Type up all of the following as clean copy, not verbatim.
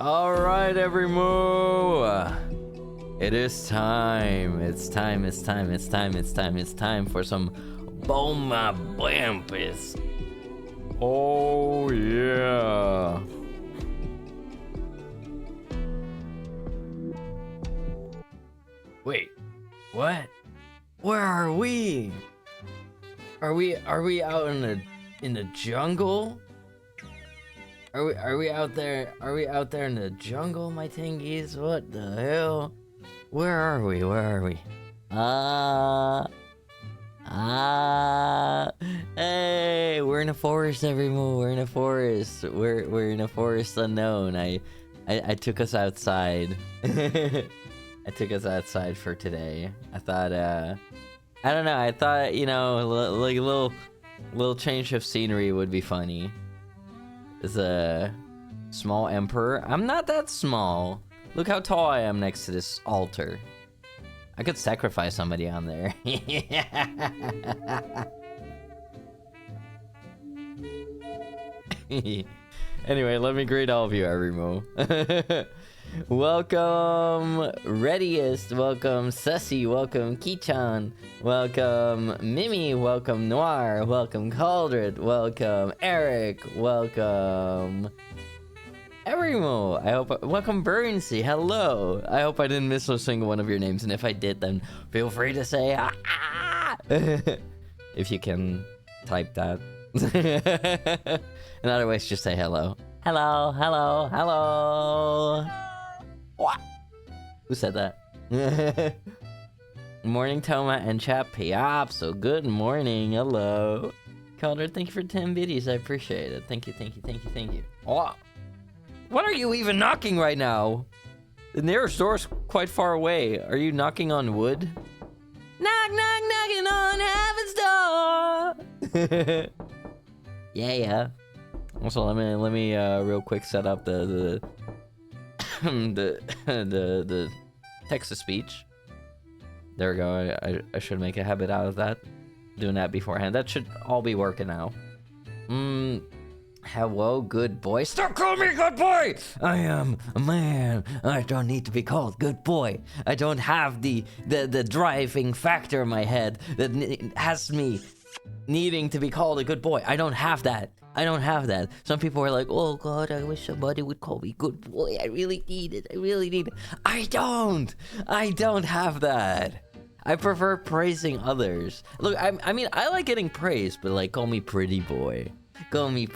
All right, every moo. It is time. It's time for some Boma Blampus. Oh, yeah. Wait, what? Where are we? Are we out in the jungle? Are we out there? Are we out there in the jungle, my tingies? What the hell? Where are we? Hey, we're in a forest, everyone. We're in a forest. We're in a forest unknown. I took us outside. I took us outside for today. I thought, I don't know. I thought, like a little change of scenery would be funny. As a small emperor, I'm not that small. Look how tall I am next to this altar. I could sacrifice somebody on there. Anyway, let me greet all of you, Arimo. Welcome, Readiest. Welcome, Sussy. Welcome, Kichan. Welcome, Mimi. Welcome, Noir. Welcome, Caldred. Welcome, Eric. Welcome, Erimo. Welcome, Burnsy. Hello. I hope I didn't miss a single one of your names, and if I did, then feel free to say if you can type that. In other ways, just say hello. Hello. What? Who said that? Morning, Toma and Chap Piop. So good morning. Hello. Calder, thank you for 10 biddies. I appreciate it. Thank you. Oh. What are you even knocking right now? The nearest door's quite far away. Are you knocking on wood? Knocking on heaven's door. Yeah. Also, let me real quick set up the the text-to-speech. There we go. I should make a habit out of that. Doing that beforehand. That should all be working now. Hello, good boy. Stop calling me good boy! I am a man. I don't need to be called good boy. I don't have the driving factor in my head that has me needing to be called a good boy. I don't have that. Some people are like, oh god, I wish somebody would call me good boy. I really need it. I don't have that. I prefer praising others. Look, I mean, I like getting praised, but like, call me pretty boy. Call me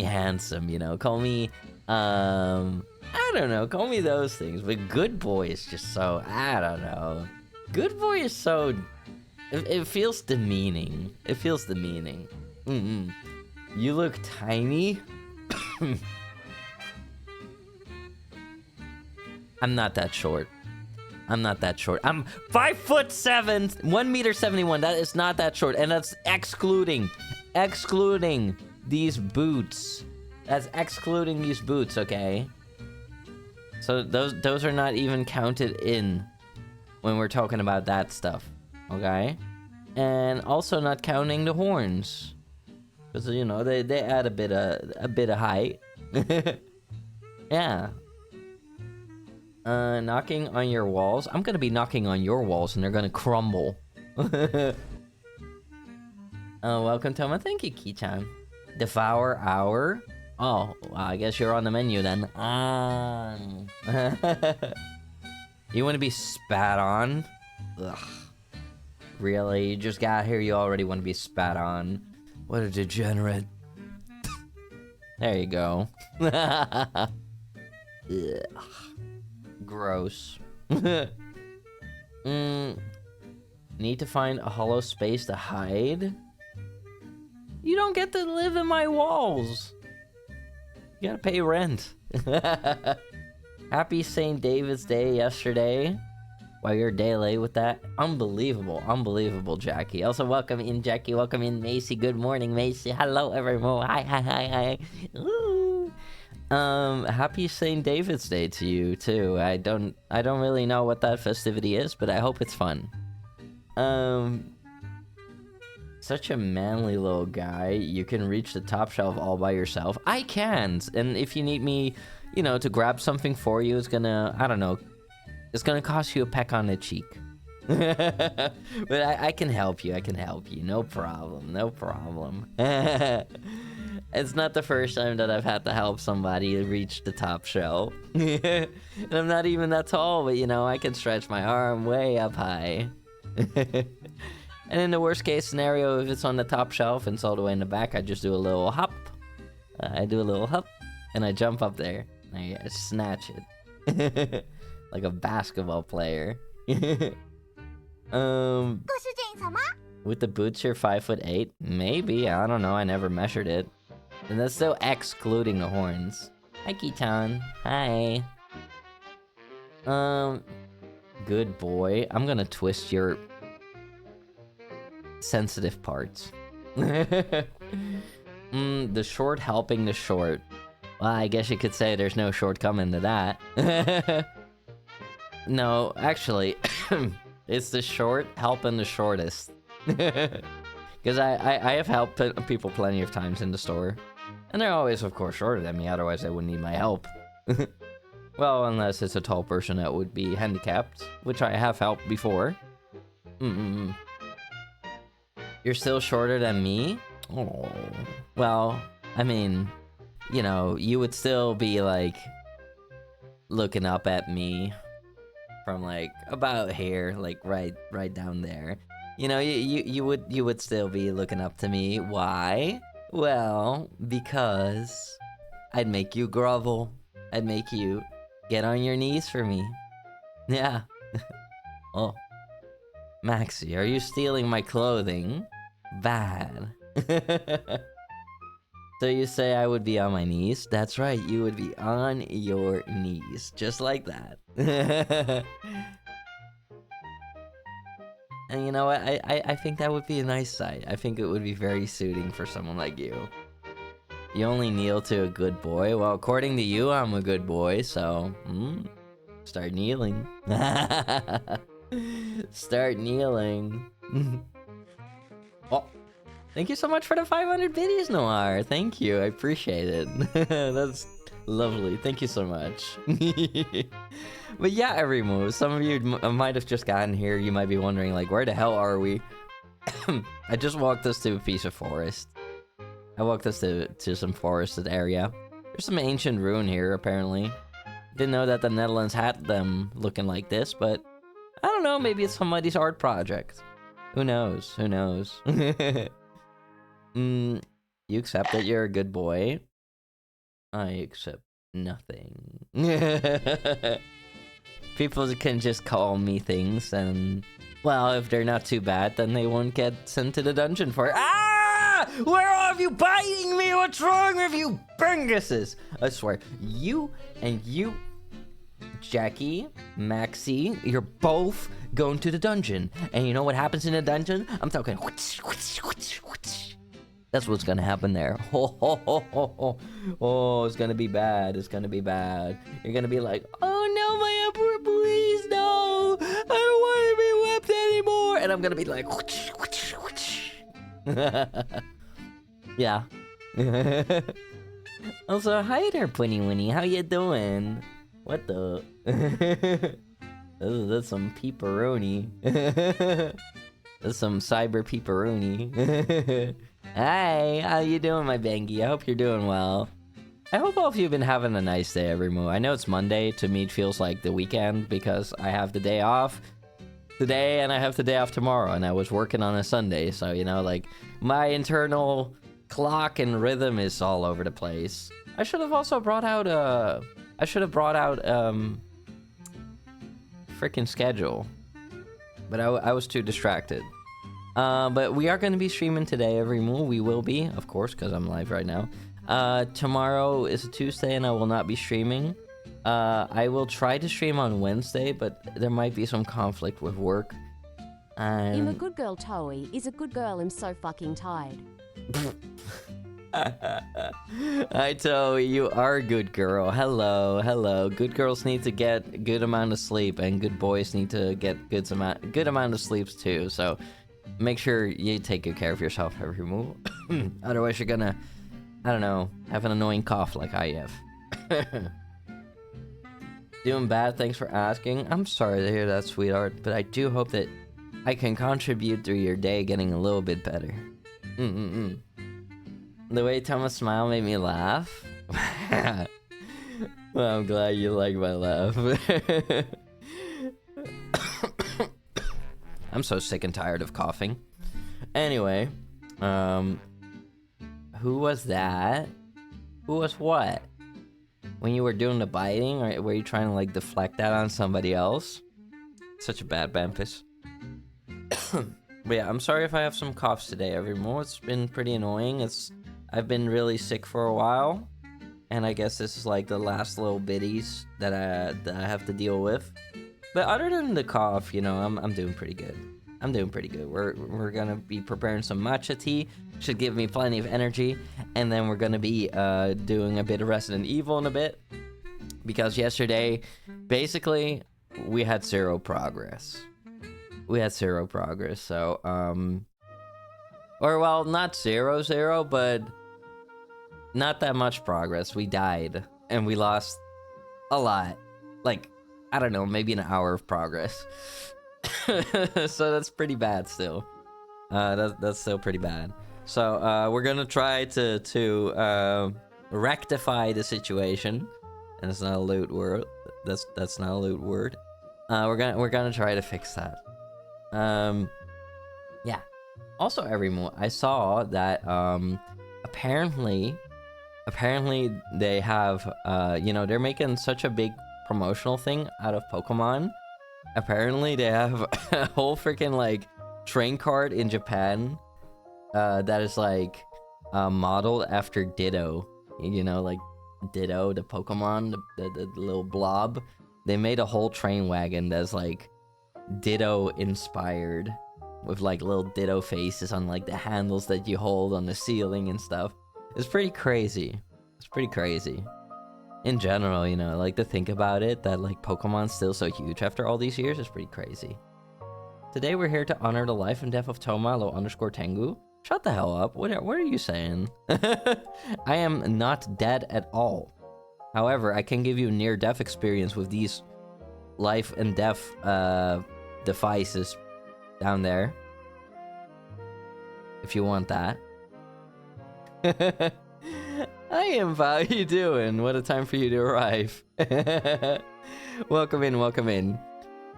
handsome, Call me, I don't know. Call me those things. But good boy is just so, I don't know. Good boy is so... It feels demeaning. You look tiny. I'm not that short. I'm 5'7", 1m71. That is not that short, and that's excluding these boots. Okay. So those are not even counted in when we're talking about that stuff. Okay, and also not counting the horns, because they add a bit of height. Yeah. Knocking on your walls. I'm gonna be knocking on your walls, and they're gonna crumble. Welcome, Toma. Thank you, Kichan. Devour hour. Oh, well, I guess you're on the menu then. You want to be spat on? Ugh. Really? You just got here, you already want to be spat on. What a degenerate. There you go. Ugh. Gross. Need to find a hollow space to hide? You don't get to live in my walls. You gotta pay rent. Happy St. David's Day yesterday. Wow, you're a day late with that. Unbelievable, Jackie. Also, welcome in, Jackie. Welcome in, Macy. Good morning, Macy. Hello, everyone. Hi. Ooh. Happy St. David's Day to you too. I don't really know what that festivity is, but I hope it's fun. Such a manly little guy. You can reach the top shelf all by yourself. I can. And if you need me, you know, to grab something for you, it's gonna, I don't know, it's gonna cost you a peck on the cheek. But I can help you. I can help you. No problem. No problem. It's not the first time that I've had to help somebody reach the top shelf. And I'm not even that tall, but you know, I can stretch my arm way up high. And in the worst case scenario, if it's on the top shelf and it's all the way in the back, I just do a little hop. I do a little hop, and I jump up there. And I snatch it. Like a basketball player. With the boots, you're 5'8"? Maybe, I don't know, I never measured it. And that's still excluding the horns. Hi, Kitan. Hi. Good boy. I'm gonna twist your sensitive parts. The short helping the short. Well, I guess you could say there's no shortcoming to that. No, actually, it's the short helping the shortest. Because I have helped people plenty of times in the store. And they're always, of course, shorter than me, otherwise they wouldn't need my help. Well, unless it's a tall person that would be handicapped, which I have helped before. You're still shorter than me? Oh. Well, I mean, you know, you would still be, like, looking up at me from, like, about here, like, right down there. You know, you would still be looking up to me. Why? Well, because I'd make you grovel. I'd make you get on your knees for me. Yeah. Oh. Maxie, are you stealing my clothing? Bad. So you say I would be on my knees? That's right, you would be on your knees. Just like that. And you know what? I think that would be a nice sight. I think it would be very suiting for someone like you. You only kneel to a good boy? Well, according to you, I'm a good boy, so... start kneeling. Start kneeling. Oh, thank you so much for the 500 biddies, Noir. Thank you, I appreciate it. That's lovely. Thank you so much. But yeah, Erimu, some of you might have just gotten here. You might be wondering, like, where the hell are we? I just walked us to a piece of forest. I walked us to some forested area. There's some ancient ruin here, apparently. Didn't know that the Netherlands had them looking like this, but I don't know, maybe it's somebody's art project. Who knows? Who knows? You accept that you're a good boy? I accept nothing. People can just call me things, and, well, if they're not too bad, then they won't get sent to the dungeon for it. Ah! Where are you biting me? What's wrong with you binguses? I swear, you and you, Jackie, Maxie, you're both going to the dungeon. And you know what happens in the dungeon? I'm talking... That's what's gonna happen there. Oh, it's gonna be bad. It's gonna be bad. You're gonna be like, oh no, my emperor, please, no. I don't want to be whipped anymore. And I'm gonna be like, yeah. Also, hi there, Punny Winnie. How you doing? What the? That's some peeperoni. That's some cyber peeperoni. Hi, how you doing, my Bangy? I hope you're doing well. I hope all of you have been having a nice day, Everymoo. I know it's Monday. To me, it feels like the weekend because I have the day off today and I have the day off tomorrow, and I was working on a Sunday, so, you know, like, my internal clock and rhythm is all over the place. I should have also brought out freaking schedule, but I was too distracted. But we are going to be streaming today, Everymoo. We will be, of course, because I'm live right now. Tomorrow is a Tuesday and I will not be streaming. I will try to stream on Wednesday, but there might be some conflict with work. I'm a good girl, Toei. Is a good girl. I'm so fucking tired. Hi, Toei. You are a good girl. Hello, hello. Good girls need to get good amount of sleep, and good boys need to get good amount of sleeps too. So, make sure you take good care of yourself every move. Otherwise, you're gonna, I don't know, have an annoying cough like I have. Doing bad, thanks for asking. I'm sorry to hear that, sweetheart, but I do hope that I can contribute through your day getting a little bit better. The way Thomas smiled made me laugh. Well, I'm glad you like my laugh. I'm so sick and tired of coughing. Anyway, who was that? Who was what? When you were doing the biting, or were you trying to like deflect that on somebody else? Such a bad Bampus. But yeah, I'm sorry if I have some coughs today, everyone. It's been pretty annoying. I've been really sick for a while, and I guess this is like the last little bitties that I have to deal with. But other than the cough, you know, I'm doing pretty good. I'm doing pretty good. We're gonna be preparing some matcha tea. Should give me plenty of energy, and then we're gonna be doing a bit of Resident Evil in a bit, because yesterday, basically, we had zero progress. So or well, not zero, but not that much progress. We died, and we lost a lot. Like, I don't know, maybe an hour of progress. So that's pretty bad still. That's still pretty bad. So we're gonna try to rectify the situation. And it's not a loot word. That's not a loot word. We're gonna try to fix that. Yeah. Also, everyone, I saw that apparently they have you know, they're making such a big promotional thing out of Pokemon. Apparently they have a whole freaking like train card in Japan that is like modeled after Ditto. You know, like Ditto, the Pokemon, the little blob. They made a whole train wagon that's like Ditto inspired, with like little Ditto faces on like the handles that you hold on the ceiling and stuff. It's pretty crazy. It's pretty crazy. In general, you know, like to think about it, that like Pokemon's still so huge after all these years is pretty crazy. Today we're here to honor the life and death of Tomalo_Tengu. Shut the hell up. What are you saying? I am not dead at all. However, I can give you near-death experience with these life and death devices down there. If you want that. Hi, Impa, how you doing? What a time for you to arrive. Welcome in.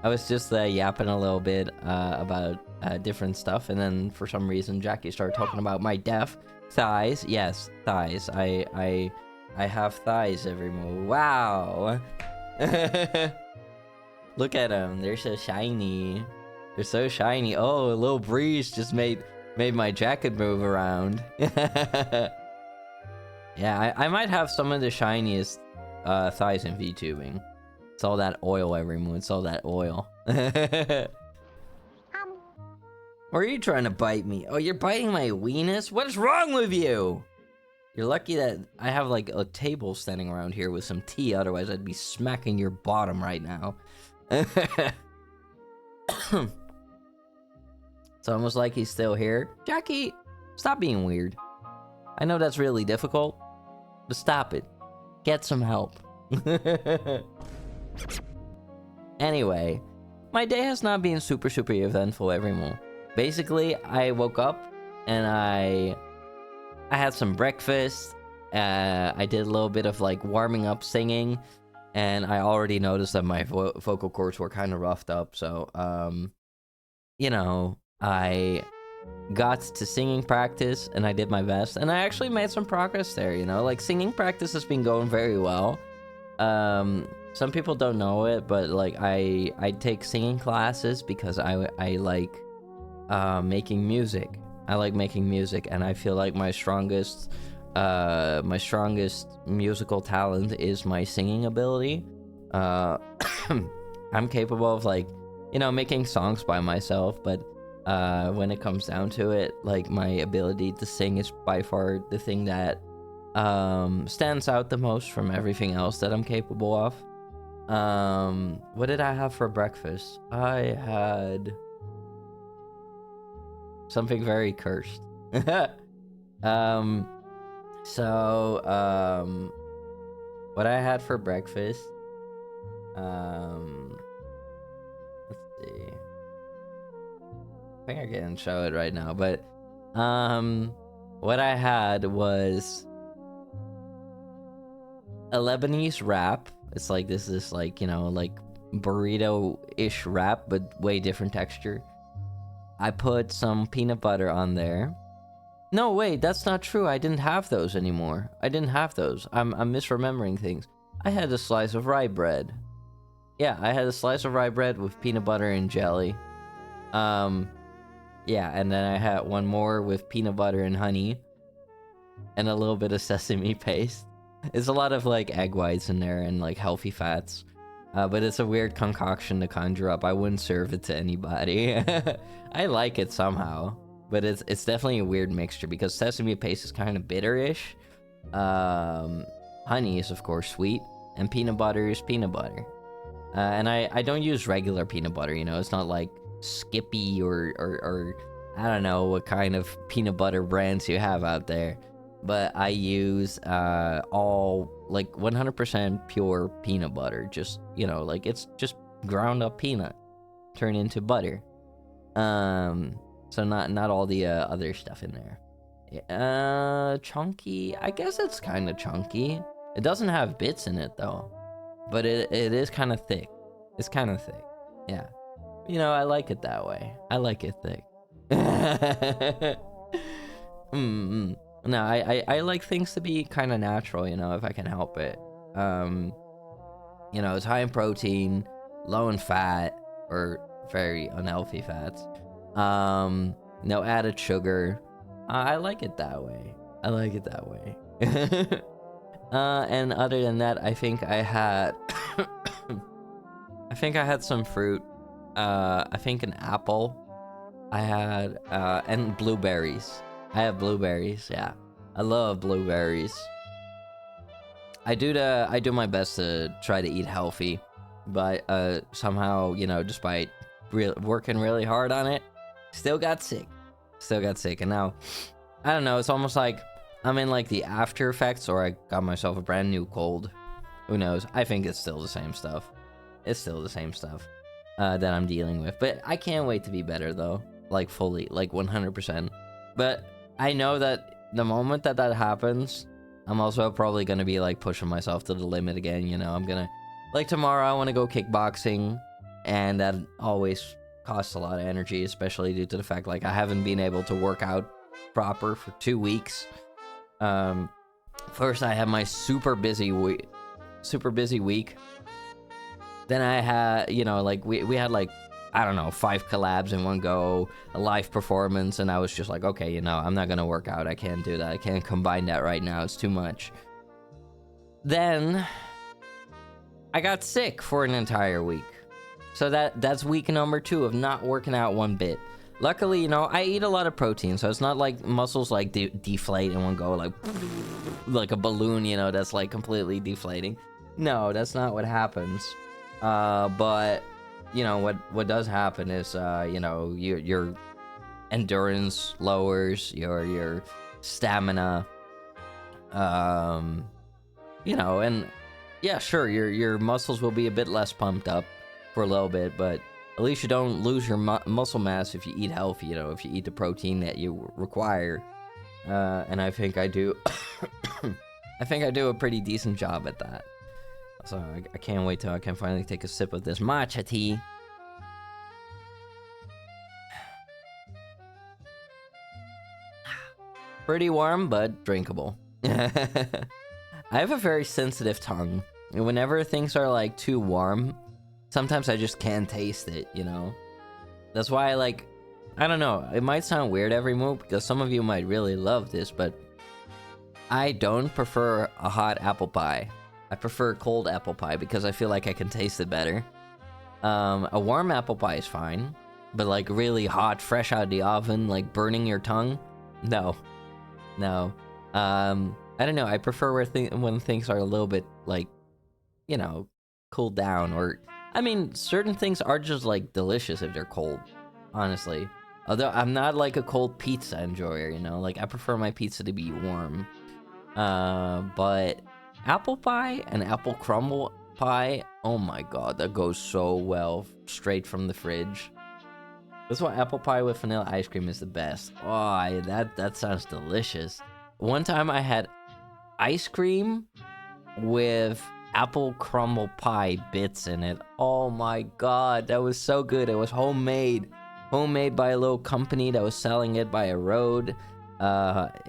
I was just yapping a little bit about different stuff, and then for some reason Jackie started talking about my deaf thighs. Yes, thighs. I have thighs everywhere. Wow. Look at them. They're so shiny. They're so shiny. Oh, a little breeze just made my jacket move around. Yeah, I might have some of the shiniest thighs in VTubing. It's all that oil, everyone. It's all that oil. Or are you trying to bite me? Oh, you're biting my weenus? What is wrong with you? You're lucky that I have like a table standing around here with some tea. Otherwise, I'd be smacking your bottom right now. It's almost like he's still here. Jackie, stop being weird. I know that's really difficult, but stop it. Get some help. Anyway, my day has not been super eventful, everyone. Basically, I woke up and I had some breakfast. I did a little bit of like warming up singing, and I already noticed that my vocal cords were kind of roughed up. So, you know, I got to singing practice and I did my best, and I actually made some progress there. You know, like singing practice has been going very well. Some people don't know it, but like I take singing classes because I like making music. I like making music, and I feel like my strongest musical talent is my singing ability. I'm capable of like, you know, making songs by myself, but when it comes down to it, like my ability to sing is by far the thing that stands out the most from everything else that I'm capable of. What did I have for breakfast? I Something very cursed. What I had for breakfast, let's see. I think I can show it right now, but, what I had was a Lebanese wrap. It's like this like, you know, like burrito-ish wrap, but way different texture. I put some peanut butter on there. No, wait, that's not true. I didn't have those anymore. I didn't have those. I'm misremembering things. I had a slice of rye bread. Yeah, I had a slice of rye bread with peanut butter and jelly. Yeah, and then I had one more with peanut butter and honey. And a little bit of sesame paste. It's a lot of, like, egg whites in there and, like, healthy fats. But it's a weird concoction to conjure up. I wouldn't serve it to anybody. I like it somehow. But it's definitely a weird mixture because sesame paste is kind of bitterish. Honey is, of course, sweet. And peanut butter is peanut butter. And I don't use regular peanut butter, you know? It's not like Skippy or I don't know what kind of peanut butter brands you have out there. But I use all, like, 100% pure peanut butter. Just, you know, like, it's just ground up peanut turned into butter. So not all the other stuff in there. Chunky. I guess it's kind of chunky. It doesn't have bits in it though, but it is kind of thick. It's kind of thick. Yeah. You know, I like it that way. I like it thick. No, I like things to be kind of natural, you know, if I can help it. You know, it's high in protein, low in fat, or very unhealthy fats. No added sugar. I like it that way. I like it that way. And other than that, I think I had some fruit. I think an apple. I had and blueberries. I have blueberries, yeah. I love blueberries. I do my best to try to eat healthy, but somehow, you know, despite working really hard on it, still got sick, and now, I don't know, it's almost like I'm in, like, the after effects, or I got myself a brand new cold. Who knows? I think it's still the same stuff. It's still the same stuff that I'm dealing with, but I can't wait to be better, though. Like, fully, like, 100%. But I know that the moment that happens, I'm also probably gonna be, like, pushing myself to the limit again, you know? I'm gonna, like, tomorrow I want to go kickboxing, and that always costs a lot of energy, especially due to the fact, like, I haven't been able to work out proper for 2 weeks. First I had my super busy week. Then I had, you know, like, we had, like, I don't know, 5 collabs in one go, a live performance, and I was just like, okay, you know, I'm not gonna work out. I can't do that. I can't combine that right now. It's too much. Then I got sick for an entire week. So that's week number 2 of not working out one bit. Luckily, you know, I eat a lot of protein, so it's not like muscles, like, deflate in one go, like a balloon, you know, that's, like, completely deflating. No, that's not what happens. But, you know, what does happen is, you know, your endurance lowers, your stamina, you know, and yeah, sure, your muscles will be a bit less pumped up for a little bit, but at least you don't lose your muscle mass if you eat healthy, you know, if you eat the protein that you require. And I think I do, I think I do a pretty decent job at that. So I can't wait till I can finally take a sip of this matcha tea. Pretty warm, but drinkable. I have a very sensitive tongue. And whenever things are, like, too warm, sometimes I just can't taste it, you know? That's why I don't know, it might sound weird every move, because some of you might really love this, but I don't prefer a hot apple pie. I prefer cold apple pie because I feel like I can taste it better. A warm apple pie is fine, but, like, really hot, fresh out of the oven, like, burning your tongue? No. I don't know, I prefer when things are a little bit, like, you know, cooled down, or, I mean, certain things are just, like, delicious if they're cold, honestly. Although I'm not like a cold pizza enjoyer, you know? Like, I prefer my pizza to be warm. But apple pie and apple crumble pie, oh my god, that goes so well straight from the fridge. That's why apple pie with vanilla ice cream is the best. Oh, that sounds delicious. One time I had ice cream with apple crumble pie bits in it. Oh my god, that was so good. It was homemade by a little company that was selling it by a road.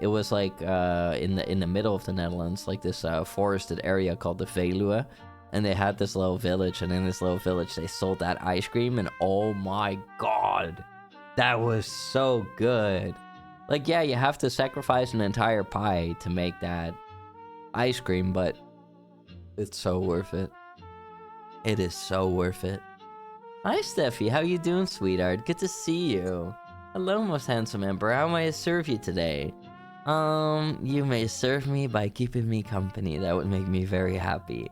It was like in the middle of the Netherlands, like this forested area called the Veluwe, and they had this little village, and in this little village they sold that ice cream, and oh my god, that was so good. Like, yeah, you have to sacrifice an entire pie to make that ice cream, but it's so worth it. It is so worth it. Hi, Steffi. How you doing, sweetheart? Good to see you. Hello, most handsome emperor. How may I serve you today? You may serve me by keeping me company. That would make me very happy.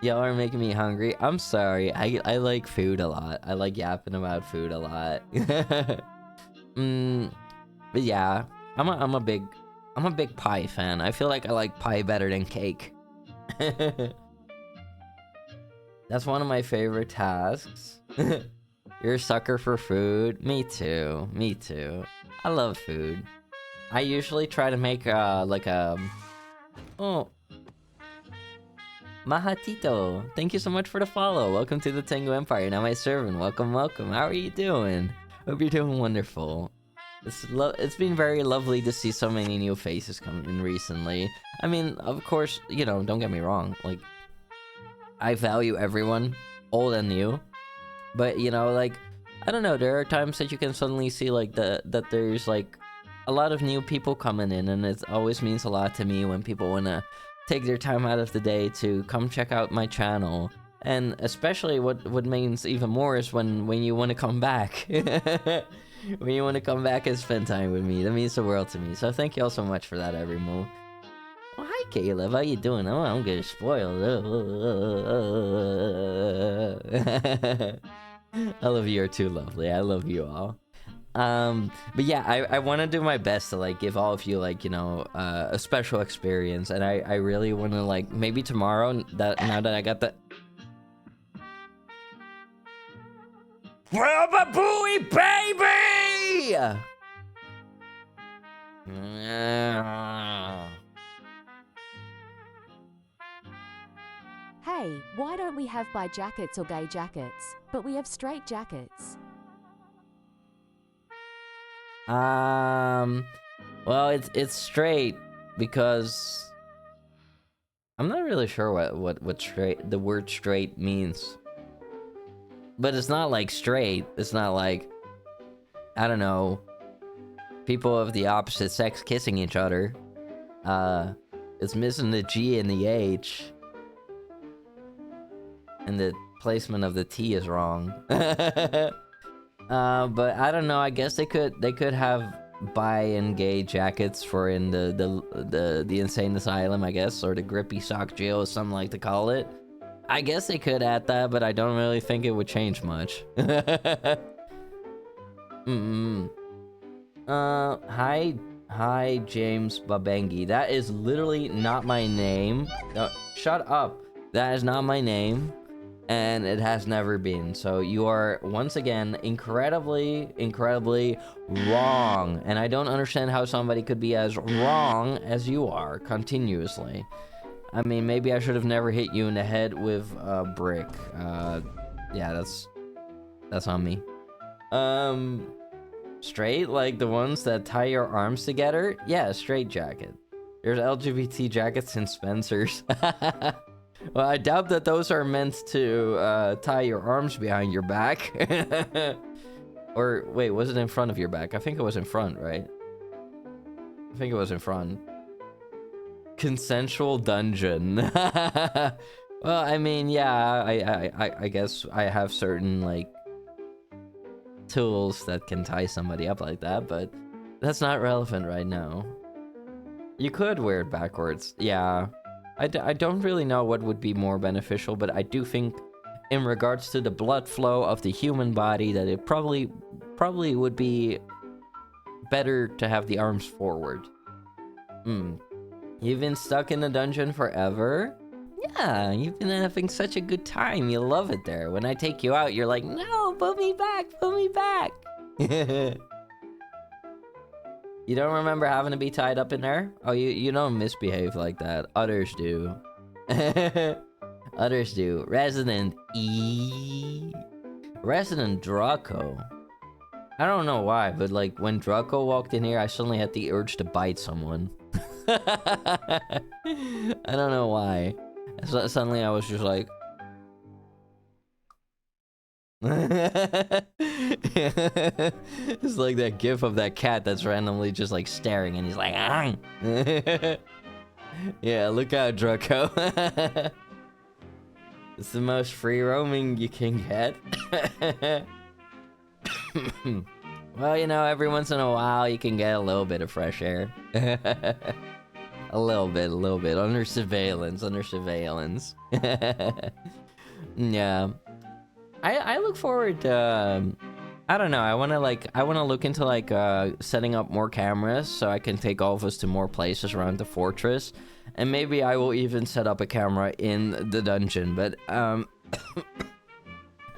Y'all are making me hungry. I'm sorry. I like food a lot. I like yapping about food a lot. But yeah, I'm a big pie fan. I feel like I like pie better than cake. That's one of my favorite tasks. You're a sucker for food? Me too. Me too. I love food. I usually try to make like a... Oh. Mahatito, thank you so much for the follow. Welcome to the Tengu Empire. Now my servant. Welcome, welcome. How are you doing? Hope you're doing wonderful. It's been very lovely to see so many new faces come in recently. I mean, of course, you know, don't get me wrong. Like, I value everyone, old and new. But, you know, like, I don't know, there are times that you can suddenly see, like, that there's, like, a lot of new people coming in, and it always means a lot to me when people want to take their time out of the day to come check out my channel. And especially what means even more is when you want to come back. When you want to come back and spend time with me. That means the world to me. So thank you all so much for that, every move. Oh, hi, Caleb. How you doing? Oh, I'm getting spoiled. All of you are too lovely. I love you all. But yeah, I want to do my best to, like, give all of you, like, you know, a special experience. And I really want to, like, maybe tomorrow, now that I got the... Booey, baby! Hey, why don't we have bi jackets or gay jackets? But we have straight jackets. Well, it's straight because I'm not really sure what straight the word straight means. But it's not like straight. It's not like, I don't know, people of the opposite sex kissing each other. It's missing the G and the H. And the placement of the T is wrong. But I don't know, I guess they could have bi and gay jackets for in the insane asylum, I guess, or the grippy sock jail, as some like to call it. I guess they could add that, but I don't really think it would change much. Hi, James Babengi. That is literally not my name. No, shut up. That is not my name, and it has never been. So you are, once again, incredibly wrong. And I don't understand how somebody could be as wrong as you are continuously. I mean, maybe I should have never hit you in the head with a brick. Yeah, that's on me. Straight, like the ones that tie your arms together? Yeah, straight jacket. There's LGBT jackets in Spencer's. Well, I doubt that those are meant to tie your arms behind your back. Or, wait, was it in front of your back? I think it was in front, right? I think it was in front. Consensual dungeon. Well, I mean, yeah, I guess I have certain, like, tools that can tie somebody up like that, but that's not relevant right now. You could wear it backwards. Yeah. I don't really know what would be more beneficial, but I do think in regards to the blood flow of the human body that it probably would be better to have the arms forward. You've been stuck in the dungeon forever? Yeah, you've been having such a good time. You love it there. When I take you out, you're like, no, put me back, put me back. You don't remember having to be tied up in there? Oh, you don't misbehave like that. Others do. Others do. Resident Draco. I don't know why, but like when Draco walked in here, I suddenly had the urge to bite someone. I don't know why. So suddenly I was just like... It's like that gif of that cat that's randomly just like staring and he's like... Yeah, look out, Draco. It's the most free roaming you can get. Well, you know, every once in a while you can get a little bit of fresh air. A little bit. Under surveillance. Yeah. I look forward to... I don't know, I wanna look into like setting up more cameras so I can take all of us to more places around the fortress. And maybe I will even set up a camera in the dungeon, but I'm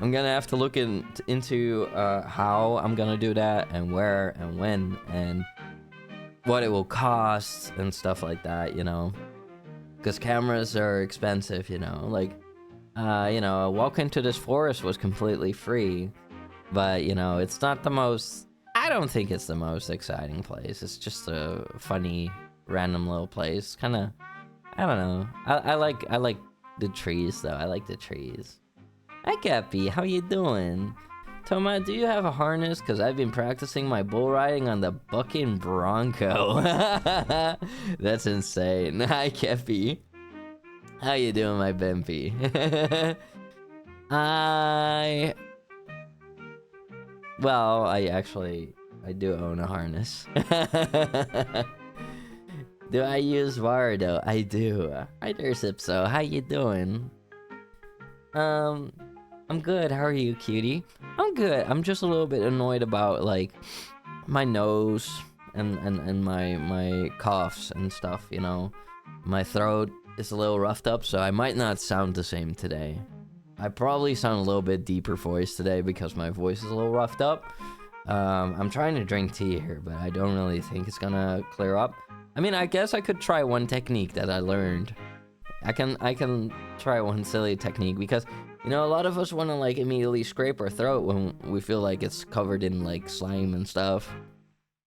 gonna have to look into how I'm gonna do that, and where, and when, and what it will cost, and stuff like that, you know? Because cameras are expensive, you know? Like, you know, walk into this forest was completely free, but, you know, it's not the most... I don't think it's the most exciting place. It's just a funny, random little place. Kinda... I don't know. I like the trees, though. I like the trees. Hi, Cappy. How you doing? Toma, do you have a harness? Because I've been practicing my bull riding on the bucking bronco. That's insane. Hi, Cappy. How you doing, my Bempy? Well, I do own a harness. Do I use Vardo? I do. Hi there, Sipso. How you doing? I'm good. How are you, cutie? I'm good. I'm just a little bit annoyed about, like, my nose and my coughs and stuff, you know? My throat is a little roughed up, so I might not sound the same today. I probably sound a little bit deeper voice today because my voice is a little roughed up. I'm trying to drink tea here, but I don't really think it's gonna clear up. I mean, I guess I could try one technique that I learned. I can try one silly technique because, you know, a lot of us want to, like, immediately scrape our throat when we feel like it's covered in, like, slime and stuff.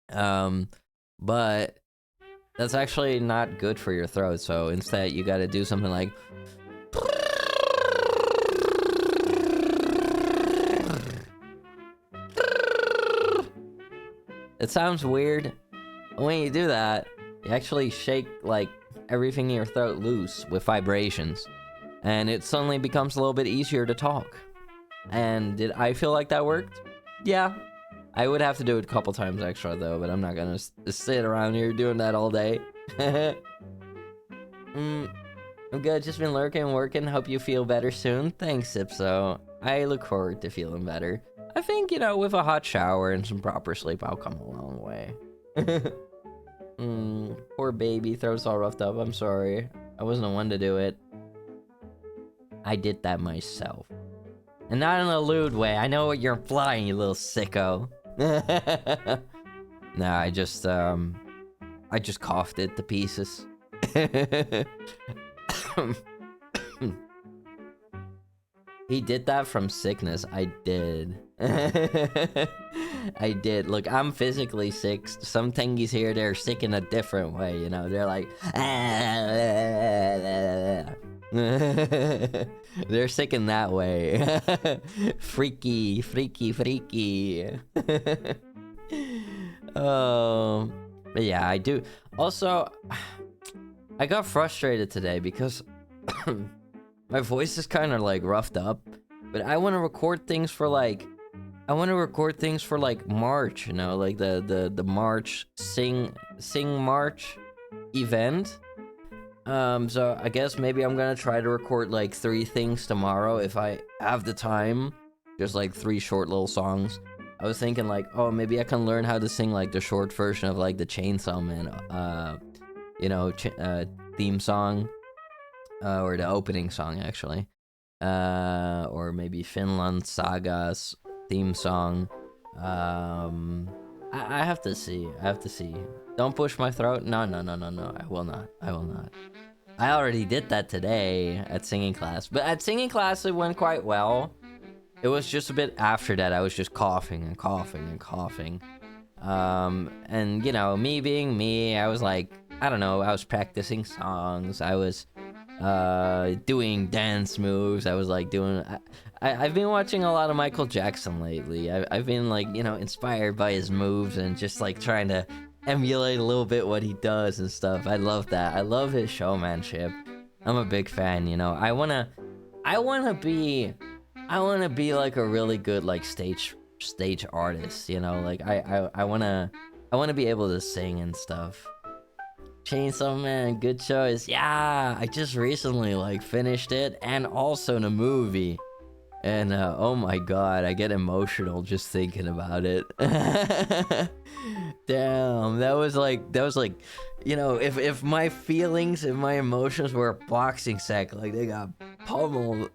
But that's actually not good for your throat, so instead you gotta do something like... It sounds weird. When you do that, you actually shake, like, everything in your throat loose with vibrations. And it suddenly becomes a little bit easier to talk. And did I feel like that worked? Yeah. I would have to do it a couple times extra, though, but I'm not gonna sit around here doing that all day. I'm good, just been lurking and working. Hope you feel better soon. Thanks, Ipso. I look forward to feeling better. I think, you know, with a hot shower and some proper sleep, I'll come a long way. Poor baby, throat's all roughed up. I'm sorry. I wasn't the one to do it. I did that myself. And not in a lewd way. I know what you're implying, you little sicko. Nah, I just coughed it to pieces. He did that from sickness. I did. I did. Look, I'm physically sick. Some thingies here, they're sick in a different way, you know? They're like... They're sick in that way. Freaky. Oh... But yeah, I do. Also, I got frustrated today because... my voice is kind of, like, roughed up. But I want to record things for, like... March, you know? Like, the March Sing March event. So I guess maybe I'm gonna try to record like 3 things tomorrow if I have the time. Just like 3 short little songs. I was thinking like, oh, maybe I can learn how to sing like the short version of like the Chainsaw Man, theme song, or the opening song actually, or maybe Finland Saga's theme song. I have to see. Don't push my throat. No. I will not. I already did that today at singing class, but at singing class it went quite well. It was just a bit after that, I was just coughing. And you know, me being me, I was like, I don't know, I was practicing songs, I was doing dance moves, I was like doing, I've been watching a lot of Michael Jackson lately. I've been like, you know, inspired by his moves and just like trying to emulate a little bit what he does and stuff. I love that. I love his showmanship. I'm a big fan, you know. I wanna be like a really good like stage artist, you know. Like I wanna be able to sing and stuff. Chainsaw Man, good choice. Yeah, I just recently like finished it and also the movie. And oh my god, I get emotional just thinking about it. Damn, that was like, you know, if my feelings and my emotions were a boxing sack, like they got pummeled.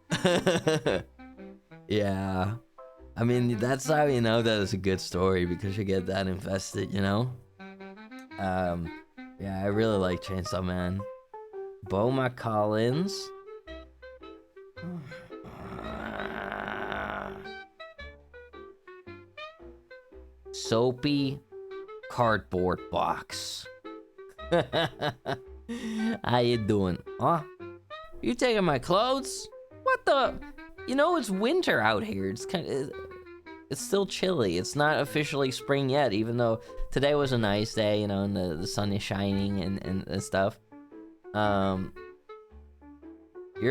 Yeah. I mean, that's how you know that it's a good story, because you get that invested, you know? Yeah, I really like Chainsaw Man. Boma Collins. Soapy cardboard box. How you doing? Huh? You taking my clothes? What the? You know, it's winter out here. It's still chilly. It's not officially spring yet, even though today was a nice day, you know, and the sun is shining and stuff. You're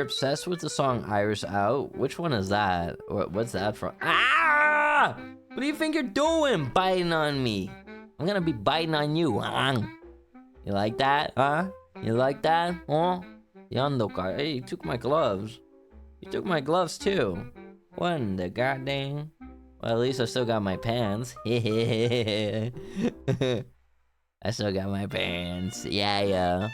obsessed with the song Iris Out? Which one is that? What's that from? Ah! What do you think you're doing, biting on me? I'm gonna be biting on you, huh? You like that, huh? You like that, huh? Yandoka, hey, you took my gloves. You took my gloves too. What in the goddamn? Well, at least I still got my pants. I still got my pants. Yeah.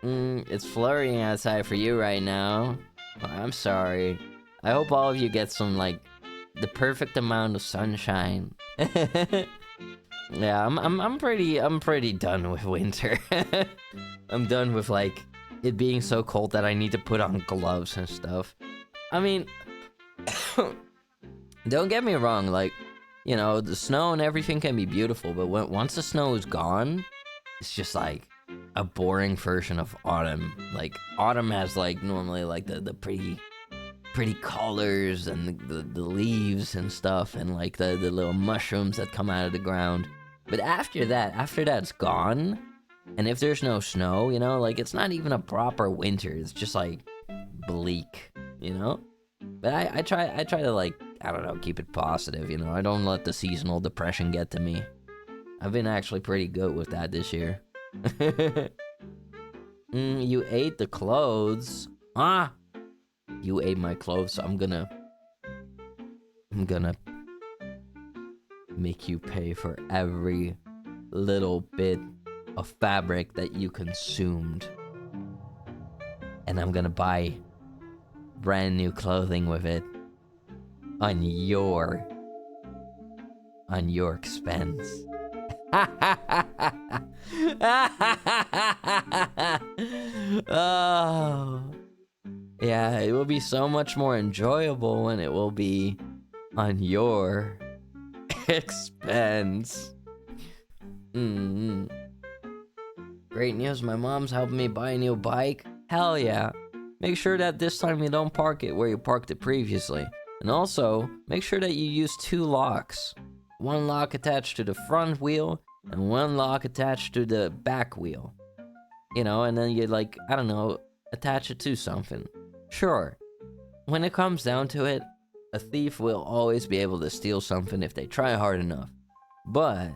It's flurrying outside for you right now. Oh, I'm sorry. I hope all of you get some, like, the perfect amount of sunshine. Yeah, I'm pretty done with winter. I'm done with, like, it being so cold that I need to put on gloves and stuff. I mean, don't get me wrong, like, you know, the snow and everything can be beautiful, but once the snow is gone, it's just like a boring version of autumn. Like, autumn has like normally like the pretty colors and the leaves and stuff, and like the little mushrooms that come out of the ground. But after that's gone, and if there's no snow, you know, like, it's not even a proper winter. It's just like bleak, you know. But I try to, like, I don't know, keep it positive, you know. I don't let the seasonal depression get to me. I've been actually pretty good with that this year. You ate the clothes. Ah! You ate my clothes, so I'm gonna make you pay for every little bit of fabric that you consumed. And I'm gonna buy brand new clothing with it on your expense. Oh, yeah, it will be so much more enjoyable when it will be on your expense. Great news, my mom's helping me buy a new bike. Hell yeah. Make sure that this time you don't park it where you parked it previously. And also, make sure that you use 2 locks. 1 lock attached to the front wheel, and 1 lock attached to the back wheel. You know, and then you, like, I don't know, attach it to something. Sure, when it comes down to it, a thief will always be able to steal something if they try hard enough. But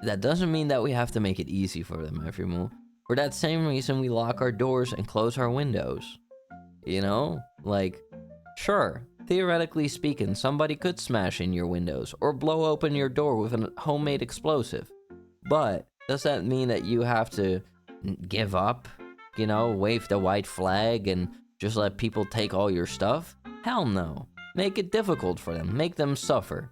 that doesn't mean that we have to make it easy for them, Efrimu. For that same reason, we lock our doors and close our windows. You know? Like, sure, theoretically speaking, somebody could smash in your windows or blow open your door with a homemade explosive. But does that mean that you have to give up? You know, wave the white flag and just let people take all your stuff? Hell no. Make it difficult for them. Make them suffer.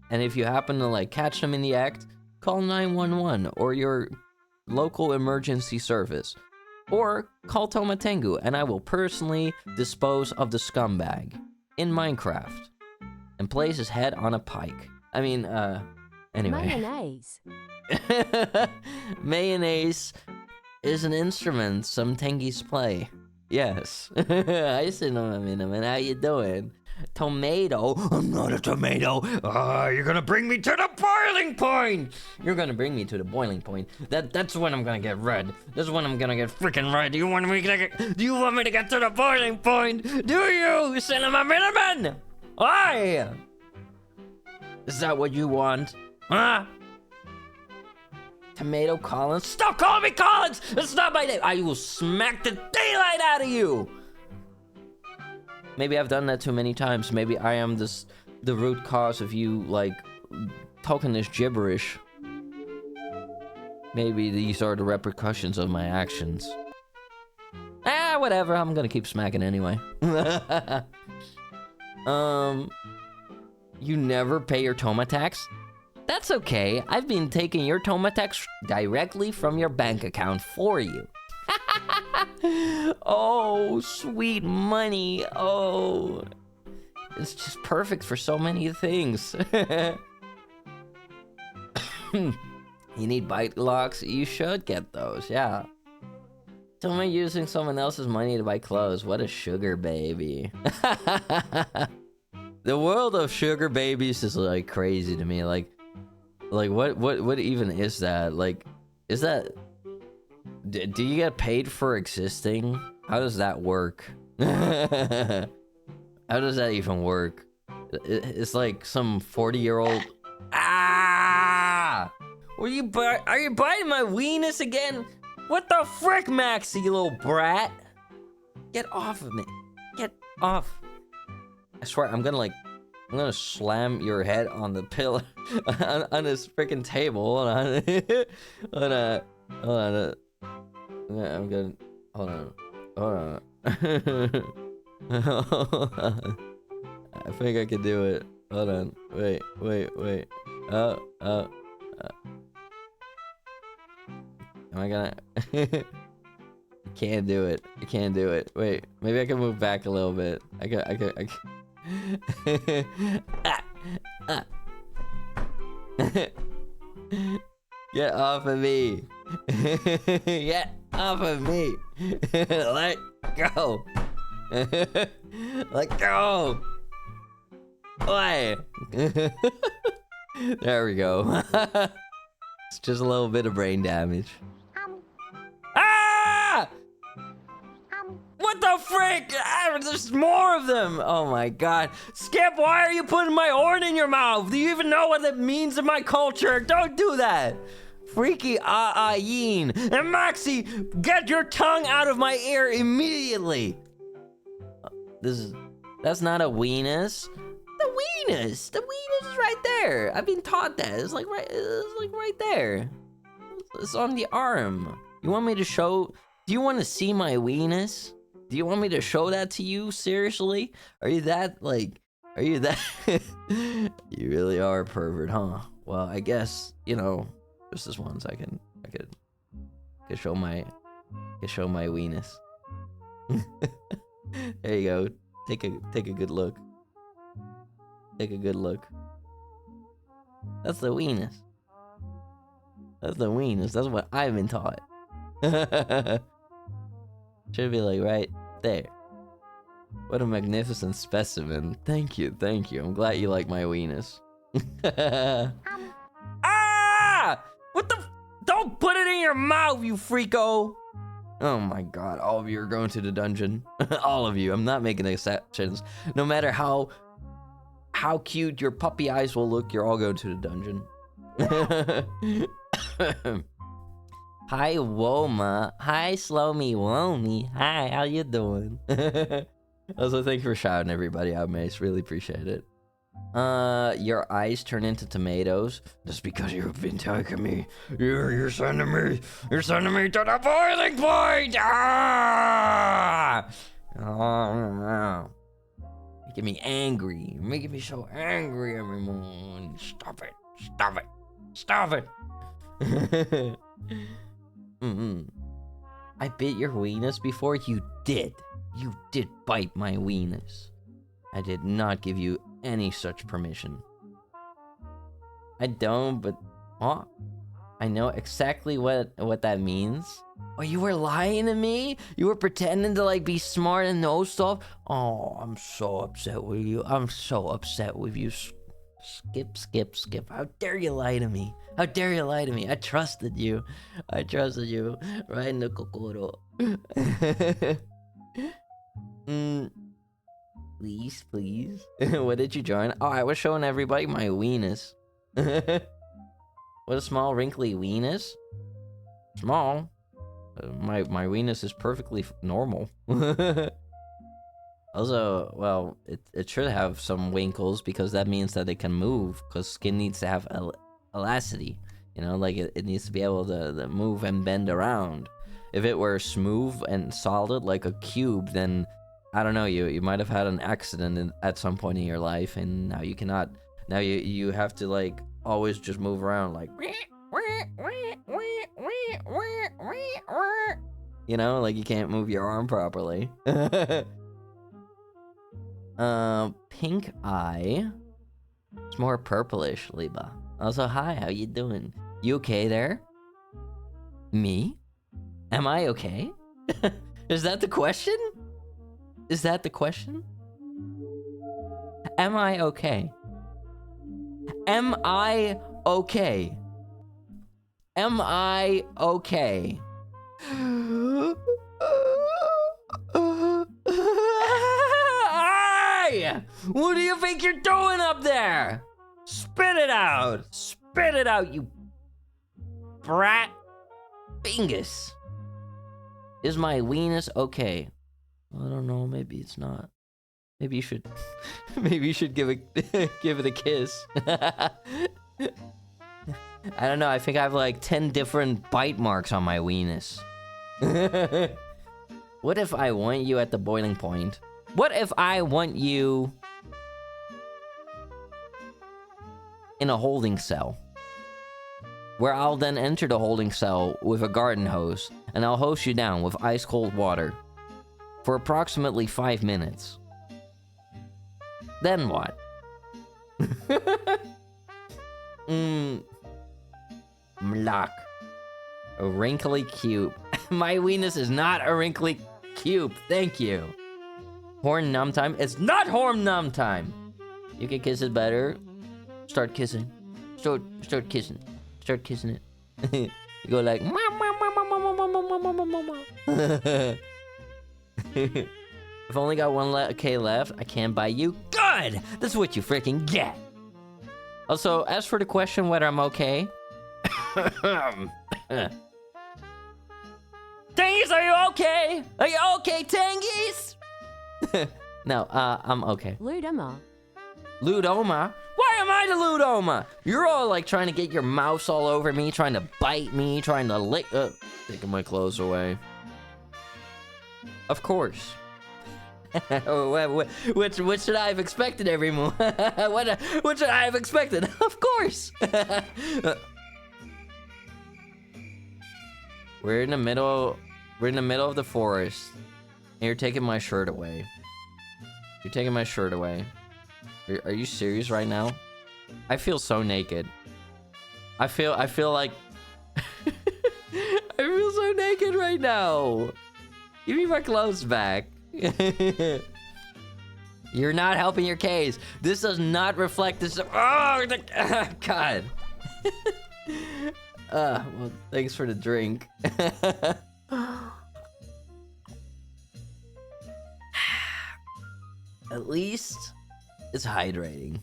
And if you happen to, like, catch them in the act, call 911 or your local emergency service. Or call Tomatengu and I will personally dispose of the scumbag in Minecraft and place his head on a pike. I mean, anyway. Mayonnaise. Mayonnaise is an instrument some Tengies play. Yes. I see no man. How you doing? Tomato? I'm not a tomato. You're gonna bring me to the boiling point. You're gonna bring me to the boiling point. That's when I'm gonna get red. That's when I'm gonna get freaking red. Do you want me to get to the boiling point? Do you, Cinema Miniman? Why? Is that what you want? Huh? Tomato Collins? Stop calling me Collins! That's not my name! I will smack the daylight out of you! Maybe I've done that too many times. Maybe I am the root cause of you, like, talking this gibberish. Maybe these are the repercussions of my actions. Whatever. I'm gonna keep smacking anyway. You never pay your Toma tax? That's okay. I've been taking your Toma tax directly from your bank account for you. Oh, sweet money. Oh, it's just perfect for so many things. You need bite locks? You should get those, yeah. Someone using someone else's money to buy clothes. What a sugar baby. The world of sugar babies is like crazy to me. Like what even is that? Like, is that... Do you get paid for existing? How does that work? How does that even work? It's like some 40-year-old... Ah! Are you biting my weenus again? What the frick, Maxie, you little brat? Get off of me. Get off. I swear, I'm gonna slam your head on the pillow on this freaking table. Hold on. Hold on. I'm gonna hold on. I think I can do it. Hold on. Wait. Am I gonna? I can't do it. Wait, maybe I can move back a little bit. I can. Get off of me. Get off of me. Let go. Let go. Why? There we go. It's just a little bit of brain damage. Ah! What the frick? There's more of them. Oh my god. Skip, why are you putting my horn in your mouth? Do you even know what it means in my culture? Don't do that. Freaky Yeen. And Maxie, get your tongue out of my ear immediately. That's not a weenus. The weenus is right there. I've been taught that. It's like right there. It's on the arm. You want me to show? Do you want to see my weenus? Do you want me to show that to you? Seriously? Are you that? You really are a pervert, huh? Well, I guess, you know, just this once I could show my weenus. There you go. Take a good look. Take a good look. That's the weenus. That's what I've been taught. Should be like right there. What a magnificent specimen. Thank you. I'm glad you like my weenus. Ah! What the? Don't put it in your mouth, you freako! Oh my god, all of you are going to the dungeon. All of you. I'm not making exceptions. No matter how cute your puppy eyes will look, you're all going to the dungeon. Hi, Woma. Hi, Slow-me Womy. Hi, how you doing? Also, thanks for shouting everybody out, Mace. Really appreciate it. Your eyes turn into tomatoes just because you've been taking me. You're sending me to the boiling point. Ah! Oh, making me angry. You're making me so angry every morning. Stop it. Stop it. Stop it. I bit your weenus before? You did. You did bite my weenus. I did not give you any such permission. I don't, but I know exactly what that means. Oh, you were lying to me? You were pretending to like be smart and know stuff? Oh, I'm so upset with you. I'm so upset with you. Skip. How dare you lie to me? How dare you lie to me? I trusted you. Right in the kokoro. Please. What did you join? Oh, I was showing everybody my weenus. What a small, wrinkly weenus. Small. My weenus is perfectly normal. Also, well, it should have some winkles because that means that it can move. Because skin needs to have elasticity. You know, like it needs to be able to move and bend around. If it were smooth and solid like a cube, then I don't know. You might have had an accident at some point in your life, and now you cannot. Now you have to like always just move around like. You know, like you can't move your arm properly. Pink eye. It's more purplish, Liba. Also, hi, how you doing? You okay there? Me? Am I okay? Is that the question? Is that the question? Am I okay? Am I okay? Am I okay? Hey! What do you think you're doing up there? Spit it out! Spit it out, you brat! Bingus! Is my weenus okay? I don't know, maybe it's not. Maybe you should maybe you should give it a kiss. I don't know, I think I have like 10 different bite marks on my weenus. What if I want you at the boiling point? What if I want you in a holding cell? Where I'll then enter the holding cell with a garden hose, and I'll hose you down with ice cold water for approximately 5 minutes. Then what? Mlock. A wrinkly cube. My weenus is not a wrinkly cube, thank you. Horn numb time? It's not horn numb time! You can kiss it better. Start kissing. Start kissing. Start kissing it. You go like... I've only got 1K left. I can't buy you. Good! That's what you freaking get. Also, as for the question whether I'm okay... Tangies, are you okay? Are you okay, Tangies? No, I'm okay. Ludoma. Ludoma? Why am I the Ludoma? You're all like trying to get your mouse all over me, trying to bite me, trying to lick... taking my clothes away. Of course. What should I have expected every morning? What should I have expected? Of course. We're in the middle of the forest, and you're taking my shirt away. You're taking my shirt away. Are you serious right now? I feel so naked. I feel like I feel so naked right now. Give me my clothes back. You're not helping your case. This does not reflect this. Oh, God. Well, thanks for the drink. At least It's hydrating.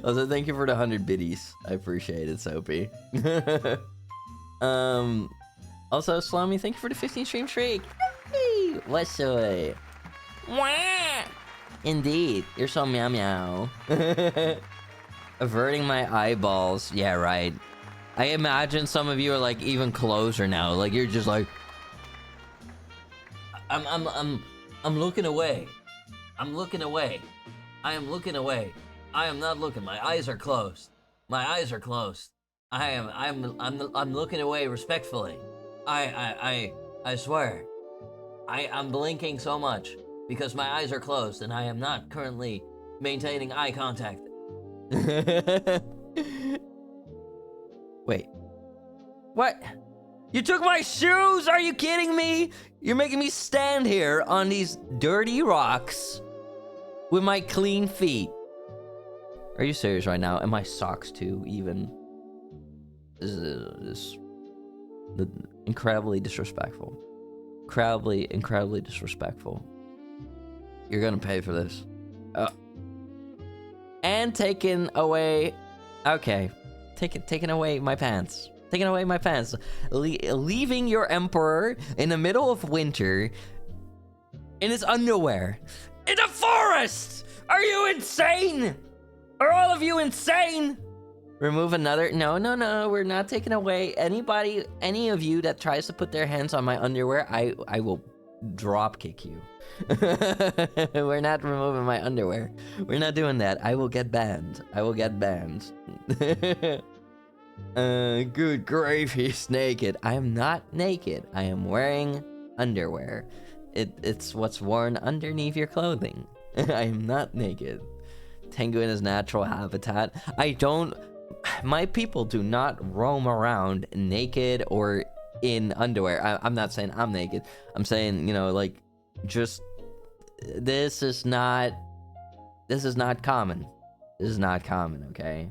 Also, thank you for the 100 biddies. I appreciate it, Soapy. Also, Slummy, thank you for the 15 stream streak. Hey, what's up? Wah! Indeed, you're so meow meow. Averting my eyeballs. Yeah, right. I imagine some of you are like even closer now. Like you're just like, I'm looking away. I'm looking away. I am looking away. I am not looking. My eyes are closed. My eyes are closed. I'm looking away respectfully. I swear. I'm blinking so much because my eyes are closed and I am not currently maintaining eye contact. Wait. What? You took my shoes? Are you kidding me? You're making me stand here on these dirty rocks with my clean feet. Are you serious right now? And my socks too, even. This is incredibly disrespectful. Incredibly disrespectful. You're gonna pay for this. And taking away... Okay. Taking away my pants. Taking away my pants. Leaving your emperor in the middle of winter in his underwear. In the forest! Are you insane? Are all of you insane? Remove another... No, we're not taking away any of you that tries to put their hands on my underwear. I will drop kick you. We're not removing my underwear. We're not doing that. I will get banned. Good grief, he's naked. I am not naked. I am wearing underwear. It's what's worn underneath your clothing. I am not naked. Tengu in his natural habitat. My people do not roam around naked or in underwear. I'm not saying I'm naked. I'm saying, you know, like, just... This is not common. This is not common, okay?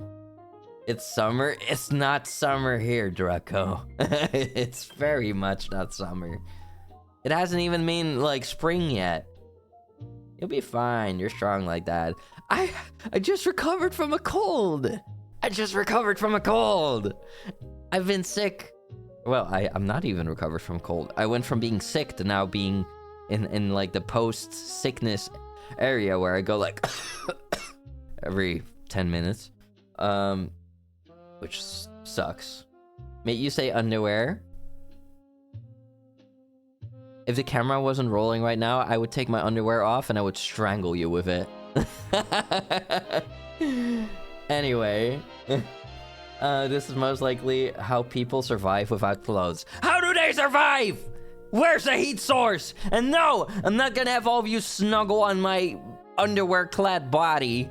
It's summer. It's not summer here, Draco. It's very much not summer. It hasn't even been, like, spring yet. You'll be fine. You're strong like that. I just recovered from a cold. I've been sick. Well, I'm not even recovered from cold. I went from being sick to now being in like the post-sickness area where I go like every 10 minutes. Which sucks. Mate, you say underwear. If the camera wasn't rolling right now, I would take my underwear off and I would strangle you with it. Anyway, this is most likely how people survive without clothes. How do they survive? Where's the heat source? And no, I'm not gonna have all of you snuggle on my underwear-clad body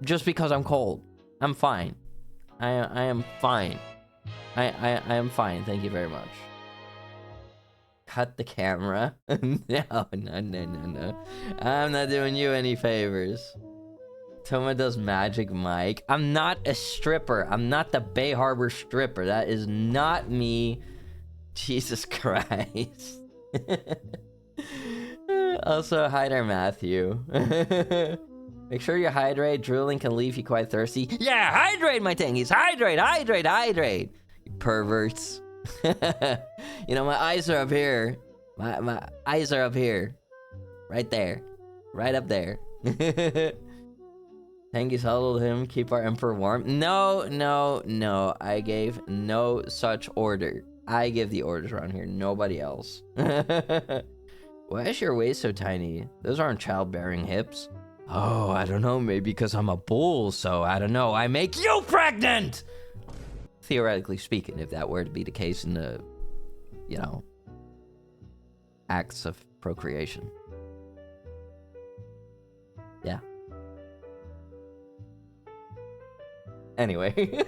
just because I'm cold. I'm fine. I am fine. I am fine. Thank you very much. Cut the camera. No. I'm not doing you any favors. Toma does Magic Mike. I'm not a stripper. I'm not the Bay Harbor stripper. That is not me. Jesus Christ. Also, hi there, Matthew. Make sure you hydrate. Drooling can leave you quite thirsty. Yeah, hydrate, my tangies. Hydrate. You perverts. You know, my eyes are up here. My eyes are up here. Right there. Right up there. Tangies huddled him. Keep our emperor warm. No. I gave no such order. I give the orders around here. Nobody else. Why is your waist so tiny? Those aren't childbearing hips. Oh, I don't know. Maybe because I'm a bull, so I don't know. I make you pregnant! Theoretically speaking, if that were to be the case in the, you know, acts of procreation. Yeah. Anyway.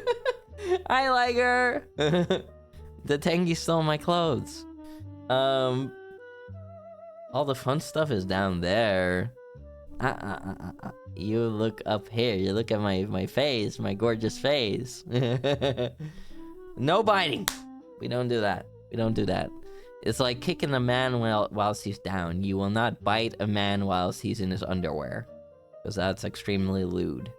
I like her! The Tengi stole my clothes. All the fun stuff is down there. You look up here. You look at my face, my gorgeous face. No biting. We don't do that. It's like kicking a man whilst he's down. You will not bite a man whilst he's in his underwear, because that's extremely lewd.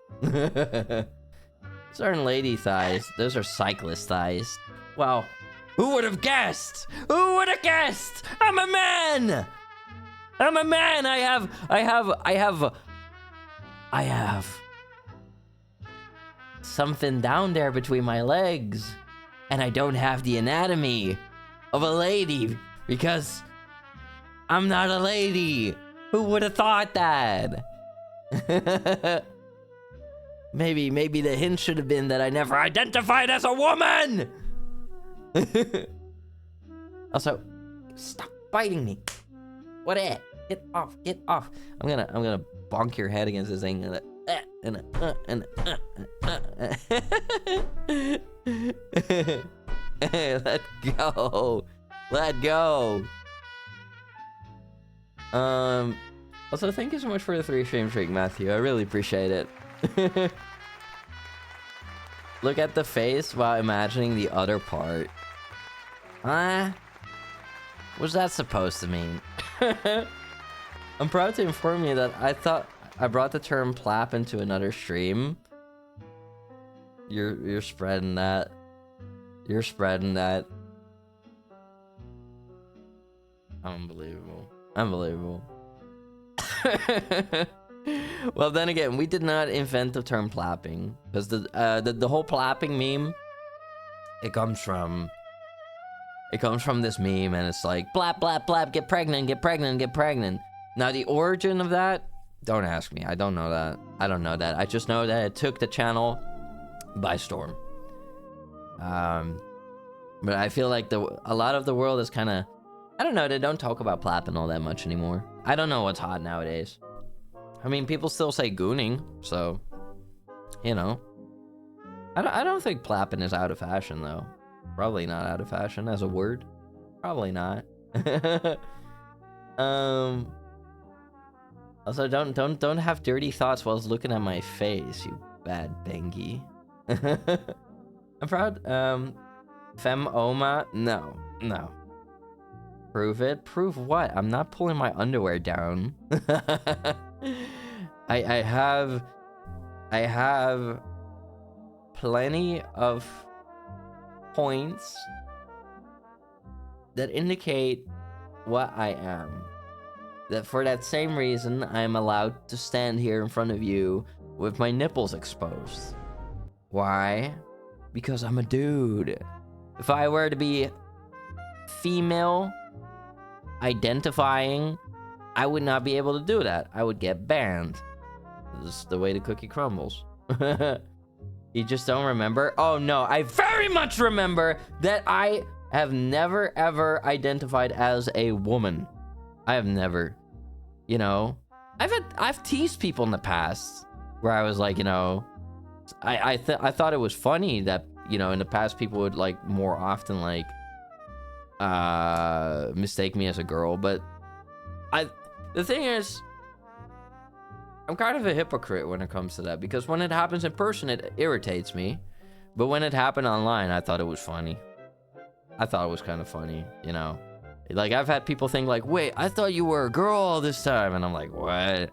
Certain lady thighs, those are cyclist thighs. Wow, who would have guessed? Who would have guessed? I'm a man! I'm a man! I have something down there between my legs, and I don't have the anatomy of a lady, because I'm not a lady. Who would have thought that? Maybe the hint should have been that I never identified as a woman. Also, stop biting me. What it? Get off, get off. I'm gonna bonk your head against this thing. Let go. Let go. Also, thank you so much for the 3 stream streak, Matthew. I really appreciate it. Look at the face while imagining the other part. What's that supposed to mean? I'm proud to inform you that I thought I brought the term plap into another stream. You're spreading that. You're spreading that. Unbelievable. Unbelievable. Well, then again, we did not invent the term plapping, because the whole plapping meme, it comes from this meme, and it's like blap blap blap, get pregnant, get pregnant, get pregnant. Now the origin of that, don't ask me. I don't know that. I don't know that. I just know that it took the channel by storm. But I feel like a lot of the world is kind of, I don't know, they don't talk about plapping all that much anymore. I don't know what's hot nowadays. I mean, people still say gooning, so, you know. I don't think plapping is out of fashion, though. Probably not out of fashion as a word. Probably not. Also, don't have dirty thoughts while looking at my face, you bad bangy. I'm proud. Fem Oma? No. Prove it? Prove what? I'm not pulling my underwear down. I have plenty of points that indicate what I am. That for that same reason, I am allowed to stand here in front of you with my nipples exposed. Why? Because I'm a dude. If I were to be female identifying, I would not be able to do that. I would get banned. This is the way the cookie crumbles. You just don't remember? Oh no, I very much remember that I have never ever identified as a woman. I have never, you know, I've teased people in the past where I was like, you know, I thought it was funny that, you know, in the past people would like more often like mistake me as a girl, but the thing is, I'm kind of a hypocrite when it comes to that, because when it happens in person, it irritates me. But when it happened online, I thought it was funny. I thought it was kind of funny, you know? Like, I've had people think like, wait, I thought you were a girl all this time. And I'm like, what?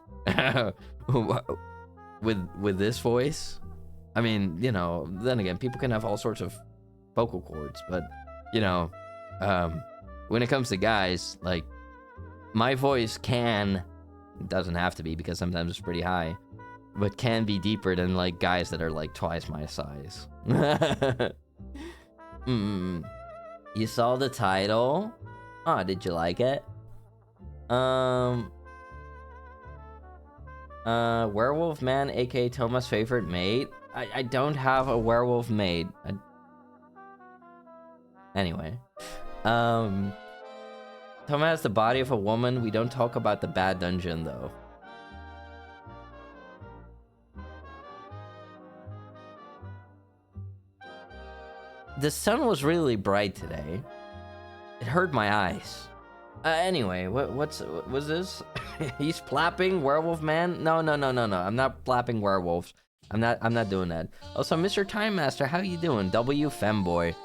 with this voice? I mean, you know, then again, people can have all sorts of vocal cords. But, you know, when it comes to guys, like, my voice can... It doesn't have to be, because sometimes it's pretty high, but can be deeper than like guys that are like twice my size. You saw the title? Oh, did you like it? Werewolf man, aka Thomas' favorite maid. I don't have a werewolf maid. Anyway, Toma has the body of a woman. We don't talk about the bad dungeon, though. The sun was really bright today. It hurt my eyes. Anyway, was this? He's plapping werewolf man? No. I'm not plapping werewolves. I'm not doing that. Also, Mr. Time Master, how you doing? W femboy.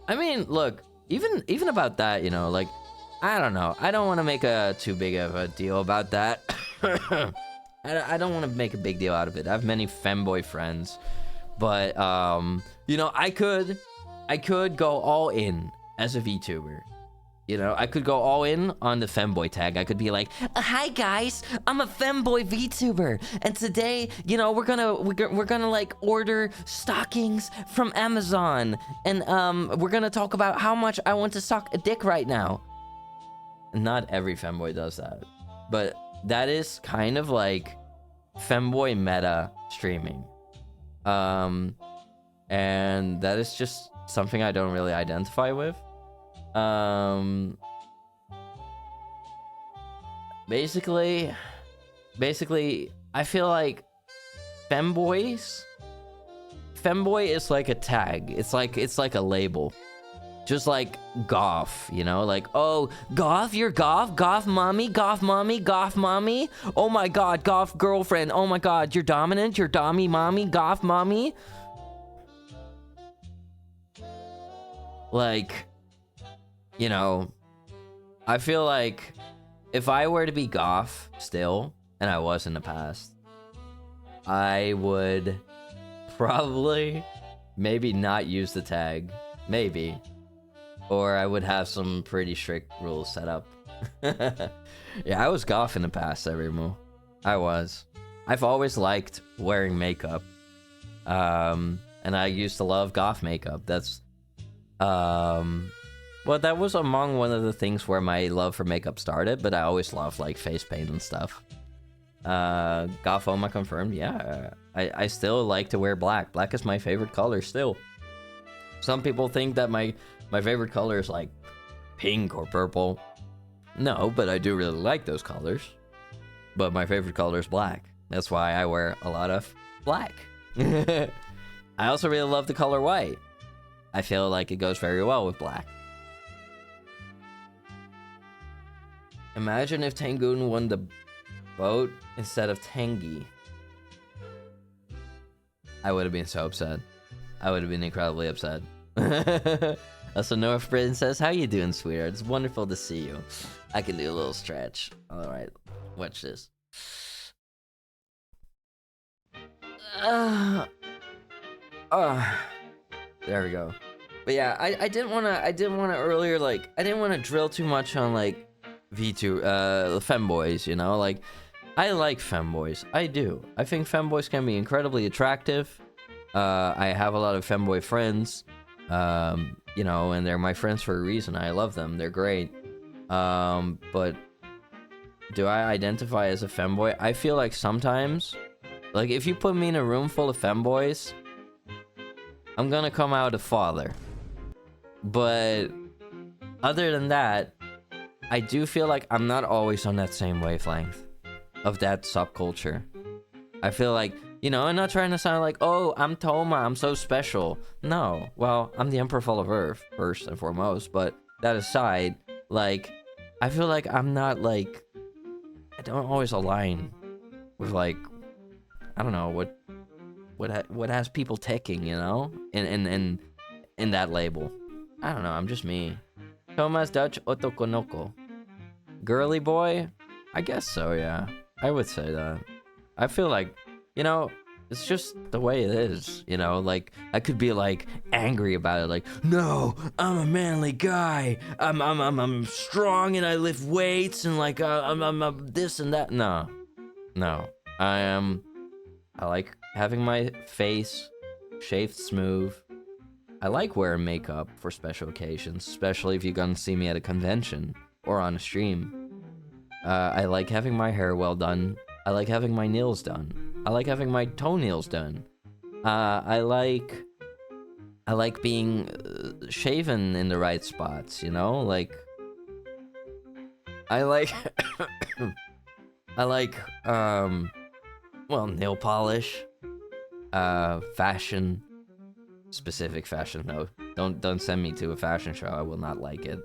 I mean, look, even about that, you know, like, I don't know. I don't want to make a too big of a deal about that. I don't want to make a big deal out of it. I have many femboy friends, but you know, I could go all in as a VTuber. You know, I could go all in on the femboy tag. I could be like, "Hi guys, I'm a femboy VTuber, and today, you know, we're gonna like order stockings from Amazon, and we're gonna talk about how much I want to suck a dick right now." Not every femboy does that, but that is kind of like femboy meta streaming, and that is just something I don't really identify with. Basically, I feel like femboy is like a tag. It's like a label. Just like goth, you know, like, oh, goth, you're goth, goth mommy, goth mommy, goth mommy. Oh my god, goth girlfriend. Oh my god, you're dominant, you're dommy mommy, goth mommy. Like, you know, I feel like if I were to be goth still, and I was in the past, I would probably maybe not use the tag. Maybe. Or I would have some pretty strict rules set up. Yeah, I was goth in the past, Everymo. I was. I've always liked wearing makeup. And I used to love goth makeup. That's... Well, that was among one of the things where my love for makeup started, but I always loved, like, face paint and stuff. Goth Oma confirmed, yeah. I still like to wear black. Black is my favorite color, still. Some people think that my favorite color is, like, pink or purple. No, but I do really like those colors. But my favorite color is black. That's why I wear a lot of black. I also really love the color white. I feel like it goes very well with black. Imagine if Tangoon won the vote instead of Tangy. I would have been so upset. I would have been incredibly upset. Also, North Princess, how you doing, sweetheart? It's wonderful to see you. I can do a little stretch. Alright, watch this. There we go. But yeah, I didn't wanna earlier, like, I didn't wanna drill too much on, like, femboys, you know? Like, I like femboys. I do. I think femboys can be incredibly attractive. I have a lot of femboy friends. You know, and they're my friends for a reason. I love them. They're great. But do I identify as a femboy? I feel like sometimes, like, if you put me in a room full of femboys, I'm gonna come out a father. But other than that, I do feel like I'm not always on that same wavelength of that subculture. I feel like, you know, I'm not trying to sound like, oh, I'm Toma, I'm so special. No, well, I'm the Emperor Full of Earth, first and foremost, but that aside, like, I feel like I'm not, like, I don't always align with, like, I don't know, what has people ticking, you know, in that label. I don't know, I'm just me. Toma's Dutch Otokonoko. Girly boy? I guess so, yeah. I would say that. I feel like, you know, it's just the way it is, you know? Like, I could be, like, angry about it, like, no, I'm a manly guy. I'm strong and I lift weights and, like, I'm this and that. No. I like having my face shaved smooth. I like wearing makeup for special occasions, especially if you're gonna see me at a convention or on a stream. I like having my hair well done. I like having my nails done. I like having my toenails done. I like being shaven in the right spots, you know? Like, I like well, nail polish, fashion, specific fashion. No, don't send me to a fashion show. I will not like it.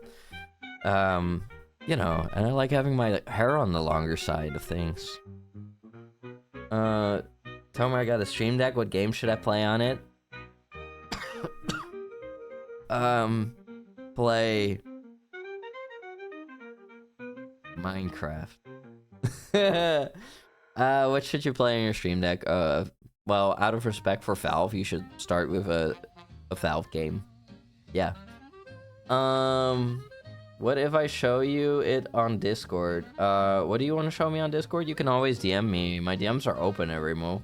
You know, and I like having my hair on the longer side of things. Tell me I got a stream deck. What game should I play on it? Play Minecraft. What should you play on your stream deck? Well, out of respect for Valve, you should start with a Valve game. Yeah. What if I show you it on Discord? What do you want to show me on Discord? You can always DM me. My DMs are open every move.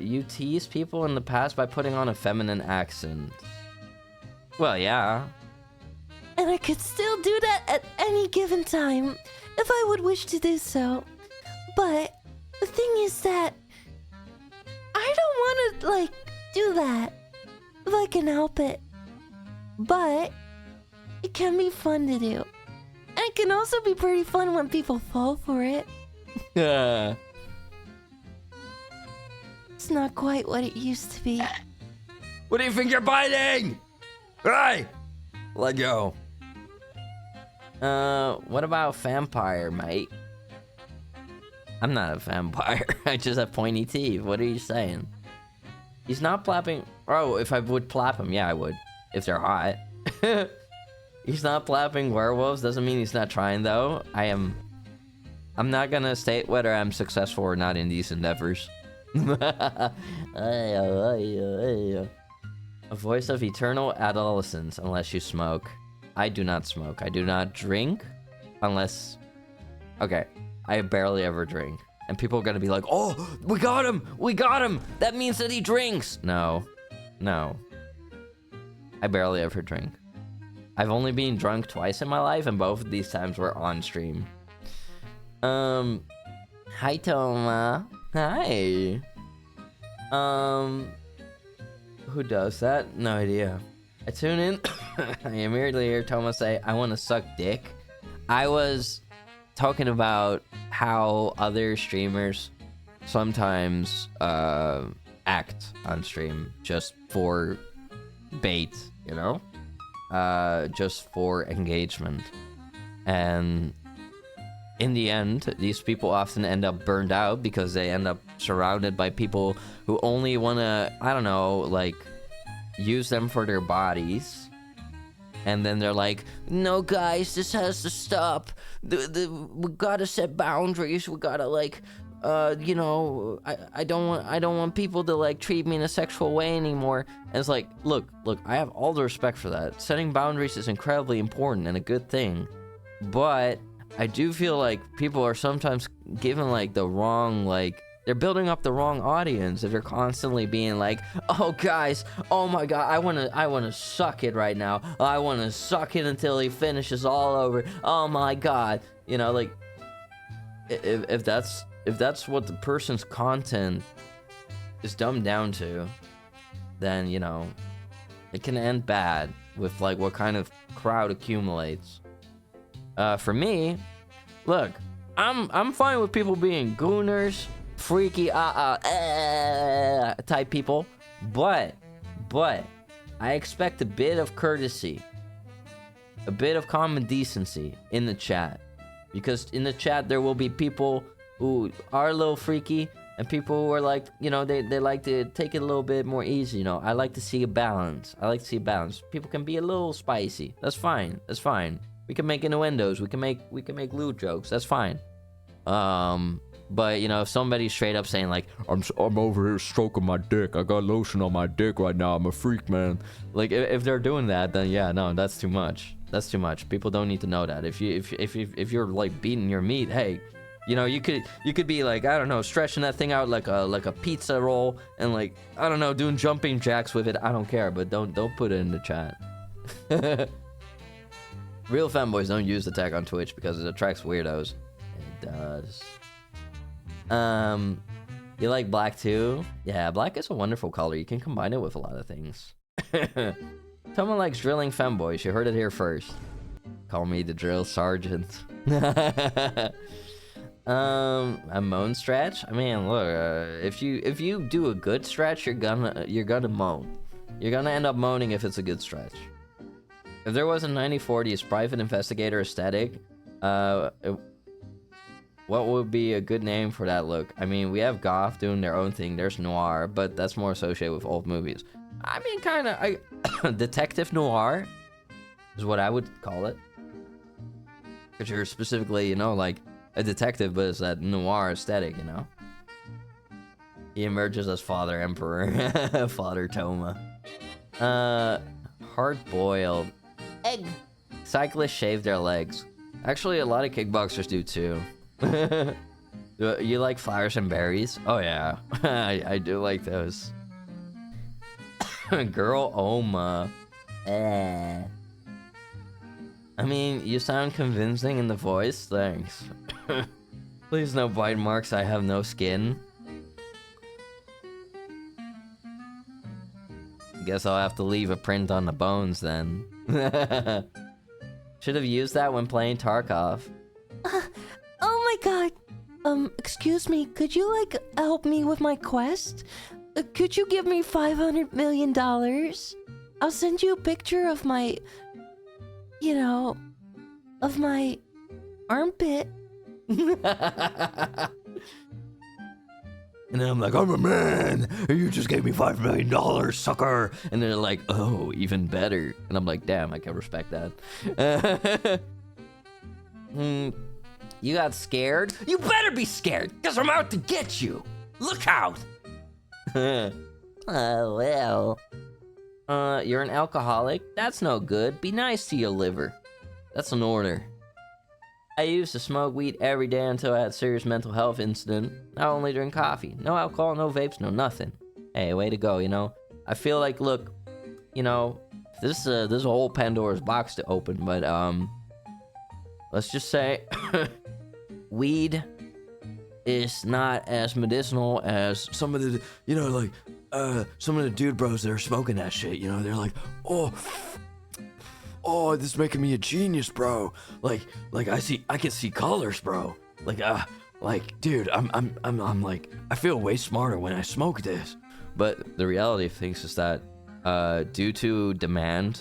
You tease people in the past by putting on a feminine accent. Well, yeah. And I could still do that at any given time, if I would wish to do so. But the thing is that I don't want to, like, do that if I can help it. But it can be fun to do. And it can also be pretty fun when people fall for it. Yeah. It's not quite what it used to be. What do you think you're biting? Hey! Let go. What about vampire, mate? I'm not a vampire. I just have pointy teeth. What are you saying? He's not plapping. Oh, if I would plap him, yeah, I would. If they're hot. He's not plapping werewolves. Doesn't mean he's not trying, though. I'm not gonna state whether I'm successful or not in these endeavors. A voice of eternal adolescence, unless you smoke. I do not smoke. I do not drink, unless... Okay, I barely ever drink. And people are gonna be like, oh, we got him! We got him! That means that he drinks! No. No. I barely ever drink. I've only been drunk twice in my life, and both of these times were on stream. Hi, Toma. Hi. Who does that? No idea. I tune in. I immediately hear Toma say, I want to suck dick. I was talking about how other streamers sometimes act on stream just for bait, you know? Just for engagement. And in the end, these people often end up burned out because they end up surrounded by people who only want to, I don't know, like, use them for their bodies. And then they're like, no, guys, this has to stop. We gotta set boundaries. We gotta, like, you know, I don't want people to, like, treat me in a sexual way anymore. And it's like, look, I have all the respect for that. Setting boundaries is incredibly important and a good thing. But I do feel like people are sometimes given, like, the wrong, like, they're building up the wrong audience if they're constantly being like, oh, guys, oh my god, I wanna suck it right now. I wanna suck it until he finishes all over. Oh my god. You know, like, if that's what the person's content is dumbed down to, then, you know, it can end bad with, like, what kind of crowd accumulates. For me, look, I'm fine with people being gooners, freaky, type people, but I expect a bit of courtesy, a bit of common decency in the chat, because in the chat there will be people who are a little freaky and people who are like, you know, they like to take it a little bit more easy. You know, I like to see a balance. People can be a little spicy. That's fine. We can make innuendos. We can make lewd jokes. That's fine. But, you know, if somebody's straight up saying, like, I'm over here stroking my dick. I got lotion on my dick right now. I'm a freak, man. Like, if they're doing that, then yeah, no, that's too much. That's too much. People don't need to know that. If you're, like, beating your meat, hey, you know, you could be, like, I don't know, stretching that thing out like a pizza roll and, like, I don't know, doing jumping jacks with it. I don't care, but don't put it in the chat. Real fanboys don't use the tag on Twitch because it attracts weirdos. It does. You like black too? Yeah, black is a wonderful color. You can combine it with a lot of things. Someone likes drilling femboys. You heard it here first. Call me the drill sergeant. A moan stretch? I mean, look, if you do a good stretch, you're gonna moan. You're gonna end up moaning if it's a good stretch. If there was a 90/40s private investigator aesthetic, what would be a good name for that look? I mean, we have goth doing their own thing. There's noir, but that's more associated with old movies. I mean, kind of, detective noir is what I would call it. Because you're specifically, you know, like a detective, but it's that noir aesthetic, you know. He emerges as Father Emperor, Father Toma. Hard-boiled. Egg. Cyclists shave their legs. Actually, a lot of kickboxers do too. You like flowers and berries? Oh yeah, I do like those. Girl Oma. I mean, you sound convincing in the voice, thanks. Please no bite marks, I have no skin. Guess I'll have to leave a print on the bones then. Should have used that when playing Tarkov. Oh my god. Excuse me, could you, like, help me with my quest? Could you give me $500 million? I'll send you a picture of my... You know... Of my... armpit. And then I'm like, I'm a man! You just gave me $5 million, sucker! And they're like, oh, even better. And I'm like, damn, I can respect that. You got scared? You better be scared, because I'm out to get you! Look out! Well. You're an alcoholic? That's no good. Be nice to your liver. That's an order. I used to smoke weed every day until I had a serious mental health incident. Now I only drink coffee. No alcohol, no vapes, no nothing. Hey, way to go, you know? I feel like, look, you know, this is a whole Pandora's box to open, but, let's just say, weed is not as medicinal as some of the, you know, like, some of the dude bros that are smoking that shit, you know? They're like, oh, this is making me a genius, bro. Like I can see colors, bro. Like, dude, I'm like, I feel way smarter when I smoke this. But the reality of things is that, due to demand,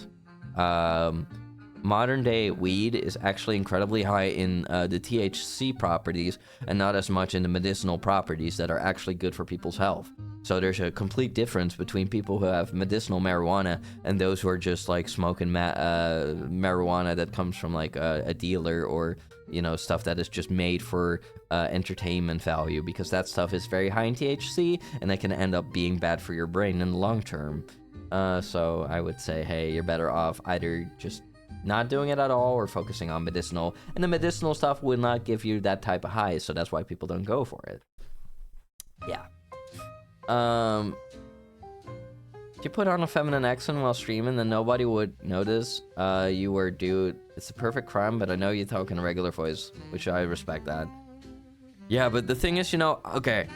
modern day weed is actually incredibly high in the THC properties and not as much in the medicinal properties that are actually good for people's health. So there's a complete difference between people who have medicinal marijuana and those who are just like smoking marijuana that comes from like a dealer or, you know, stuff that is just made for entertainment value, because that stuff is very high in THC and that can end up being bad for your brain in the long term. So I would say, hey, you're better off either just not doing it at all or focusing on medicinal, and the medicinal stuff will not give you that type of high, so that's why people don't go for it. Yeah. If you put on a feminine accent while streaming, then nobody would notice you were dude. It's a perfect crime, but I know you talk in a regular voice, which I respect that. Yeah, but the thing is, you know, okay.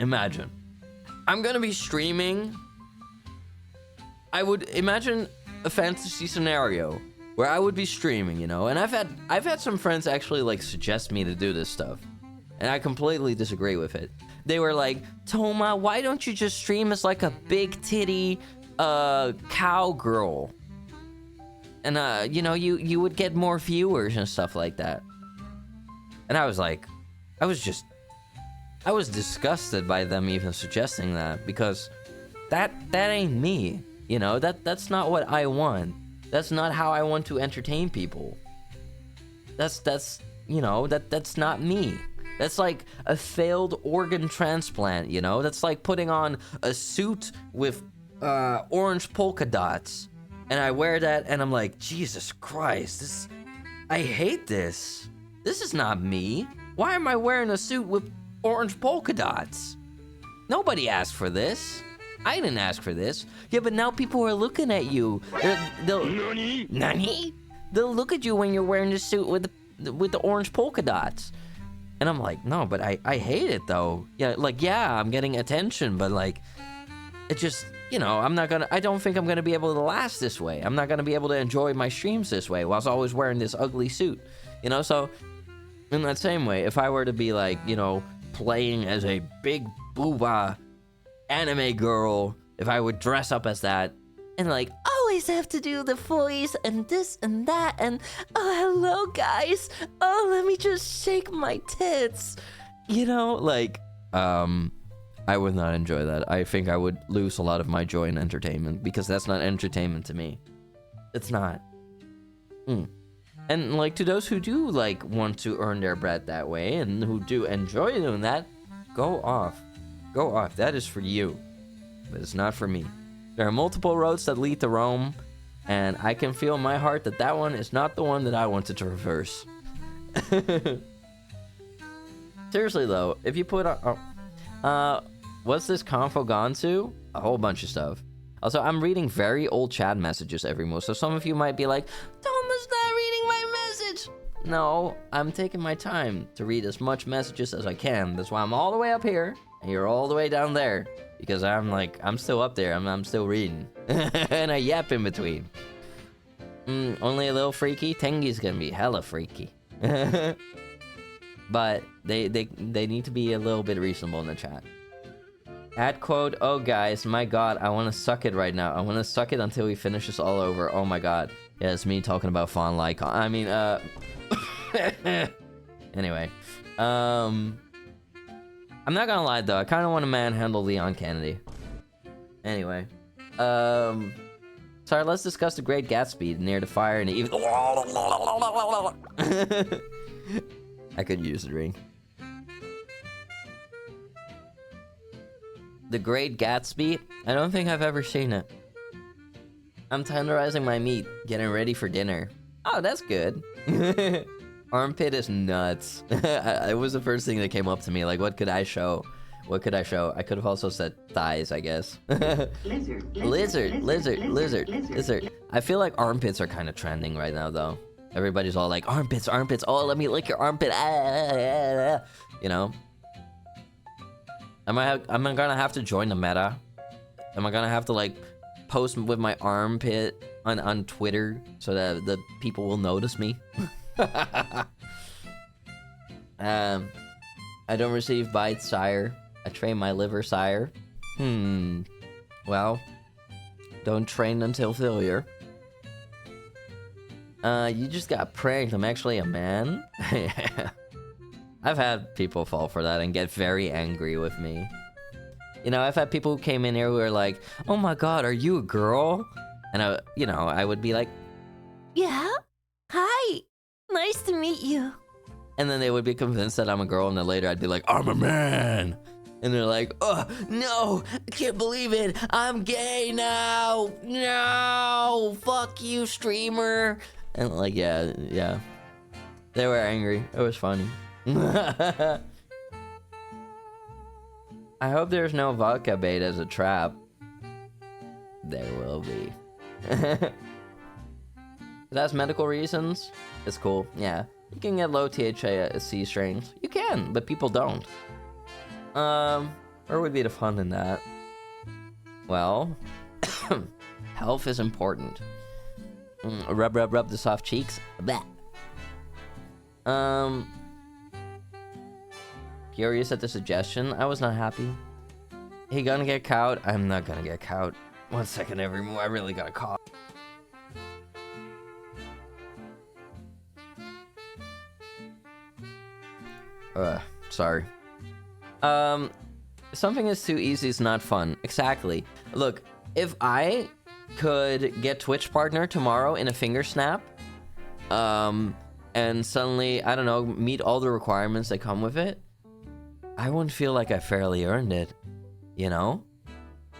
Imagine. I'm gonna be streaming. I would imagine a fantasy scenario where I would be streaming, you know, and I've had some friends actually like suggest me to do this stuff, and I completely disagree with it. They were like, Toma, why don't you just stream as like a big titty cowgirl, and you know, you would get more viewers and stuff like that. And I was like, I was disgusted by them even suggesting that, because that ain't me. You know, that's not what I want. That's not how I want to entertain people. That's you know, that's not me. That's like a failed organ transplant, you know? That's like putting on a suit with orange polka dots, and I wear that and I'm like, Jesus Christ, I hate this. This is not me. Why am I wearing a suit with orange polka dots? Nobody asked for this. I didn't ask for this. Yeah, but now people are looking at you. They'll Nani? They'll look at you when you're wearing the suit with the orange polka dots. And I'm like, no, but I hate it though. Yeah, like, yeah, I'm getting attention, but like, it just, you know, I don't think I'm gonna be able to last this way. I'm not gonna be able to enjoy my streams this way whilst always wearing this ugly suit. You know, so in that same way, if I were to be like, you know, playing as a big booba anime girl, if I would dress up as that and like always have to do the voice and this and that and oh, hello guys, oh, let me just shake my tits, you know, like I would not enjoy that. I think I would lose a lot of my joy in entertainment, because that's not entertainment to me. It's not. And like to those who do like want to earn their bread that way and who do enjoy doing that, go off. Go off. That is for you. But it's not for me. There are multiple roads that lead to Rome, and I can feel in my heart that that one is not the one that I want to traverse. Seriously though, if you put on, what's this convo gone to? A whole bunch of stuff. Also, I'm reading very old chat messages every month, so some of you might be like, Thomas not reading my message. No, I'm taking my time to read as much messages as I can. That's why I'm all the way up here, and you're all the way down there. Because I'm still up there, I'm still reading. And I yap in between. Only a little freaky? Tengi's gonna be hella freaky. But they need to be a little bit reasonable in the chat. Ad quote, oh guys, my god, I want to suck it right now. I want to suck it until we finish this all over. Oh my god. Yeah, it's me talking about Fawn Lycon. I mean, anyway. I'm not gonna lie though, I kind of want to manhandle Leon Kennedy. Anyway. Sorry, let's discuss the Great Gatsby near the fire and even... I could use a drink. The Great Gatsby? I don't think I've ever seen it. I'm tenderizing my meat, getting ready for dinner. Oh, that's good. Armpit is nuts. It was the first thing that came up to me. Like, what could I show? What could I show? I could have also said thighs, I guess. Lizard. I feel like armpits are kind of trending right now, though. Everybody's all like, armpits. Oh, let me lick your armpit. You know? Am I gonna have to join the meta? Am I gonna have to like post with my armpit on Twitter so that the people will notice me? I don't receive bites, sire. I train my liver, sire. Well, don't train until failure. You just got pranked. I'm actually a man. I've had people fall for that and get very angry with me. You know, I've had people who came in here who are like, oh my god, are you a girl? And I would be like, yeah? Hi! Nice to meet you. And then they would be convinced that I'm a girl, and then later I'd be like, I'm a man! And they're like, oh, no! I can't believe it! I'm gay now! No! Fuck you, streamer! And like, yeah. They were angry. It was funny. I hope there's no vodka bait as a trap. There will be. That's medical reasons. It's cool. Yeah, you can get low THC strains. You can, but people don't. Where would be the fun in that? Well, health is important. Rub the soft cheeks. Blah. Curious at the suggestion. I was not happy. He gonna get cowed? I'm not gonna get cowed. 1 second, I really gotta cough. Sorry. Something is too easy is not fun. Exactly. Look, if I could get Twitch partner tomorrow in a finger snap, and suddenly, I don't know, meet all the requirements that come with it, I wouldn't feel like I fairly earned it, you know?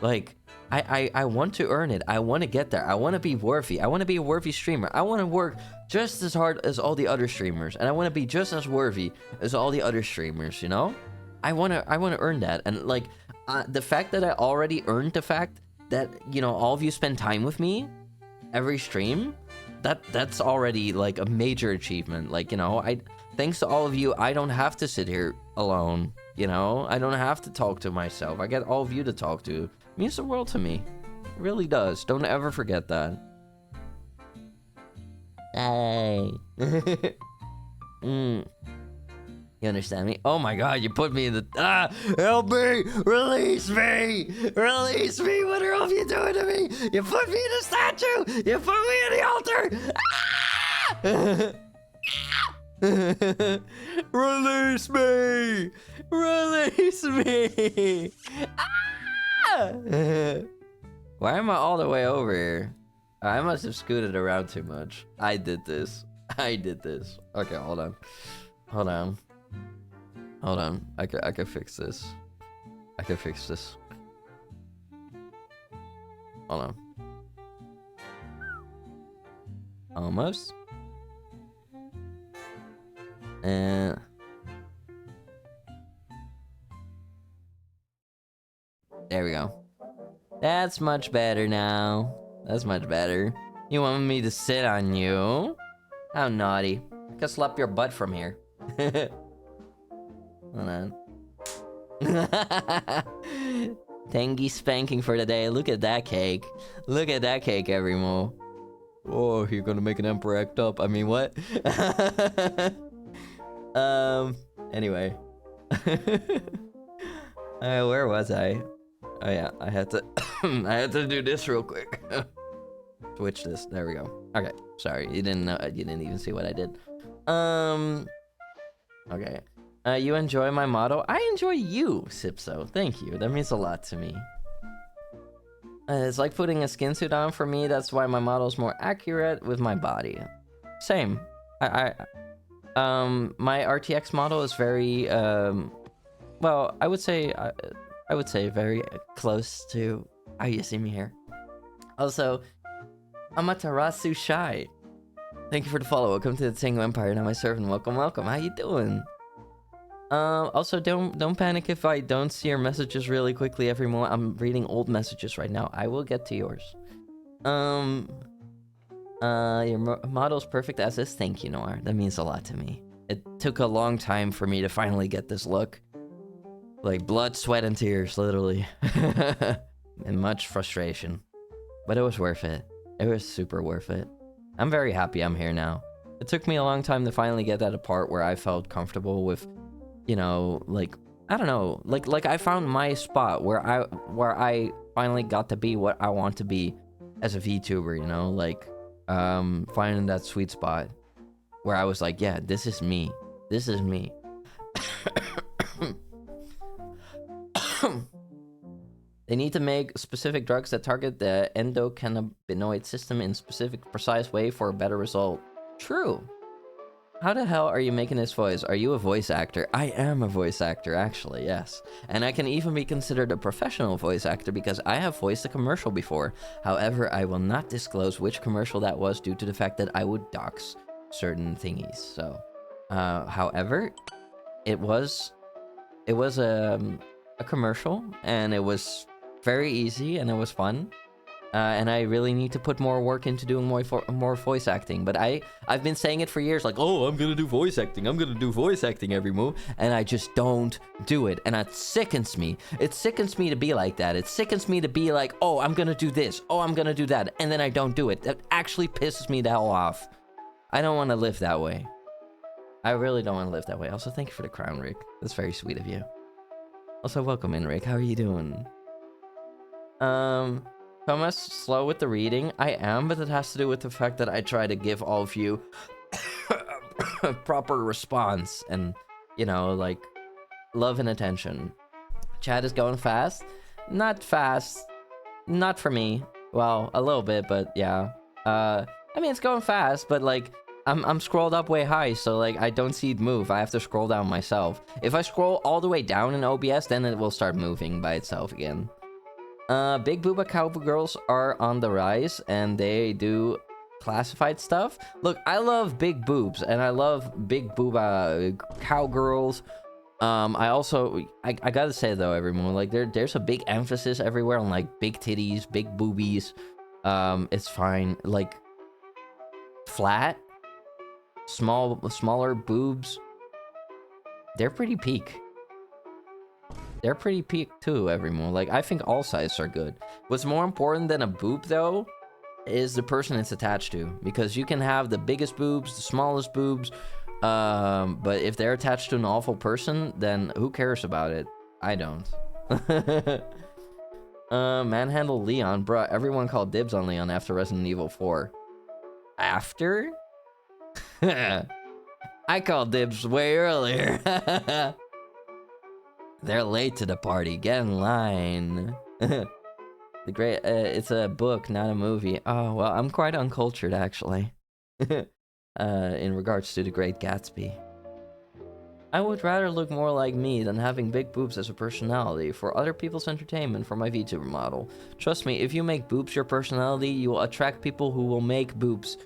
Like, I want to earn it. I want to get there. I want to be worthy. I want to be a worthy streamer. I want to work just as hard as all the other streamers, and I want to be just as worthy as all the other streamers, you know? I want to earn that, and like, the fact that I already earned the fact that, you know, all of you spend time with me every stream, that's already like a major achievement. Like, you know, thanks to all of you, I don't have to sit here alone. You know, I don't have to talk to myself. I get all of you to talk to. It means the world to me. It really does. Don't ever forget that. Hey. You understand me? Oh my god, you put me in the... help me! Release me! Release me! What are all of you doing to me? You put me in a statue! You put me in the altar! Release me! Release me! Why am I all the way over here? I must have scooted around too much. I did this. I did this. Okay, hold on. Hold on. Hold on. I can fix this. I can fix this. Hold on. Almost. And there we go. That's much better now. That's much better. You want me to sit on you? How naughty. I can slap your butt from here. Hold on. Tangy spanking for the day. Look at that cake. Look at that cake, everyone. Oh, you're gonna make an emperor act up. I mean, what? Anyway. Where was I? Oh yeah, I had to I had to do this real quick. Switch this. There we go. Okay, sorry. You didn't know, you didn't even see what I did. Okay. You enjoy my motto? I enjoy you, Sipso. Thank you. That means a lot to me. It's like putting a skin suit on for me. That's why my model is more accurate with my body. Same. My RTX model is very well, I would say very close to how you see me here. Also, Amaterasu Shai. Thank you for the follow. Welcome to the Tango Empire. Now my servant. Welcome, welcome. How you doing? Also, don't panic if I don't see your messages really quickly every moment. I'm reading old messages right now. I will get to yours. Your model's perfect as is. Thank you, Noir. That means a lot to me. It took a long time for me to finally get this look. Like blood, sweat, and tears, literally. And much frustration. But it was worth it. It was super worth it. I'm very happy I'm here now. It took me a long time to finally get that part where I felt comfortable with, you know, like, I don't know, like I found my spot where I finally got to be what I want to be as a VTuber, you know, like, finding that sweet spot where I was like, yeah, this is me. This is me. They need to make specific drugs that target the endocannabinoid system in specific, precise way for a better result. True. How the hell are you making this voice? Are you a voice actor? I am a voice actor, actually, yes. And I can even be considered a professional voice actor because I have voiced a commercial before. However, I will not disclose which commercial that was due to the fact that I would dox certain thingies. So, however, it was a commercial, and it was very easy, and it was fun. And I really need to put more work into doing more voice acting. But I've been saying it for years, like, oh, I'm gonna do voice acting. I'm gonna do voice acting every move. And I just don't do it. And it sickens me. It sickens me to be like that. It sickens me to be like, oh, I'm gonna do this. Oh, I'm gonna do that. And then I don't do it. That actually pisses me the hell off. I don't want to live that way. I really don't want to live that way. Also, thank you for the crown, Rick. That's very sweet of you. Also, welcome in, Rick. How are you doing? Thomas, slow with the reading. I am, but it has to do with the fact that I try to give all of you a proper response and, you know, like, love and attention. Chat is going fast. Not fast. Not for me. Well, a little bit, but yeah. I mean, it's going fast, but, like, I'm scrolled up way high, so, like, I don't see it move. I have to scroll down myself. If I scroll all the way down in OBS, then it will start moving by itself again. Big Booba Cowgirls are on the rise, and they do classified stuff. Look, I love big boobs, and I love Big Booba Cowgirls. I gotta say, though, everyone, like, there's a big emphasis everywhere on, like, big titties, big boobies. It's fine. Like, flat, smaller boobs, they're pretty peak. They're pretty peak too, everyone. Like, I think all sizes are good. What's more important than a boob, though, is the person it's attached to. Because you can have the biggest boobs, the smallest boobs, but if they're attached to an awful person, then who cares about it? I don't. Manhandle Leon. Bruh, everyone called dibs on Leon after Resident Evil 4. After? I called dibs way earlier. They're late to the party. Get in line. It's a book, not a movie. Oh, well, I'm quite uncultured, actually. in regards to The Great Gatsby. I would rather look more like me than having big boobs as a personality for other people's entertainment for my VTuber model. Trust me, if you make boobs your personality, you will attract people who will make boobs,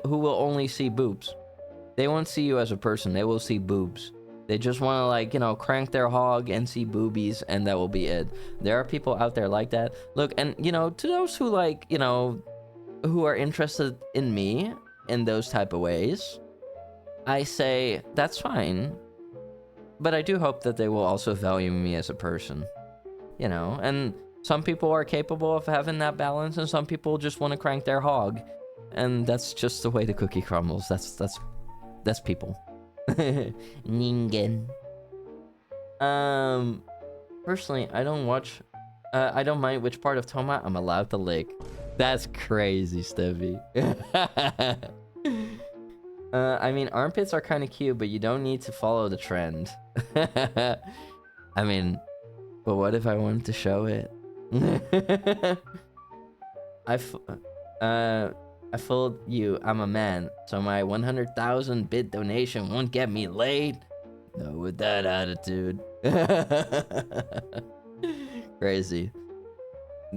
who will only see boobs. They won't see you as a person, they will see boobs. They just want to, like, you know, crank their hog and see boobies, and that will be it. There are people out there like that. Look, and, you know, to those who, like, you know, who are interested in me in those type of ways, I say, that's fine. But I do hope that they will also value me as a person, you know? And some people are capable of having that balance, and some people just want to crank their hog. And that's just the way the cookie crumbles. That's people. Ningen. Personally, I don't mind which part of Toma I'm allowed to lick. That's crazy, Stevie. I mean, armpits are kind of cute, but you don't need to follow the trend. I mean, but what if I wanted to show it? I fooled you, I'm a man, so my 100,000 bit donation won't get me laid? No, with that attitude. Crazy.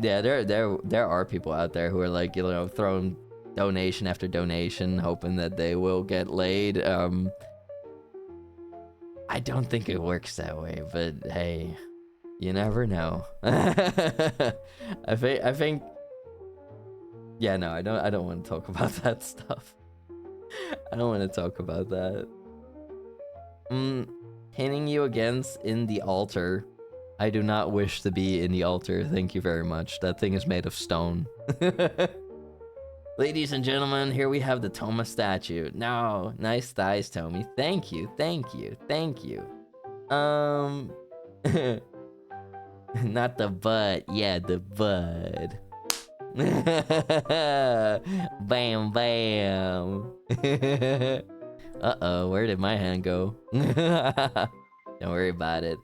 Yeah, there are people out there who are, like, you know, throwing donation after donation, hoping that they will get laid. I don't think it works that way, but hey, you never know. I think. Yeah, no, I don't want to talk about that stuff. I don't want to talk about that. Pinning you against in the altar. I do not wish to be in the altar. Thank you very much. That thing is made of stone. Ladies and gentlemen, here we have the Toma statue. No, nice thighs, Tommy. Thank you, thank you, thank you. Not the butt. Yeah, the bud. Bam, bam. Uh-oh, where did my hand go? Don't worry about it.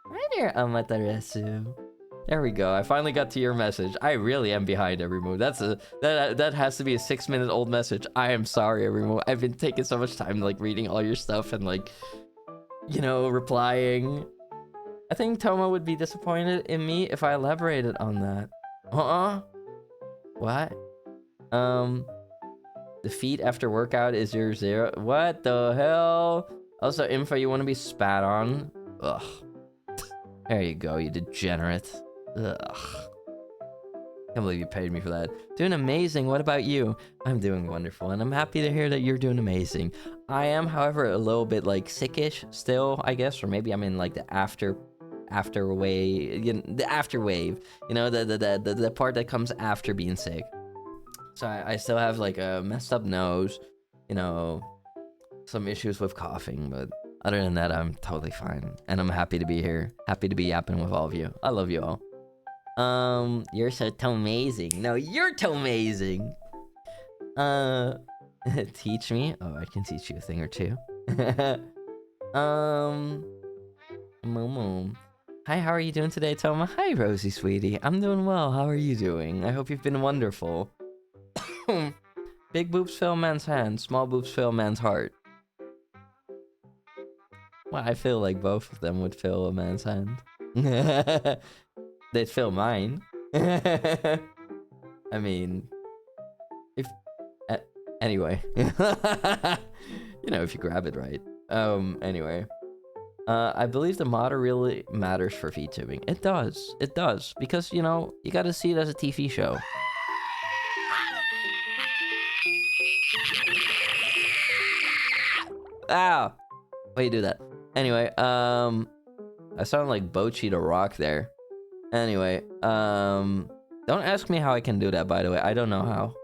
Right here, Amaterasu. There we go. I finally got to your message. I really am behind every move. That has to be a 6-minute-old message. I am sorry, every move. I've been taking so much time, like, reading all your stuff and, like, you know, replying. I think Toma would be disappointed in me if I elaborated on that. What? The feet after workout is your 0. What the hell? Also, info you want to be spat on? Ugh. There you go, you degenerate. Ugh. Can't believe you paid me for that. Doing amazing. What about you? I'm doing wonderful, and I'm happy to hear that you're doing amazing. I am, however, a little bit, like, sickish still, I guess, or maybe I'm in, like, the afterwave, you know, the afterwave. You know, the part that comes after being sick. So I still have, like, a messed up nose, you know, some issues with coughing, but other than that, I'm totally fine. And I'm happy to be here. Happy to be yapping with all of you. I love you all. You're so amazing. No, you're amazing. Teach me? Oh, I can teach you a thing or two. Momo. Hi, how are you doing today, Toma? Hi, Rosie, sweetie. I'm doing well. How are you doing? I hope you've been wonderful. Big boobs fill a man's hand. Small boobs fill a man's heart. Well, I feel like both of them would fill a man's hand. They'd fill mine. I mean, if anyway, you know, if you grab it right. Anyway, I believe the modder really matters for VTubing. It does. It does, because, you know, you got to see it as a TV show. Ow! Why you do that? Anyway, I sound like Bochi the Rock there. Anyway, don't ask me how I can do that, by the way. I don't know how.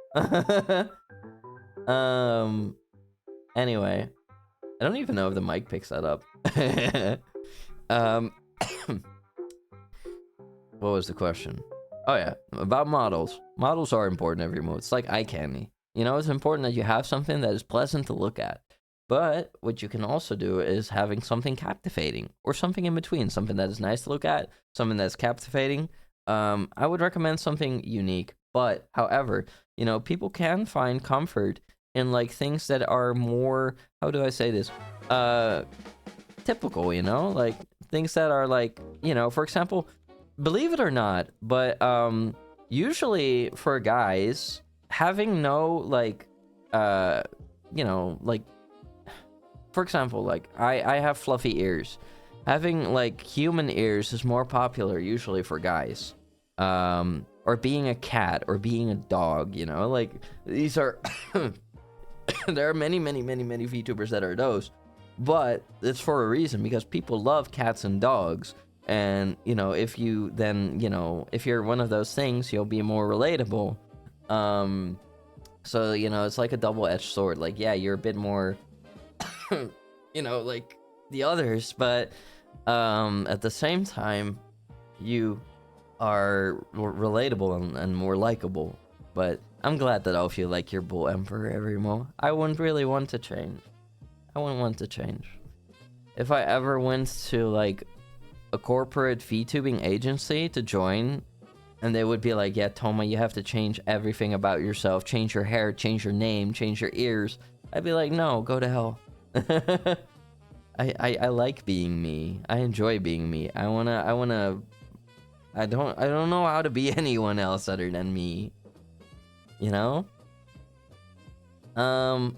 Anyway, I don't even know if the mic picks that up. What was the question? Oh yeah, about models. Models are important every move. It's like eye candy. You know, it's important that you have something that is pleasant to look at. But what you can also do is having something captivating, or something in between, something that is nice to look at, something that's captivating. I would recommend something unique, but however, you know, people can find comfort in like things that are more, how do I say this? Typical, you know? Like things that are like, you know, for example, believe it or not, but usually for guys, having no like you know, like for example, like I have fluffy ears. Having like human ears is more popular usually for guys. Or being a cat or being a dog, you know, like these are there are many VTubers that are those, but it's for a reason, because people love cats and dogs. And you know, if you then, you know, if you're one of those things, you'll be more relatable. So you know, it's like a double-edged sword. Like, yeah, you're a bit more you know, like the others, but at the same time, you are relatable and more likable. But I'm glad that all of you like your Bull Emperor, Everimo. I wouldn't really want to change. I wouldn't want to change. If I ever went to like a corporate VTubing agency to join, and they would be like, yeah, Toma, you have to change everything about yourself. Change your hair, change your name, change your ears. I'd be like, no, go to hell. I like being me. I enjoy being me. I don't know how to be anyone else other than me. You know? There's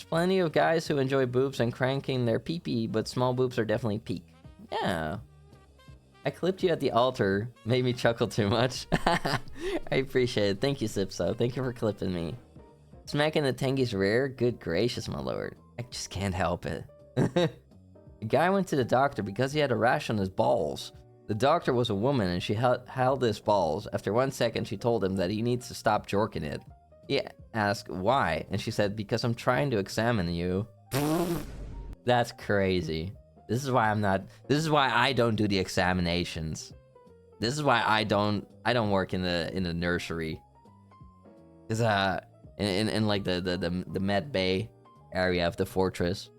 plenty of guys who enjoy boobs and cranking their pee-pee, but small boobs are definitely peak. Yeah. I clipped you at the altar. Made me chuckle too much. I appreciate it. Thank you, Sipso. Thank you for clipping me. Smacking the Tengi's rear? Good gracious, my lord. I just can't help it. A guy went to the doctor because he had a rash on his balls. The doctor was a woman and she held his balls. After 1 second, she told him that he needs to stop jorking it. He asked why, and she said, because I'm trying to examine you. That's crazy. This is why I don't do the examinations. This is why I don't work in the nursery. Cause in like the med bay area of the fortress,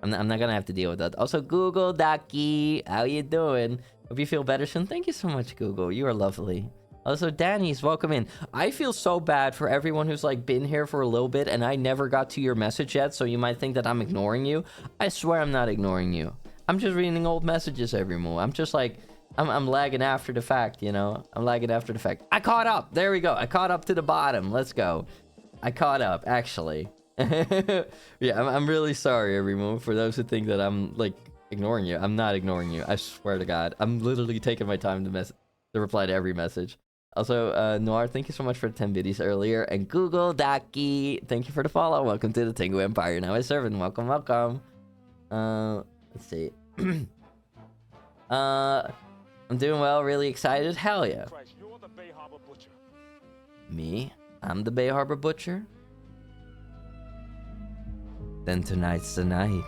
I'm not gonna have to deal with that. Also, Google Ducky, how you doing? Hope you feel better soon. Thank you so much, Google. You are lovely. Also, Danny's welcome in. I feel so bad for everyone who's like been here for a little bit and I never got to your message yet, so you might think that I'm ignoring you. I swear I'm not ignoring you. I'm just reading old messages every morning. I'm just like, I'm lagging after the fact, you know? I'm lagging after the fact. I caught up. There we go. I caught up to the bottom. Let's go. I caught up, actually. Yeah, I'm really sorry, everyone, for those who think that I'm like ignoring you. I'm not ignoring you. I swear to God. I'm literally taking my time to reply to every message. Also, Noir, thank you so much for the 10 biddies earlier. And Google Daki, thank you for the follow. Welcome to the Tengu Empire. Now I servant. Welcome, welcome. Let's see. I'm doing well, really excited. Hell yeah. Me? I'm the Bay Harbor Butcher? Then tonight's the night.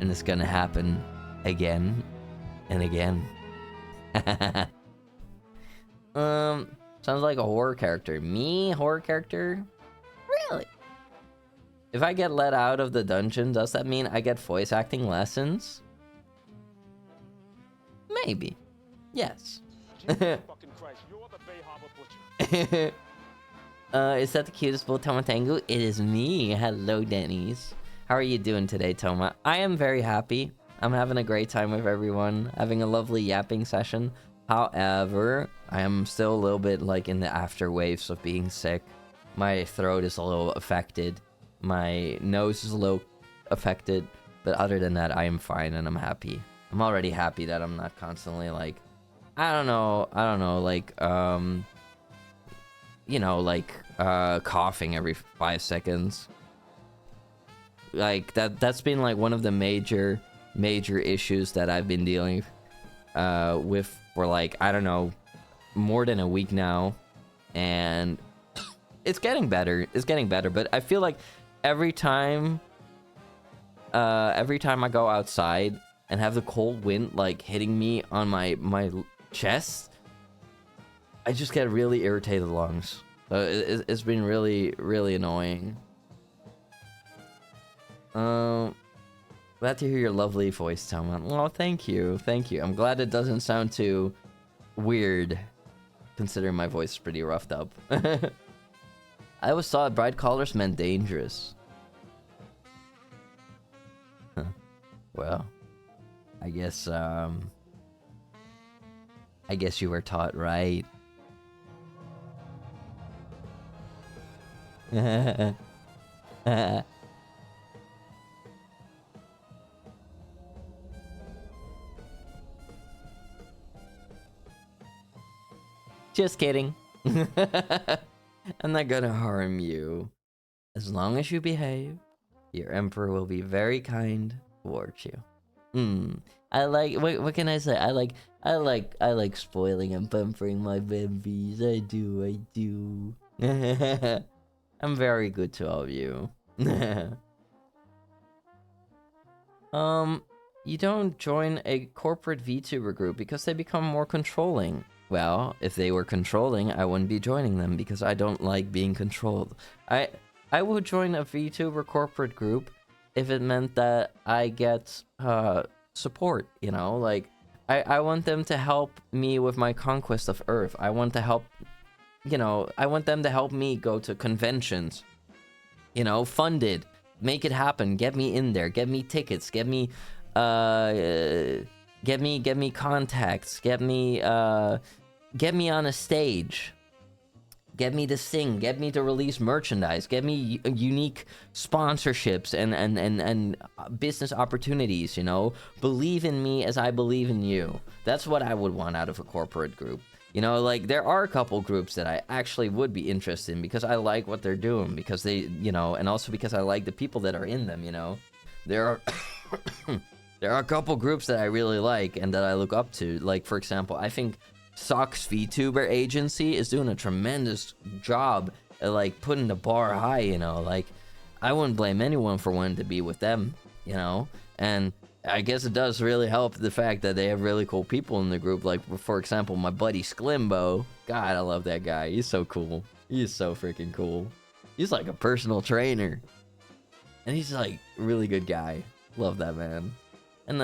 And it's gonna happen again and again. Sounds like a horror character. Me? Horror character? Really? If I get let out of the dungeon, does that mean I get voice acting lessons? Maybe. Yes. Is that the cutest bull, Toma Tengu? It is me. Hello, Denny's. How are you doing today, Toma? I am very happy. I'm having a great time with everyone, having a lovely yapping session. However, I am still a little bit like in the afterwaves of being sick. My throat is a little affected. My nose is a little affected. But other than that, I am fine and I'm happy. I'm already happy that I'm not constantly like, I don't know, like, you know, like, coughing every 5 seconds. Like, that's been, like, one of the major issues that I've been dealing with for, like, I don't know, more than a week now. And it's getting better. It's getting better. But I feel like every time I go outside and have the cold wind, like, hitting me on my chest, I just get really irritated lungs. So it's been really, really annoying. Glad to hear your lovely voice, Toma. Oh, thank you. Thank you. I'm glad it doesn't sound too weird, considering my voice is pretty roughed up. I always thought bright colors meant dangerous. Huh. Well, I guess you were taught right. Just kidding. I'm not gonna harm you. As long as you behave, your emperor will be very kind towards you. I like, what can I say? I like spoiling and pampering my babies. I do. I'm very good to all of you. You don't join a corporate VTuber group because they become more controlling. Well, if they were controlling, I wouldn't be joining them because I don't like being controlled. I would join a VTuber corporate group if it meant that I get support, you know? Like, I want them to help me with my conquest of Earth. I want to help, you know, I want them to help me go to conventions. You know, fund it. Make it happen. Get me in there. Get me tickets. Get me contacts. Get me on a stage. Get me to sing. Get me to release merchandise. Get me unique sponsorships and business opportunities, you know? Believe in me as I believe in you. That's what I would want out of a corporate group. You know, like, there are a couple groups that I actually would be interested in because I like what they're doing, because they, you know, and also because I like the people that are in them, you know? There are there are a couple groups that I really like and that I look up to. Like, for example, I think Sock's VTuber agency is doing a tremendous job at, like, putting the bar high, you know? Like, I wouldn't blame anyone for wanting to be with them, you know? And I guess it does really help the fact that they have really cool people in the group. Like, for example, my buddy Sklimbo. God, I love that guy. He's so cool. He's so freaking cool. He's like a personal trainer. And he's like a really good guy. Love that man. And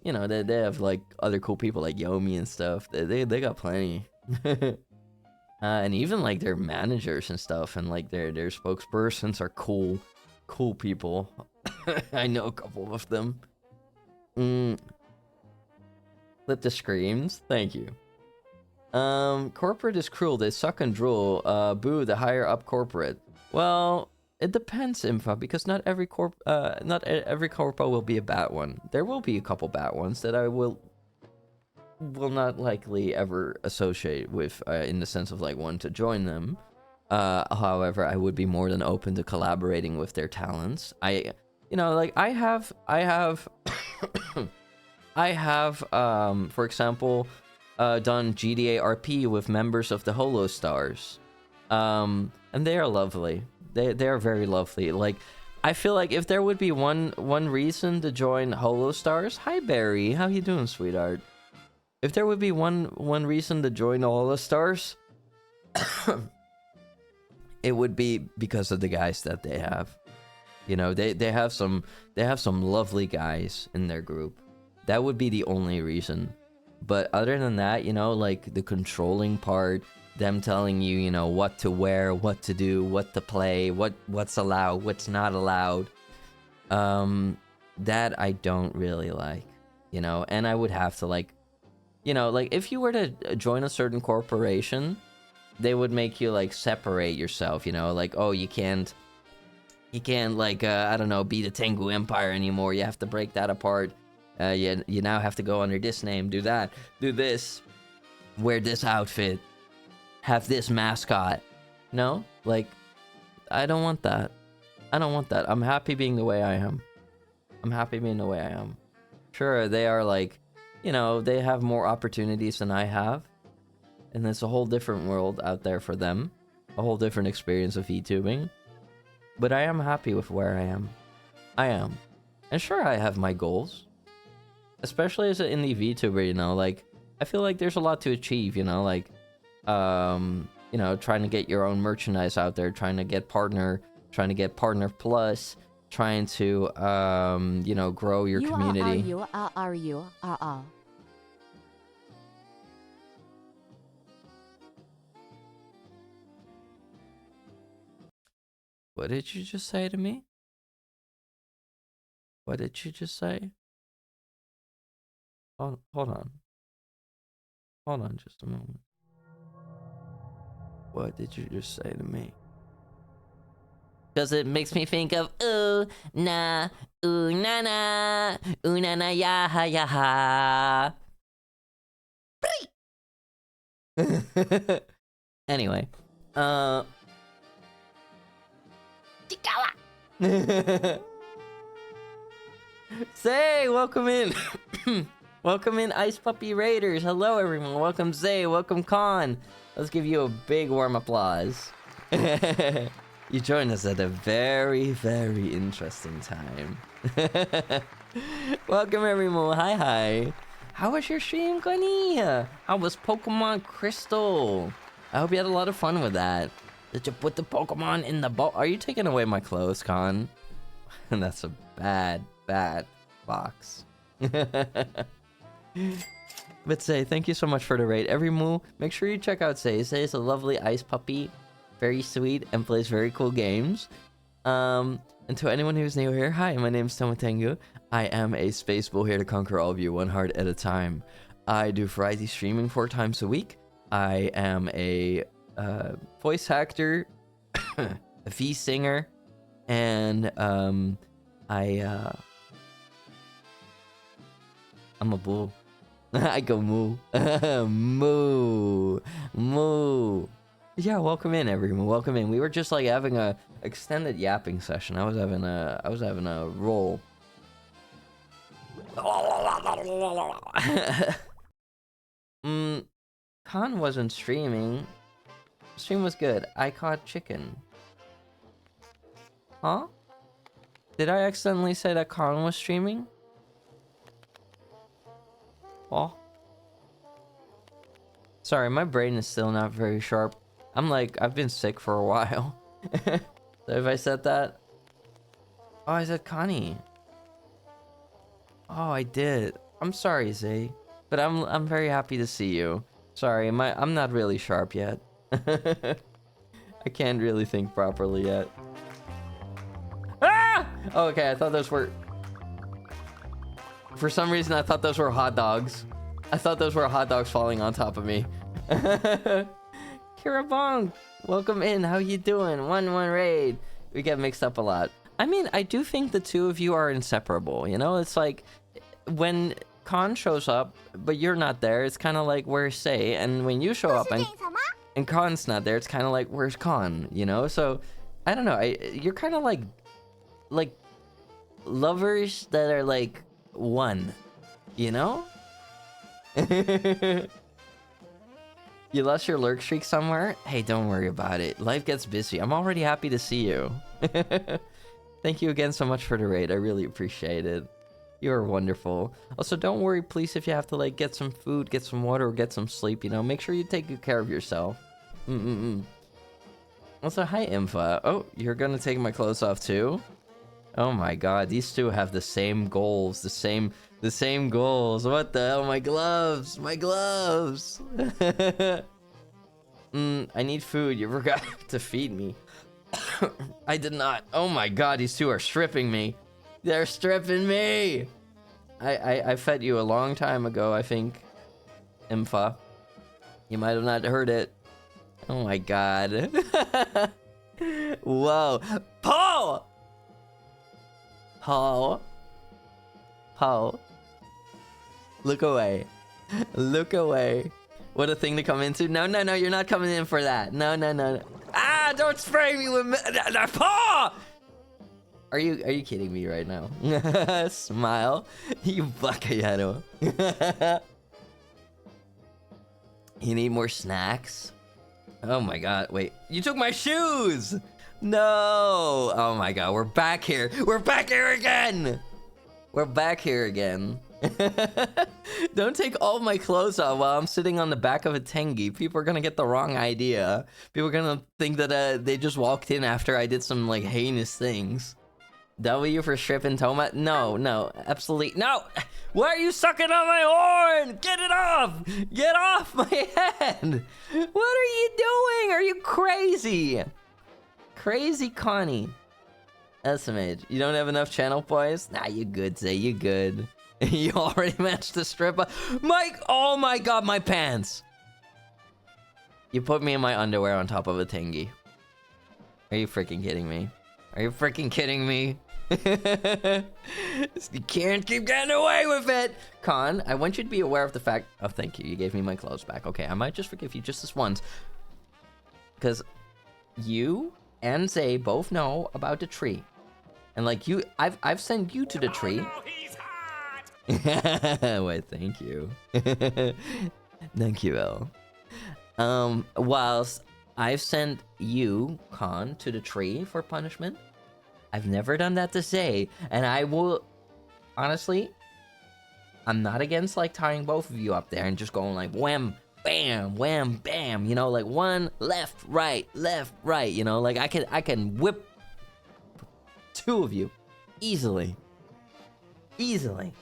you know, they have like other cool people like Yomi and stuff. They got plenty. And even like their managers and stuff, and like their spokespersons are cool people. I know a couple of them. Flip the screams. Thank you. Corporate is cruel. They suck and drool. Boo, the higher up corporate. Well, it depends, Infa, because not every corpo will be a bad one. There will be a couple bad ones that I will not likely ever associate with, in the sense of like wanting to join them. However, I would be more than open to collaborating with their talents. You know, like, I have, for example, done GDA RP with members of the Holo Stars. And they are lovely. They are very lovely. Like, I feel like if there would be one reason to join Holo Stars, hi Barry, how you doing, sweetheart? If there would be one reason to join Holo Stars, it would be because of the guys that they have. You know, they have some lovely guys in their group. That would be the only reason. But other than that, you know, like the controlling part, them telling you, you know, what to wear, what to do, what to play, what's allowed, what's not allowed. That I don't really like, you know. And I would have to, like, you know, like, if you were to join a certain corporation, they would make you like separate yourself, you know, like, oh, you can't like I don't know, be the Tengu Empire anymore. You have to break that apart. You now have to go under this name, do that, do this, wear this outfit, have this mascot. No, like, I don't want that. I'm happy being the way I am. Sure, they are like, you know, they have more opportunities than I have. And there's a whole different world out there for them. A whole different experience of VTubing. But I am happy with where I am. I am. And sure, I have my goals. Especially as an indie VTuber, you know, like, I feel like there's a lot to achieve, you know, like, you know, trying to get your own merchandise out there, trying to get partner plus, trying to, you know, grow your community. You are. What did you just say to me? What did you just say? Hold on. Hold on just a moment. What did you just say to me? Because it makes me think of ooh na na ya ha ya ha. Anyway, Zay, welcome in. Welcome in, Ice Puppy Raiders. Hello, everyone. Welcome, Zay. Welcome, Khan. Let's give you a big warm applause. You joined us at a very, very interesting time. Welcome, everyone. Hi. How was your stream, Connie? How was Pokemon Crystal? I hope you had a lot of fun with that. Did you put the Pokemon in the bowl? Are you taking away my clothes, Con? That's a bad box. But Say, thank you so much for the raid. Every moo, make sure you check out Say. Say is a lovely ice puppy, very sweet, and plays very cool games. And to anyone who's new here, hi, my name's Tomatengu. I am a space bull here to conquer all of you one heart at a time. I do variety streaming 4 times a week. I am a voice actor, a V singer, and I'm a bull. I go moo. Moo. Yeah, welcome in, everyone. Welcome in. We were just like having a extended yapping session. I was having a roll. Khan wasn't streaming. Stream was good. I caught chicken. Huh? Did I accidentally say that Khan was streaming? Oh. Sorry, my brain is still not very sharp. I've been sick for a while. So if I said that... Oh, I said Connie. Oh, I did. I'm sorry, Zay. But I'm very happy to see you. Sorry, I'm not really sharp yet. I can't really think properly yet. Ah! Oh, okay, I thought those were... For some reason, I thought those were hot dogs. I thought those were hot dogs falling on top of me. Kirabong, welcome in. How you doing? 1-1 raid. We get mixed up a lot. I mean, I do think the two of you are inseparable. You know, it's like when Khan shows up, but you're not there. It's kind of like where's Say, and when you show up and Khan's not there, it's kind of like where's Khan. You know, so I don't know. You're kind of like lovers that are like one. You know. You lost your lurk streak somewhere? Hey, don't worry about it. Life gets busy. I'm already happy to see you. Thank you again so much for the raid. I really appreciate it. You are wonderful. Also, don't worry, please, if you have to, like, get some food, get some water, or get some sleep, you know? Make sure you take good care of yourself. Also, hi, Infa. Oh, you're gonna take my clothes off, too? Oh my god, these two have the same goals. The same goals. What the hell? My gloves! My gloves! I need food. You forgot to feed me. I did not. Oh my god, these two are stripping me. They're stripping me! I fed you a long time ago, I think. Imfa. You might have not heard it. Oh my god. Whoa. Paul! Paul. Look away. Look away. What a thing to come into. No, you're not coming in for that. No. Ah, don't spray me with Paul! Are you kidding me right now? Smile. You bacallero. You need more snacks? Oh my god, wait. You took my shoes! No! Oh my god, we're back here. We're back here again! We're back here again. Don't take all my clothes off while I'm sitting on the back of a Tengi. People are gonna get the wrong idea. People are gonna think that they just walked in after I did some like heinous things. W for stripping Toma? No, absolutely no. Why are you sucking on my horn? Get it off! Get off my head! What are you doing? Are you crazy? crazy, Connie. SMH, you don't have enough channel points? Nah, you good, Zay, you good. You already matched the strip. Mike, oh my god, my pants. You put me in my underwear on top of a tingy. Are you freaking kidding me? Are you freaking kidding me? You can't keep getting away with it. Con, I want you to be aware of the fact... Oh, thank you. You gave me my clothes back. Okay, I might just forgive you just this once. Because you and Zay both know about the tree. And like you, I've sent you to the tree. Oh, no, he's hot! Wait, thank you. Thank you, El. Whilst I've sent you, Con, to the tree for punishment, I've never done that to Zay, and I will... Honestly, I'm not against, like, tying both of you up there and just going, like, wham, bam, wham, bam, you know, like, one, left, right, you know, like, I can whip two of you easily. Easily.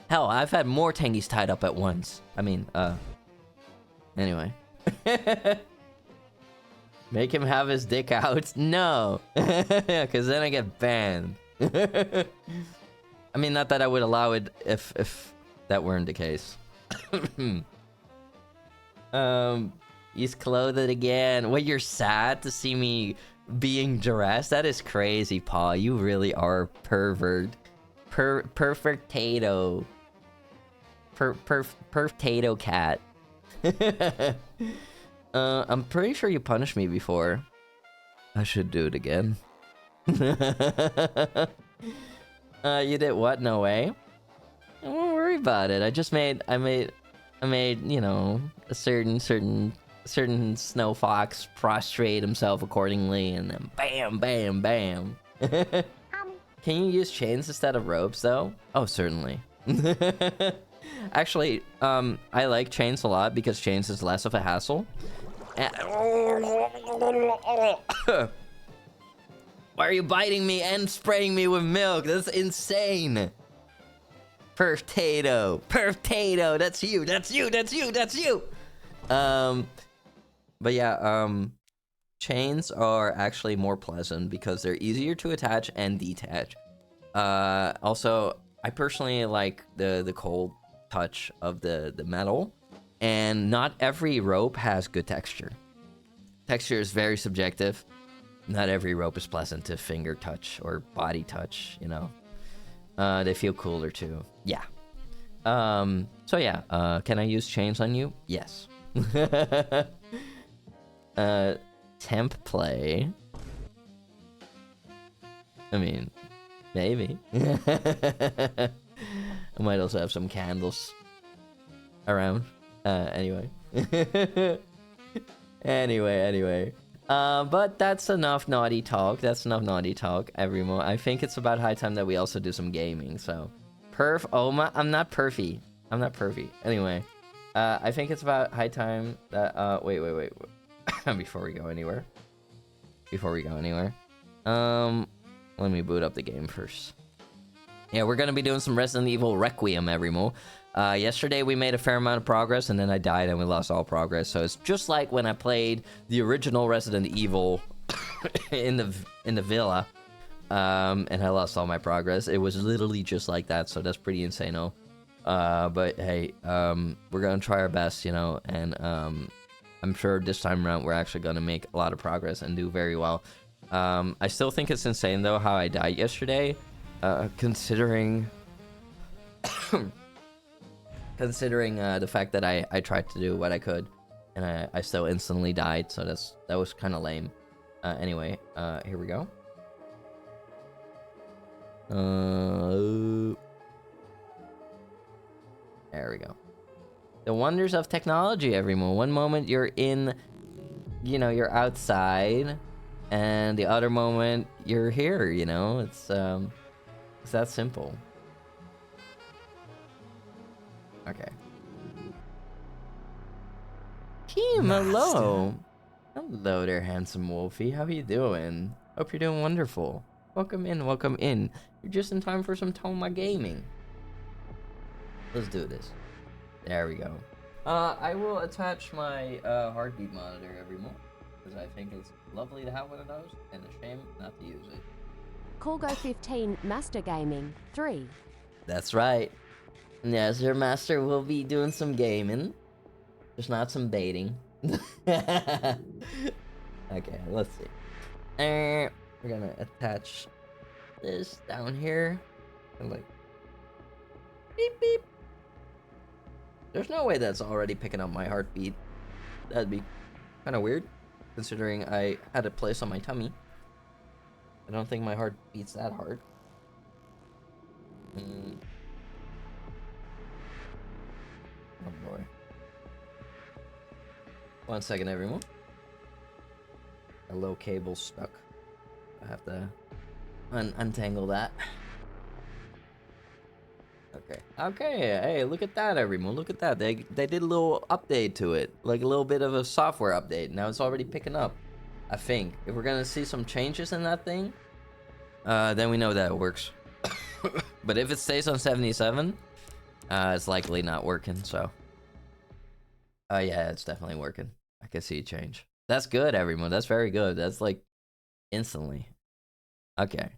Hell, I've had more tangies tied up at once. I mean, anyway. Make him have his dick out? No. Because then I get banned. I mean, not that I would allow it if that weren't the case. He's clothed again. Well, you're sad to see me being dressed? That is crazy, Paul. You really are a pervert. Perfectato. Perftato cat. I'm pretty sure you punished me before. I should do it again. You did what? No way. Don't worry about it. I made, you know, a certain snow fox prostrate himself accordingly, and then bam, bam, bam. Can you use chains instead of ropes, though? Oh, certainly. Actually, I like chains a lot because chains is less of a hassle. Why are you biting me and spraying me with milk? That's insane. Perftato. That's you. But yeah, chains are actually more pleasant because they're easier to attach and detach. Also, I personally like the cold touch of the metal, and not every rope has good texture. Texture is very subjective. Not every rope is pleasant to finger touch or body touch, you know. They feel cooler too. Yeah. So yeah, can I use chains on you? Yes. Temp play. I mean, maybe. I might also have some candles around. Anyway. Anyway. But that's enough naughty talk. Everyone. I think it's about high time that we also do some gaming, so. I'm not perfy. Anyway. I think it's about high time that, wait. Before we go anywhere. Let me boot up the game first. Yeah, we're gonna be doing some Resident Evil Requiem, everyone. Yesterday we made a fair amount of progress, and then I died and we lost all progress. So it's just like when I played the original Resident Evil in the villa, and I lost all my progress. It was literally just like that, so that's pretty insane. But hey, we're gonna try our best, you know, and I'm sure this time around we're actually gonna make a lot of progress and do very well. I still think it's insane though how I died yesterday, considering the fact that I tried to do what I could, and I still instantly died. So that was kind of lame. Anyway, here we go. There we go. The wonders of technology, everyone. One moment you're in, you know, you're outside, and the other moment you're here, you know? It's that simple. Okay. Team, hello. Hello there, handsome Wolfie. How you doing? Hope you're doing wonderful. Welcome in. You're just in time for some Toma gaming. Let's do this. There we go. I will attach my heartbeat monitor every month. because I think it's lovely to have one of those, and a shame not to use it. Corgo 15 Master Gaming 3. That's right. Yes, your master will be doing some gaming. Just not some baiting. Okay, let's see. We're gonna attach this down here. And like, beep beep. There's no way that's already picking up my heartbeat. That'd be kind of weird, considering I had it placed on my tummy. I don't think my heart beats that hard. Oh boy. 1 second, everyone. A little cable stuck. I have to untangle that. Okay, hey, look at that, everyone. Look at that. They did a little update to it. Like a little bit of a software update. Now it's already picking up, I think. If we're gonna see some changes in that thing, then we know that it works. But if it stays on 77, it's likely not working, so. Yeah, it's definitely working. I can see a change. That's good, everyone. That's very good. That's like instantly. Okay.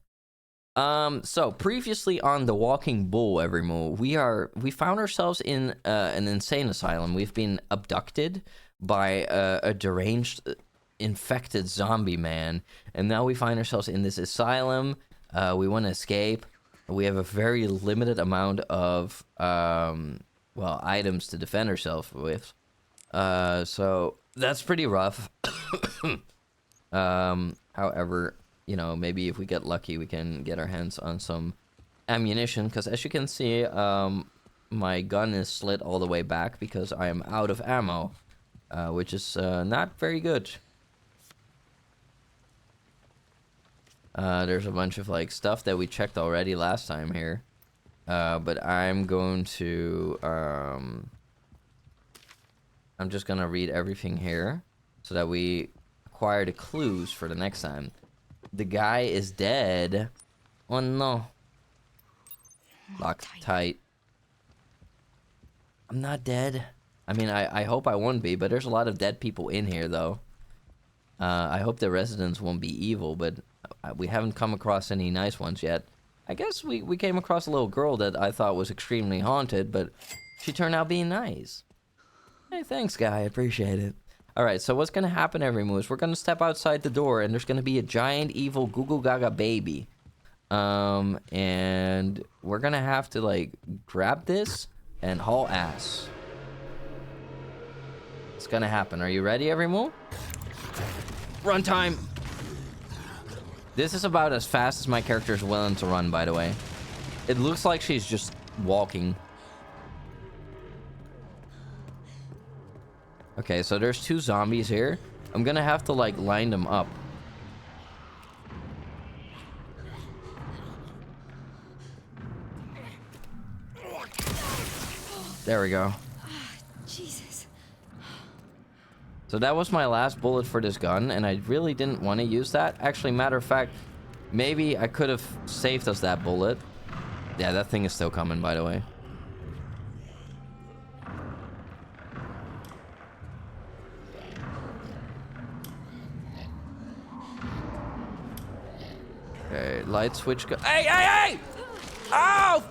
So previously on The Walking Bull, everyone, we found ourselves in an insane asylum. We've been abducted by a deranged, infected zombie man, and now we find ourselves in this asylum. We want to escape. We have a very limited amount of well, items to defend ourselves with. So that's pretty rough. However, you know, maybe if we get lucky, we can get our hands on some ammunition. Because as you can see, my gun is slit all the way back because I am out of ammo, which is not very good. There's a bunch of like stuff that we checked already last time here, but I'm going to I'm just gonna read everything here so that we acquire the clues for the next time. The guy is dead. Oh no. Locked tight. I'm not dead. I mean, I hope I won't be, but there's a lot of dead people in here though. I hope the residents won't be evil, but we haven't come across any nice ones yet. I guess we came across a little girl that I thought was extremely haunted, but she turned out being nice. Hey, thanks, guy. I appreciate it. Alright, so what's gonna happen, everyone, is we're gonna step outside the door, and there's gonna be a giant evil Goo Goo Gaga baby. And we're gonna have to, like, grab this and haul ass. It's gonna happen. Are you ready, everyone? Run time! This is about as fast as my character is willing to run, by the way. It looks like she's just walking. Okay, so there's 2 zombies here. I'm gonna have to, like, line them up. There we go. Jesus. So that was my last bullet for this gun, and I really didn't want to use that. Actually, matter of fact, maybe I could have saved us that bullet. Yeah, that thing is still coming, by the way. Okay, light switch go- Hey, hey, hey! Oh!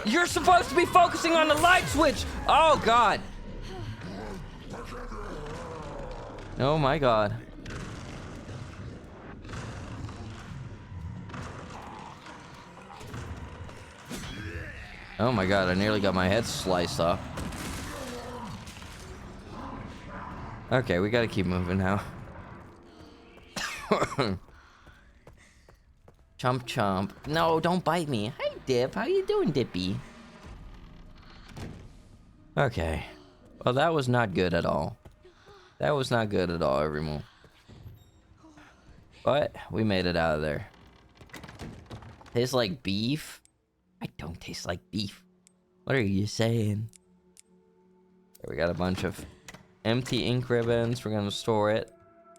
You're supposed to be focusing on the light switch! Oh, God. Oh, my God. Oh, my God, I nearly got my head sliced off. Okay, we gotta keep moving now. Chomp chomp. No, don't bite me. Hi, Dip. How you doing, Dippy? Okay. Well, that was not good at all. That was not good at all, everyone. But we made it out of there. Tastes like beef? I don't taste like beef. What are you saying? Okay, we got a bunch of empty ink ribbons. We're gonna store it.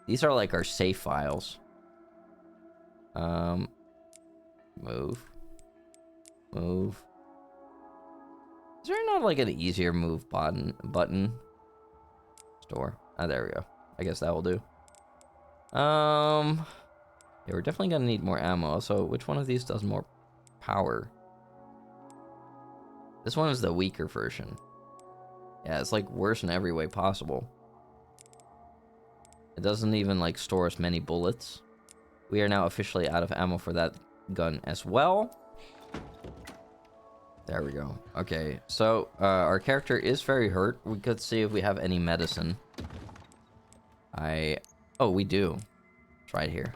These are like our save files. Move. Move. Is there not like an easier move button? Store. Ah, there we go. I guess that will do. Yeah, we're definitely gonna need more ammo. So, which one of these does more power? This one is the weaker version. Yeah, it's like worse in every way possible. It doesn't even like store as many bullets. We are now officially out of ammo for that gun as well. There we go. Okay, so our character is very hurt. We could see if we have any medicine. Oh, we do. It's right here.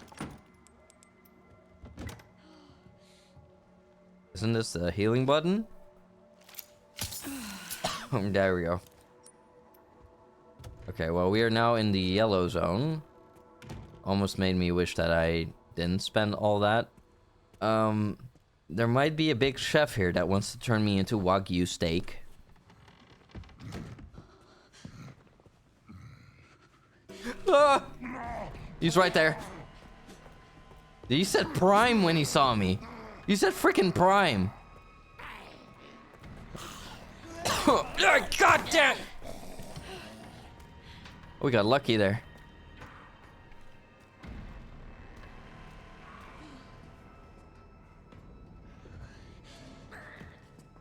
Isn't this the healing button? There we go. Okay, well, we are now in the yellow zone. Almost made me wish that I didn't spend all that. There might be a big chef here that wants to turn me into Wagyu steak. Ah! He's right there. He said prime when he saw me. He said freaking prime. God damn! We got lucky there.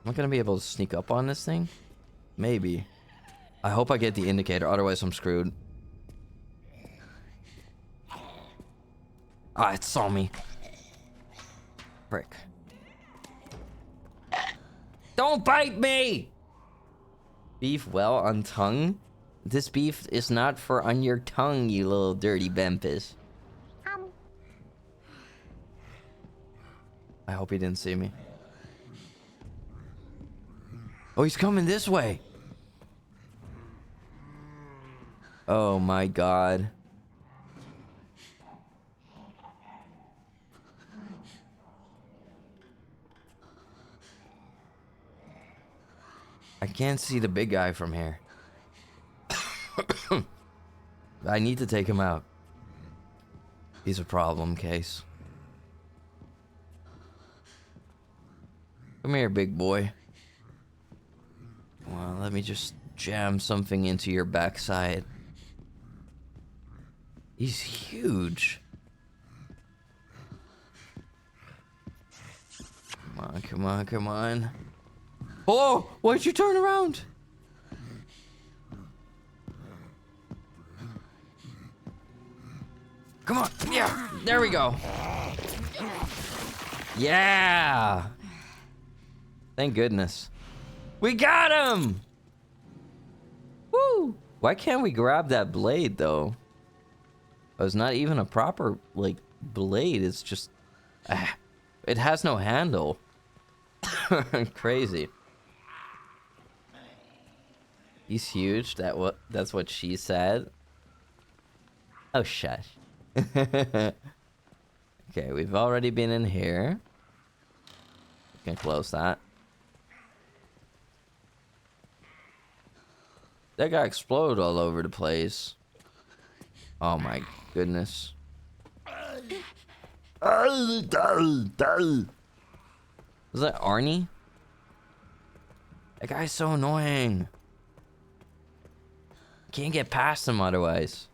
Am I gonna be able to sneak up on this thing? Maybe. I hope I get the indicator, otherwise I'm screwed. Ah, it saw me. Frick. Don't bite me! Beef well on tongue? This beef is not for on your tongue, you little dirty Bempis. I hope he didn't see me. Oh, he's coming this way. Oh my god. I can't see the big guy from here. I need to take him out. He's a problem case. Come here, big boy. Well, let me just jam something into your backside. He's huge. Come on, come on, come on. Oh, why'd you turn around? Come on, yeah, there we go. Yeah. Thank goodness. We got him! Woo! Why can't we grab that blade, though? Oh, it's not even a proper, like, blade. It's just... it has no handle. Crazy. He's huge. That's what she said. Oh, shush. Okay, we've already been in here. We can close that. That guy exploded all over the place. Oh my goodness. Was that Arnie? That guy's so annoying. Can't get past him otherwise.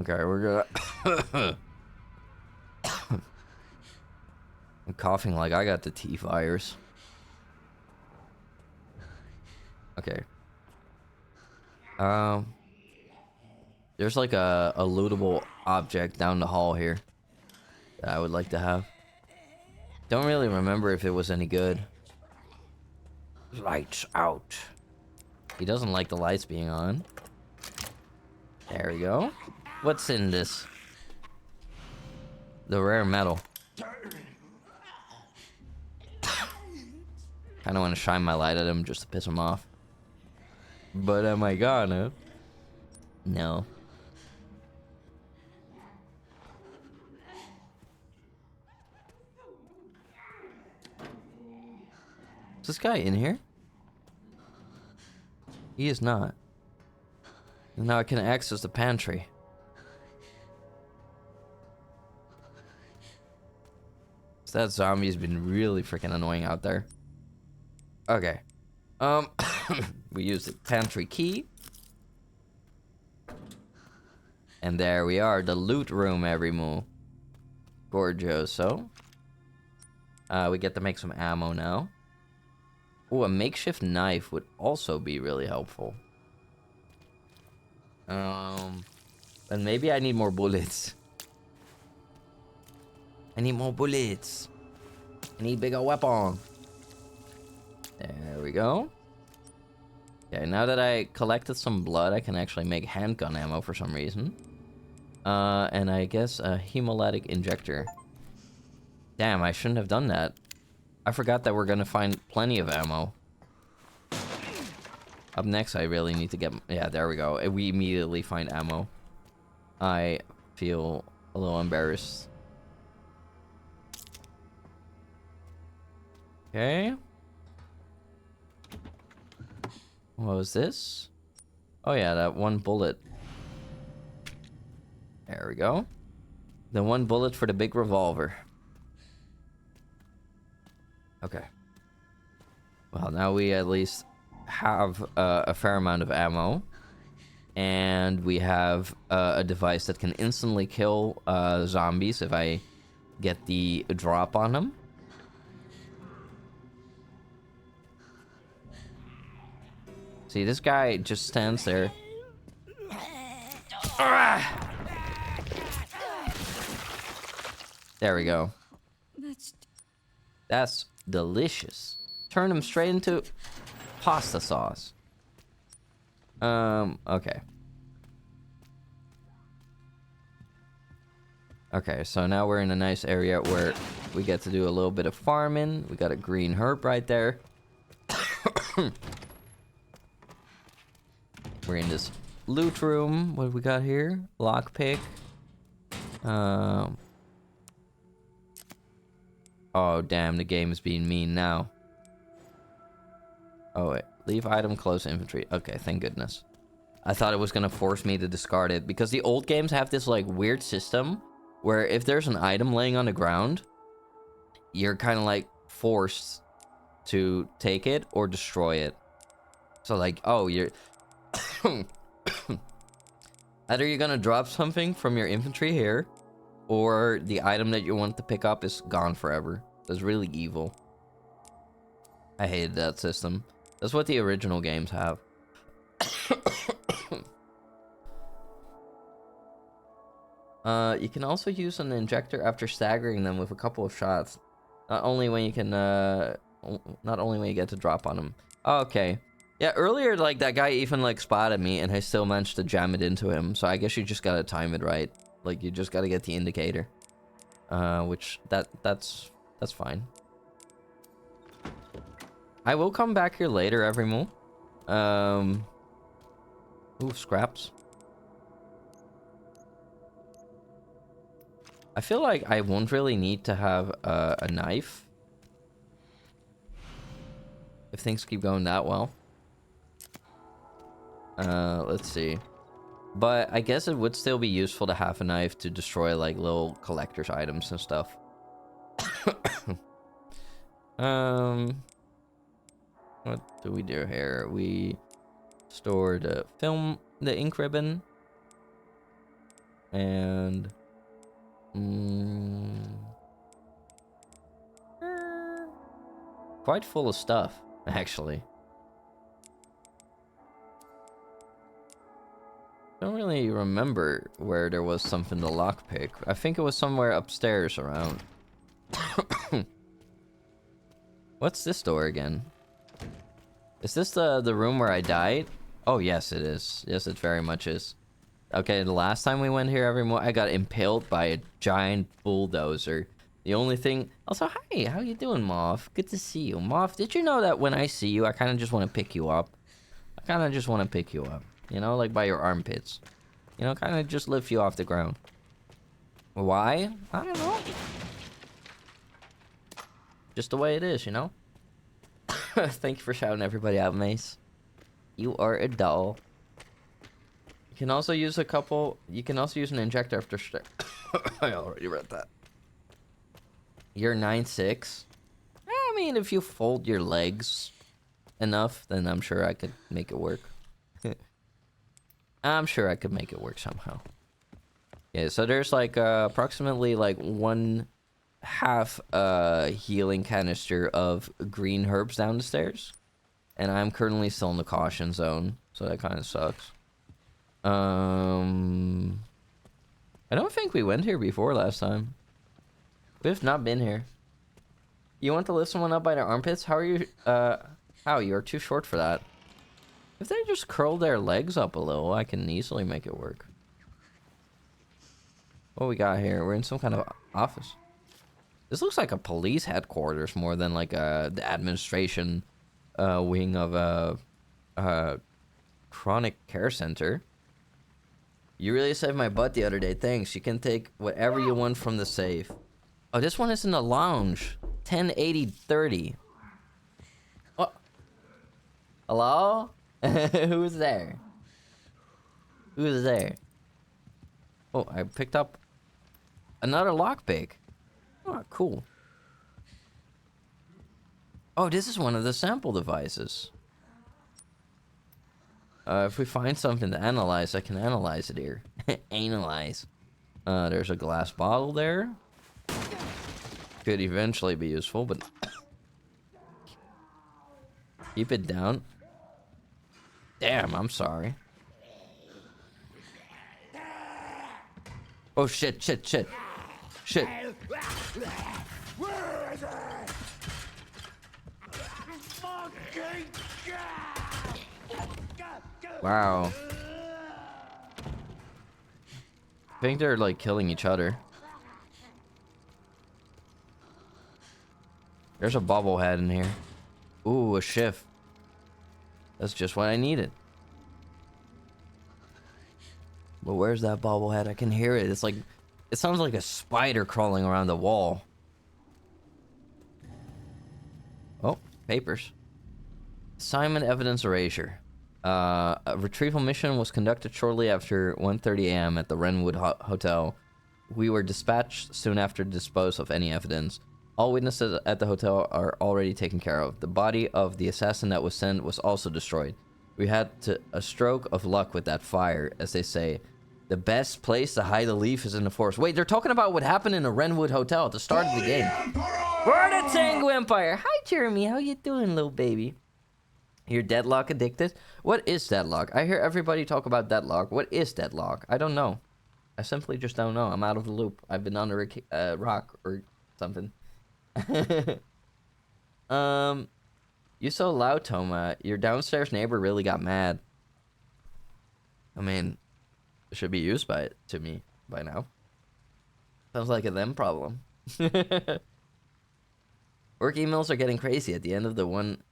Okay, we're gonna... I'm coughing like I got the T virus. Okay. There's like a lootable object down the hall here that I would like to have. Don't really remember if it was any good. Lights out. He doesn't like the lights being on. There we go. What's in this? The rare metal. Kinda want to shine my light at him just to piss him off. But am I gonna? No. Is this guy in here? He is not. And now I can access the pantry. So that zombie's been really freaking annoying out there. Okay. We use the pantry key. And there we are, the loot room, everyone. Gorgeoso. We get to make some ammo now. Oh, a makeshift knife would also be really helpful. And maybe I need more bullets. I need more bullets. I need bigger weapon. There we go. Okay, now that I collected some blood, I can actually make handgun ammo for some reason. And I guess a hemolytic injector. Damn, I shouldn't have done that. I forgot that we're gonna find plenty of ammo. Up next, I really need to get... Yeah, there we go. We immediately find ammo. I feel a little embarrassed. Okay. What was this? Oh yeah, that one bullet. There we go. The one bullet for the big revolver. Okay. Well, now we at least have a fair amount of ammo. And we have a device that can instantly kill zombies if I get the drop on them. See, this guy just stands there. Ah! There we go. That's delicious. Turn him straight into pasta sauce. Okay. Okay, so now we're in a nice area where we get to do a little bit of farming. We got a green herb right there. We're in this loot room. What do we got here? Lockpick. Oh, damn, the game is being mean now. Oh, wait. Leave item close inventory. Okay, thank goodness. I thought it was gonna force me to discard it, because the old games have this, like, weird system where if there's an item laying on the ground, you're kind of, like, forced to take it or destroy it. So, like, oh, you're... Either you're gonna drop something from your inventory here, or the item that you want to pick up is gone forever. That's really evil. I hated that system. That's what the original games have. You can also use an injector after staggering them with a couple of shots. Not only when you can, not only when you get to drop on them. Oh, okay. Yeah, earlier, like, that guy even, like, spotted me, and I still managed to jam it into him. So I guess you just gotta time it right. Like, you just gotta get the indicator. Which, that's fine. I will come back here later, every move. Ooh, scraps. I feel like I won't really need to have a knife. If things keep going that well. Let's see. But I guess it would still be useful to have a knife to destroy, like, little collector's items and stuff. What do we do here? We store the ink ribbon. And... quite full of stuff, actually. Don't really remember where there was something to lockpick. I think it was somewhere upstairs around. What's this door again? Is this the room where I died? Oh, yes, it is. Yes, it very much is. Okay, the last time we went here, I got impaled by a giant bulldozer. The only thing... Also, hi, how you doing, Moth? Good to see you. Moth, did you know that when I see you, I kind of just want to pick you up? I kind of just want to pick you up. You know, like by your armpits. You know, kind of just lift you off the ground. Why? I don't know. Just the way it is, you know? Thank you for shouting everybody out, Mace. You are a doll. You can also use a couple... You can also use an injector after... I already read that. You're 9'6". I mean, if you fold your legs enough, then I'm sure I could make it work. I'm sure I could make it work somehow. Yeah, so there's like approximately like 1/2 healing canister of green herbs down the stairs. And I'm currently still in the caution zone, so that kind of sucks. I don't think we went here before last time. We've not been here. You want to lift someone up by their armpits? How are you? How? You're too short for that. If they just curl their legs up a little, I can easily make it work. What we got here? We're in some kind of office. This looks like a police headquarters more than like the administration wing of a chronic care center. You really saved my butt the other day. Thanks. You can take whatever you want from the safe. Oh, this one is in the lounge. 1080/30. Oh. Hello? Who's there? Who's there? Oh, I picked up another lockpick. Oh, cool. Oh, this is one of the sample devices. If we find something to analyze, I can analyze it here. Analyze. There's a glass bottle there. Could eventually be useful, but keep it down. Damn, I'm sorry. Oh shit, shit, shit. Shit. Where is it? Wow. I think they're like killing each other. There's a bobblehead in here. Ooh, a shift. That's just what I needed. But where's that bobblehead? I can hear it. It's like, it sounds like a spider crawling around the wall. Oh, papers. Assignment evidence erasure. A retrieval mission was conducted shortly after 1:30 a.m. at the Wrenwood Hotel. We were dispatched soon after to dispose of any evidence. All witnesses at the hotel are already taken care of. The body of the assassin that was sent was also destroyed. We had a stroke of luck with that fire, as they say. The best place to hide a leaf is in the forest. Wait, they're talking about what happened in the Wrenwood Hotel at the start of the game. We're the Tango Empire. Hi, Jeremy. How you doing, little baby? You're deadlock addicted? What is deadlock? I hear everybody talk about deadlock. What is deadlock? I don't know. I simply just don't know. I'm out of the loop. I've been under a rock or something. You so loud, Toma. Your downstairs neighbor really got mad. I mean, it should be used to me by now. Sounds like a them problem. Work emails are getting crazy. At the end of the one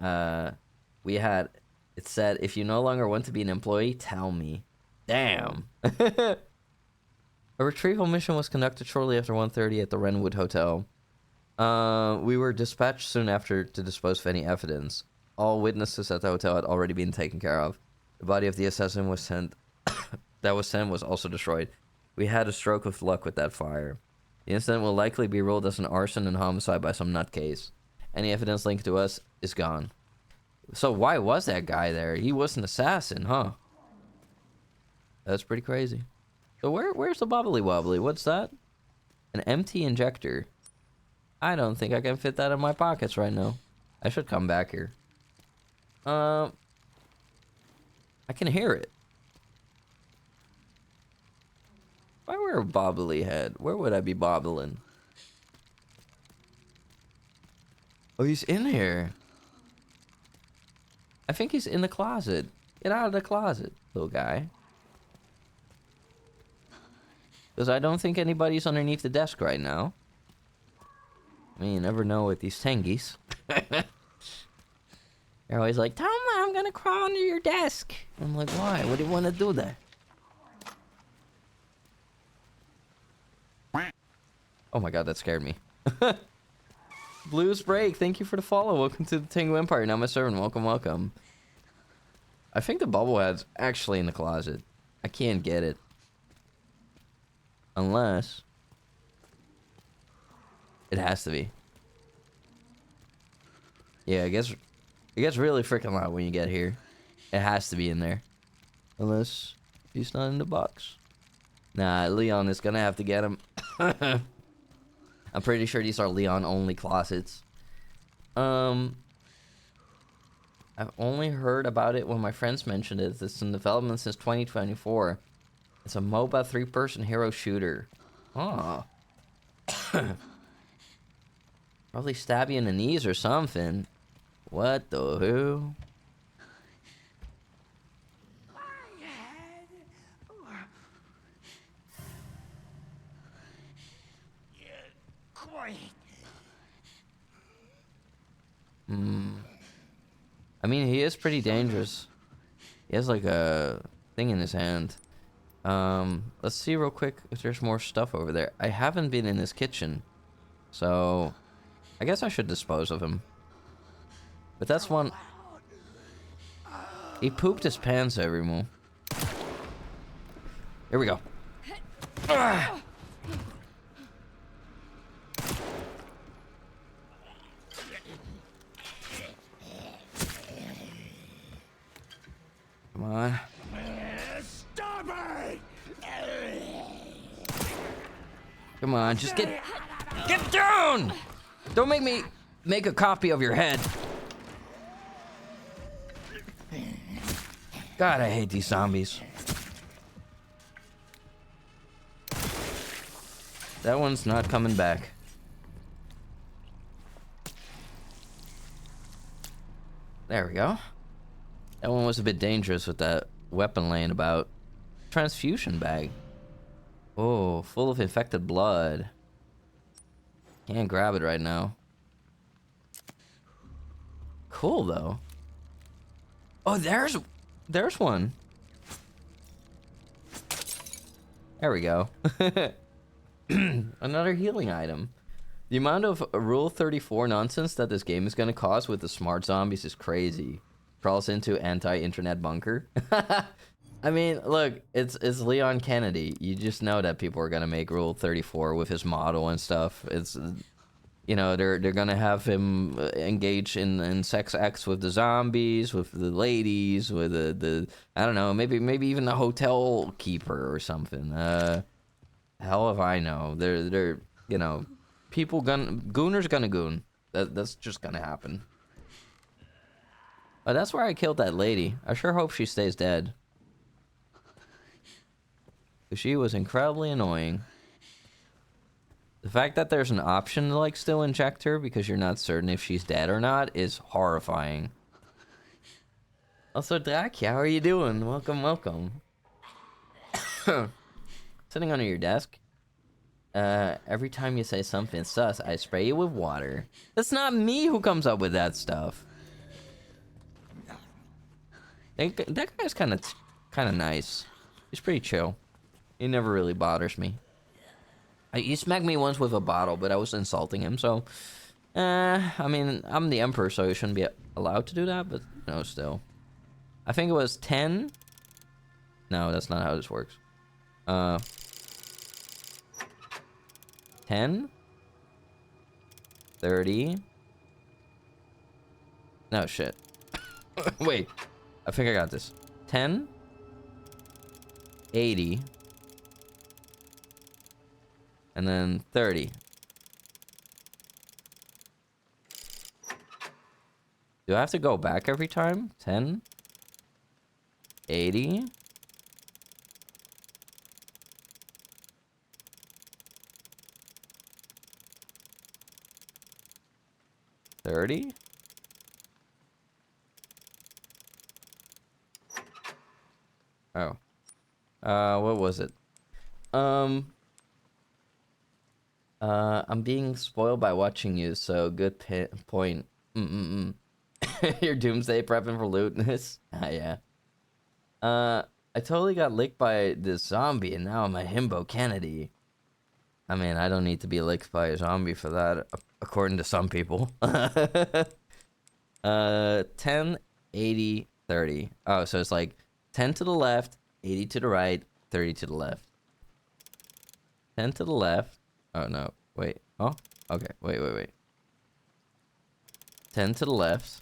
we had, it said, if you no longer want to be an employee, tell me. Damn. A retrieval mission was conducted shortly after 1:30 at the Wrenwood Hotel. We were dispatched soon after to dispose of any evidence. All witnesses at the hotel had already been taken care of. The body of the assassin was sent was also destroyed. We had a stroke of luck with that fire. The incident will likely be ruled as an arson and homicide by some nutcase. Any evidence linked to us is gone. So why was that guy there? He was an assassin, huh? That's pretty crazy. So where's the bobbly wobbly? What's that? An empty injector. I don't think I can fit that in my pockets right now. I should come back here. I can hear it. If I were a bobbly head, where would I be bobbling? Oh, he's in here. I think he's in the closet. Get out of the closet, little guy. Because I don't think anybody's underneath the desk right now. I mean, you never know with these tangies. They're always like, Toma, I'm gonna crawl under your desk. I'm like, why? What do you want to do there? Oh my god, that scared me. Blues Break, thank you for the follow. Welcome to the Tango Empire. Now my servant. Welcome, welcome. I think the bobblehead's actually in the closet. I can't get it. Unless... it has to be. Yeah, it gets really freaking loud when you get here. It has to be in there. Unless he's not in the box. Nah, Leon is gonna have to get him. I'm pretty sure these are Leon only closets. I've only heard about it when my friends mentioned it. It's in development since 2024. It's a MOBA 3-person hero shooter. Oh. Probably stab you in the knees or something. What the hell? I mean, he is pretty dangerous. He has like a thing in his hand. Let's see real quick if there's more stuff over there. I haven't been in his kitchen, so I guess I should dispose of him. But that's one. He pooped his pants everywhere. Here we go. Ah! Come on. Stop it! Come on, just get down! Don't make me make a copy of your head. God, I hate these zombies. That one's not coming back. There we go. That one was a bit dangerous with that weapon laying about. Transfusion bag. Oh, full of infected blood. Can't grab it right now. Cool though. Oh, there's one. There we go. Another healing item. The amount of Rule 34 nonsense that this game is gonna cause with the smart zombies is crazy. Crawls into anti-internet bunker. I mean, look, it's Leon Kennedy. You just know that people are gonna make Rule 34 with his model and stuff. It's, you know, they're gonna have him engage in sex acts with the zombies, with the ladies, with the I don't know, maybe even the hotel keeper or something. Hell if I know. They're you know, gooners gonna goon. That's just gonna happen. Oh, that's where I killed that lady. I sure hope she stays dead. She was incredibly annoying. The fact that there's an option to, like, still inject her because you're not certain if she's dead or not is horrifying. Also, Dracula, how are you doing? Welcome, welcome. Sitting under your desk. Every time you say something sus, I spray you with water. That's not me who comes up with that stuff. That guy's kind of nice. He's pretty chill. He never really bothers me. He smacked me once with a bottle, but I was insulting him, so... I mean, I'm the emperor, so he shouldn't be allowed to do that, but, you know, still. I think it was 10? No, that's not how this works. 10? 30? No, shit. Wait. I think I got this. 10? 80? And then 30. Do I have to go back every time? 10? 80? $30? Oh. What was it? I'm being spoiled by watching you, so good point. Your doomsday prepping for lootness? Ah, yeah. I totally got licked by this zombie, and now I'm a himbo Kennedy. I mean, I don't need to be licked by a zombie for that, according to some people. 10, 80, 30. Oh, so it's like 10 to the left, 80 to the right, 30 to the left. 10 to the left. Oh, no. Wait. Oh, okay. Wait. 10 to the left.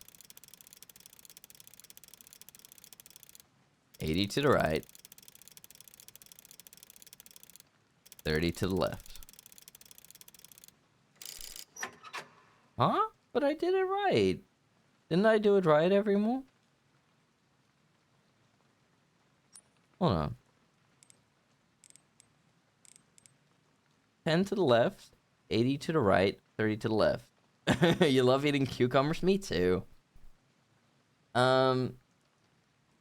80 to the right. 30 to the left. Huh? But I did it right. Didn't I do it right, everyone? Hold on. 10 to the left, 80 to the right, 30 to the left. You love eating cucumbers? Me too.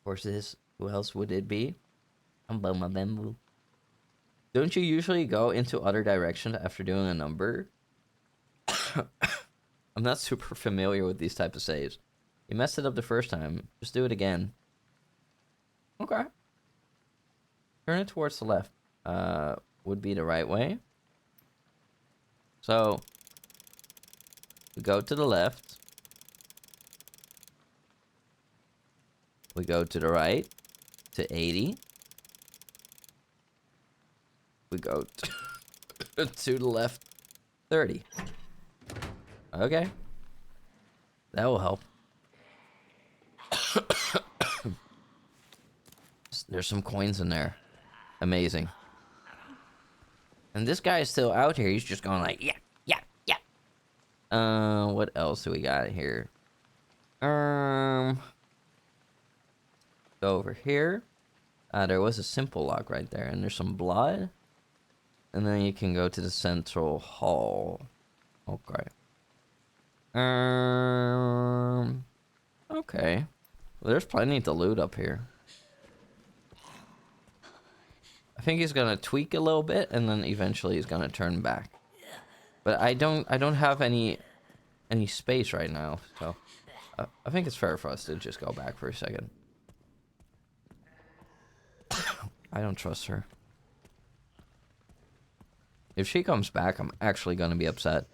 Horses. Who else would it be? Don't you usually go into other directions after doing a number? I'm not super familiar with these types of saves. You messed it up the first time. Just do it again. Okay. Turn it towards the left. Would be the right way. So, we go to the left. We go to the right to 80. We go to the left 30. Okay. That will help. There's some coins in there. Amazing. And this guy is still out here. He's just going like, yeah, yeah, yeah. What else do we got here? Go over here. There was a simple lock right there. And there's some blood. And then you can go to the central hall. Okay. Okay. Well, there's plenty to loot up here. I think he's gonna tweak a little bit, and then eventually he's gonna turn back. But I don't have any space right now, so I think it's fair for us to just go back for a second. I don't trust her. If she comes back, I'm actually gonna be upset.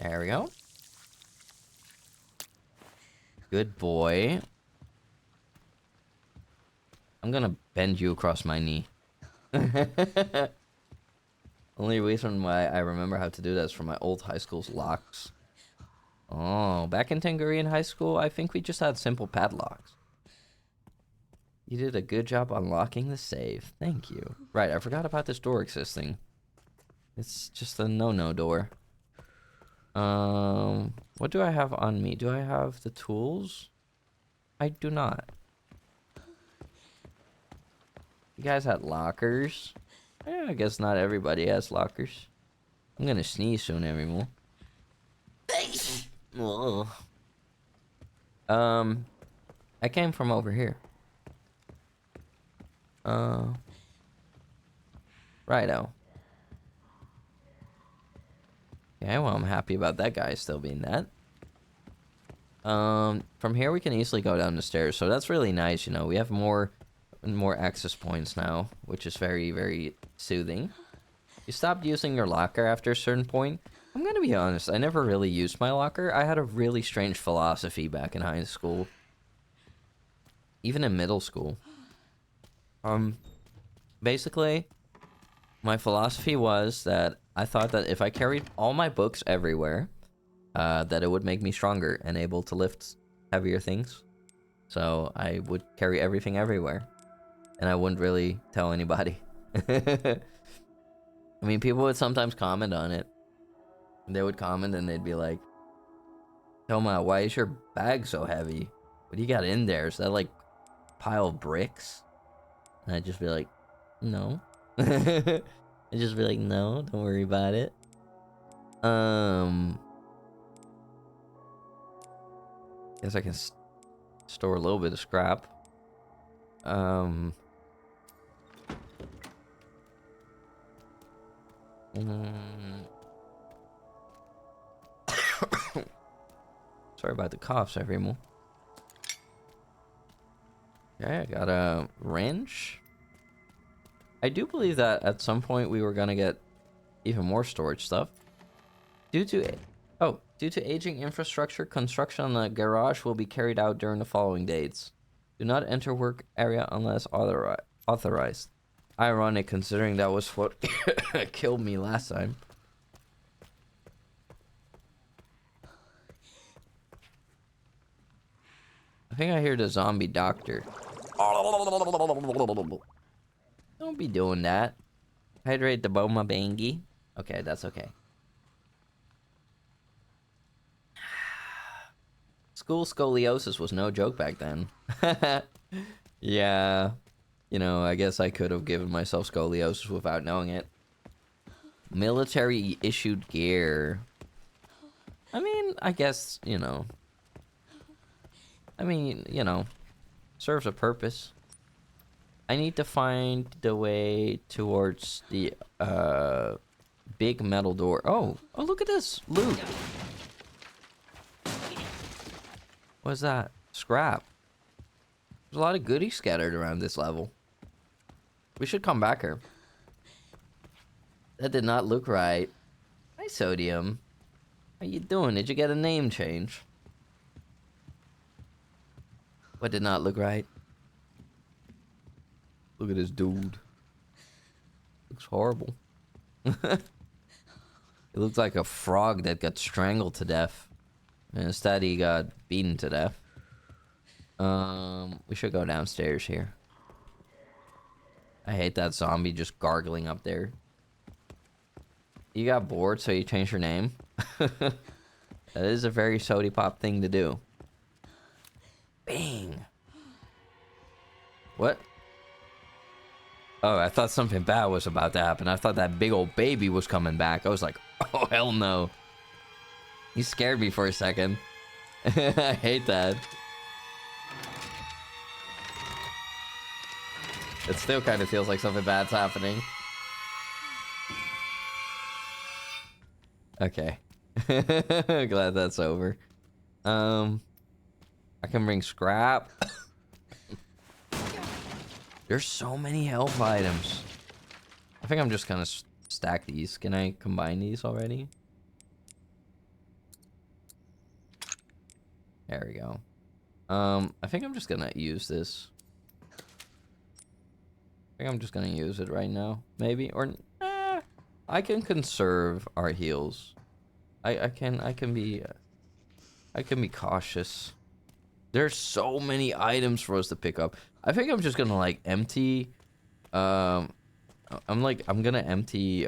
There we go. Good boy. I'm gonna bend you across my knee. Only reason why I remember how to do that is from my old high school's locks. Oh, back in Tangurian High School, I think we just had simple padlocks. You did a good job unlocking the save. Thank you. Right, I forgot about this door existing. It's just a no-no door. What do I have on me? Do I have the tools? I do not. You guys had lockers? Yeah, I guess not everybody has lockers. I'm gonna sneeze soon, everyone. I came from over here. Righto. Okay, well, I'm happy about that guy still being that. From here we can easily go down the stairs, so that's really nice, you know. We have more access points now, which is very, very soothing. You stopped using your locker after a certain point. I'm gonna be honest, I never really used my locker. I had a really strange philosophy back in high school. Even in middle school. Basically, my philosophy was that I thought that if I carried all my books everywhere, that it would make me stronger and able to lift heavier things. So I would carry everything everywhere. And I wouldn't really tell anybody. I mean, people would sometimes comment on it. They would comment and they'd be like, Toma, why is your bag so heavy? What do you got in there? Is that like a pile of bricks? And I'd just be like, no. I'd just be like, no, don't worry about it. Guess I can store a little bit of scrap. Sorry about the coughs, everyone. Okay, I got a wrench. I do believe that at some point we were gonna get even more storage stuff. Due to aging infrastructure, construction on the garage will be carried out during the following dates. Do not enter work area unless authorized. Ironic, considering that was what killed me last time. I think I hear the zombie doctor. Don't be doing that. Hydrate the Boma Bangi. Okay, that's okay. School scoliosis was no joke back then. Yeah. You know, I guess I could have given myself scoliosis without knowing it. Military issued gear. I mean, I guess, you know. I mean, you know, serves a purpose. I need to find the way towards the big metal door. Oh, look at this loot. What's that? Scrap. There's a lot of goodies scattered around this level. We should come back here. That did not look right. Hi, Sodium. How you doing? Did you get a name change? What did not look right? Look at this dude. Looks horrible. It looks like a frog that got strangled to death. And instead he got beaten to death. We should go downstairs here. I hate that zombie just gargling up there. You got bored, so you changed your name? That is a very Sody Pop thing to do. Bang! What? Oh, I thought something bad was about to happen. I thought that big old baby was coming back. I was like, oh, hell no. He scared me for a second. I hate that. It still kind of feels like something bad's happening. Okay. Glad that's over. I can bring scrap. There's so many health items. I think I'm just gonna stack these. Can I combine these already? There we go. I think I'm just gonna use this. I think I'm just gonna use it right now. Maybe, or I can conserve our heals. I can be cautious. There's so many items for us to pick up. I think I'm just gonna like empty. I'm gonna empty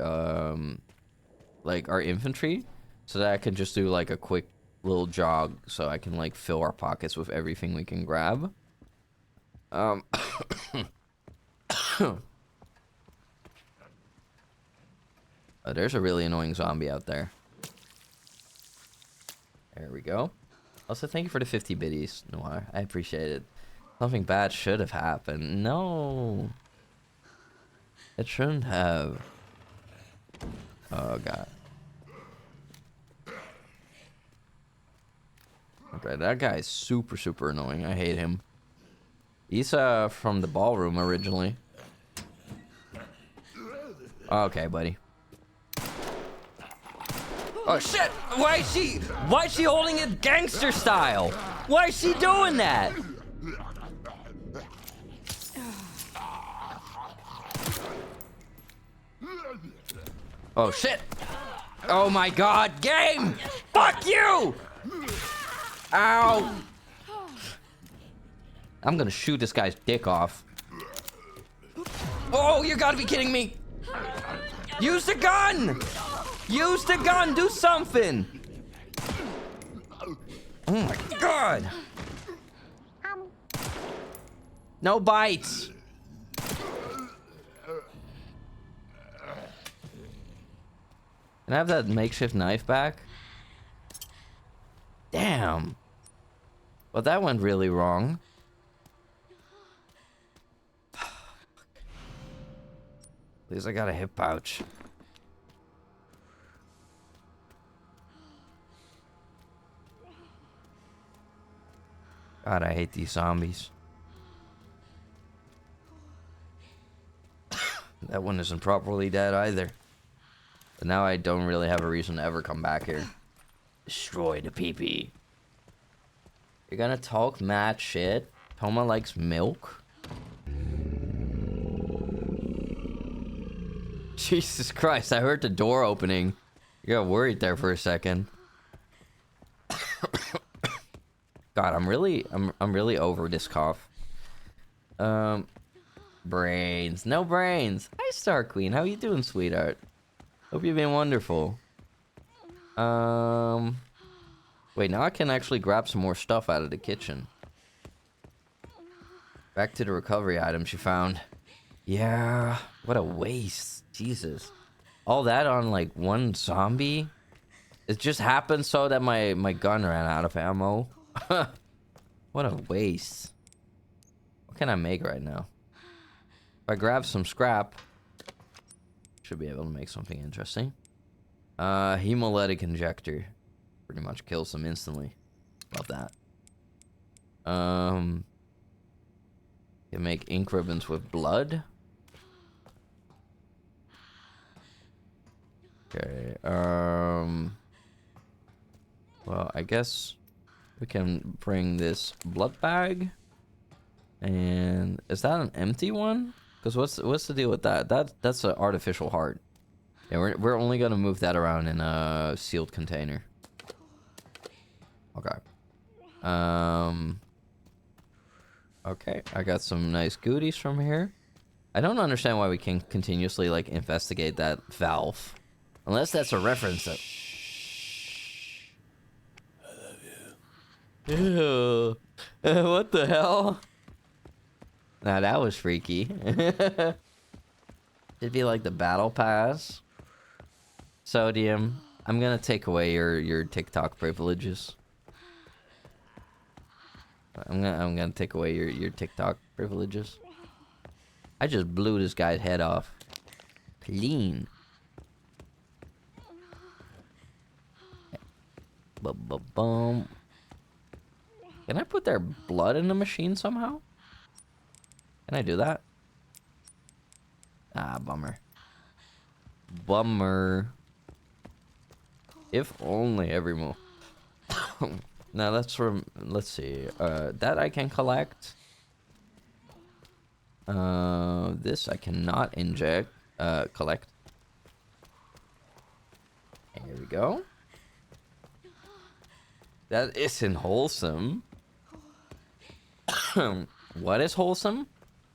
like our infantry so that I can just do like a quick little jog so I can like fill our pockets with everything we can grab. There's a really annoying zombie out there. There we go. Also, thank you for the 50 biddies, Noir. I appreciate it. Something bad should have happened. No. It shouldn't have. Oh, God. Okay, that guy is super, super annoying. I hate him. He's from the ballroom originally. Okay, buddy. Oh shit! Why is she holding it gangster style? Why is she doing that? Oh shit! Oh my god, game! Fuck you! Ow! I'm gonna shoot this guy's dick off. Oh, you gotta be kidding me! Use the gun! Use the gun! Do something! Oh my god! No bites! Can I have that makeshift knife back? Damn. Well, that went really wrong. At least I got a hip pouch. God, I hate these zombies. That one isn't properly dead either. But now I don't really have a reason to ever come back here. Destroy the pee-pee. You're gonna talk mad shit? Toma likes milk? Jesus Christ, I heard the door opening. You got worried there for a second. God, I'm really over this cough. Brains. No brains. Hi, Star Queen. How you doing, sweetheart? Hope you've been wonderful. Wait, now I can actually grab some more stuff out of the kitchen. Back to the recovery items you found. Yeah, what a waste. Jesus. All that on, like, one zombie? It just happened so that my gun ran out of ammo. What a waste. What can I make right now? If I grab some scrap, should be able to make something interesting. Hemolytic injector. Pretty much kills them instantly. Love that. Can make ink ribbons with blood. Okay, well, I guess we can bring this blood bag. And is that an empty one? Because what's the deal with that? That's an artificial heart. Yeah, we're only gonna move that around in a sealed container. Okay. Okay, I got some nice goodies from here. I don't understand why we can continuously, like, investigate that valve. Unless that's a reference that... I love you. Ew. What the hell? Nah, that was freaky. It'd be like the battle pass. Sodium. I'm gonna take away your TikTok privileges. I'm gonna take away your TikTok privileges. I just blew this guy's head off. Clean. Bum. Can I put their blood in the machine somehow? Can I do that? Ah, bummer. Bummer. If only every move. Now that's from, let's see, that I can collect. This I cannot inject, collect. Here we go. That isn't wholesome. What is wholesome?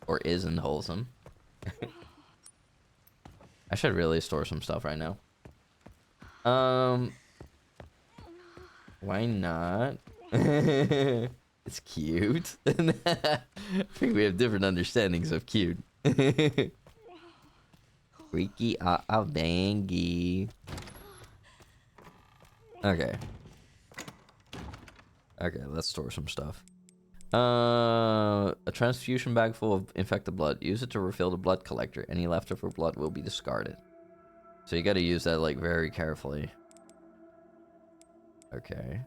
Or isn't wholesome? I should really store some stuff right now. Why not? It's cute. I think we have different understandings of cute. Freaky bangy. Okay. Okay, let's store some stuff. A transfusion bag full of infected blood. Use it to refill the blood collector. Any leftover blood will be discarded. So you gotta use that, like, very carefully. Okay.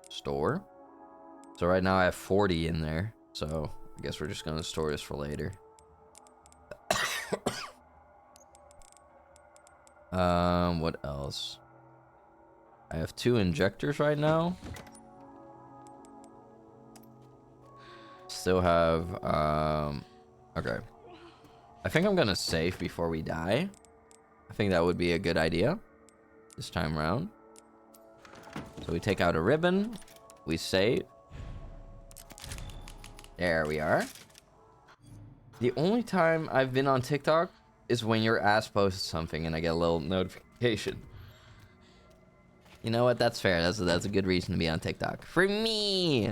Store. So right now I have 40 in there. So I guess we're just gonna store this for later. What else? I have 2 injectors right now. Still have, okay. I think I'm gonna save before we die. I think that would be a good idea this time around. So we take out a ribbon. We save. There we are. The only time I've been on TikTok is when your ass posts something and I get a little notification. You know what? That's fair. That's a good reason to be on TikTok. For me!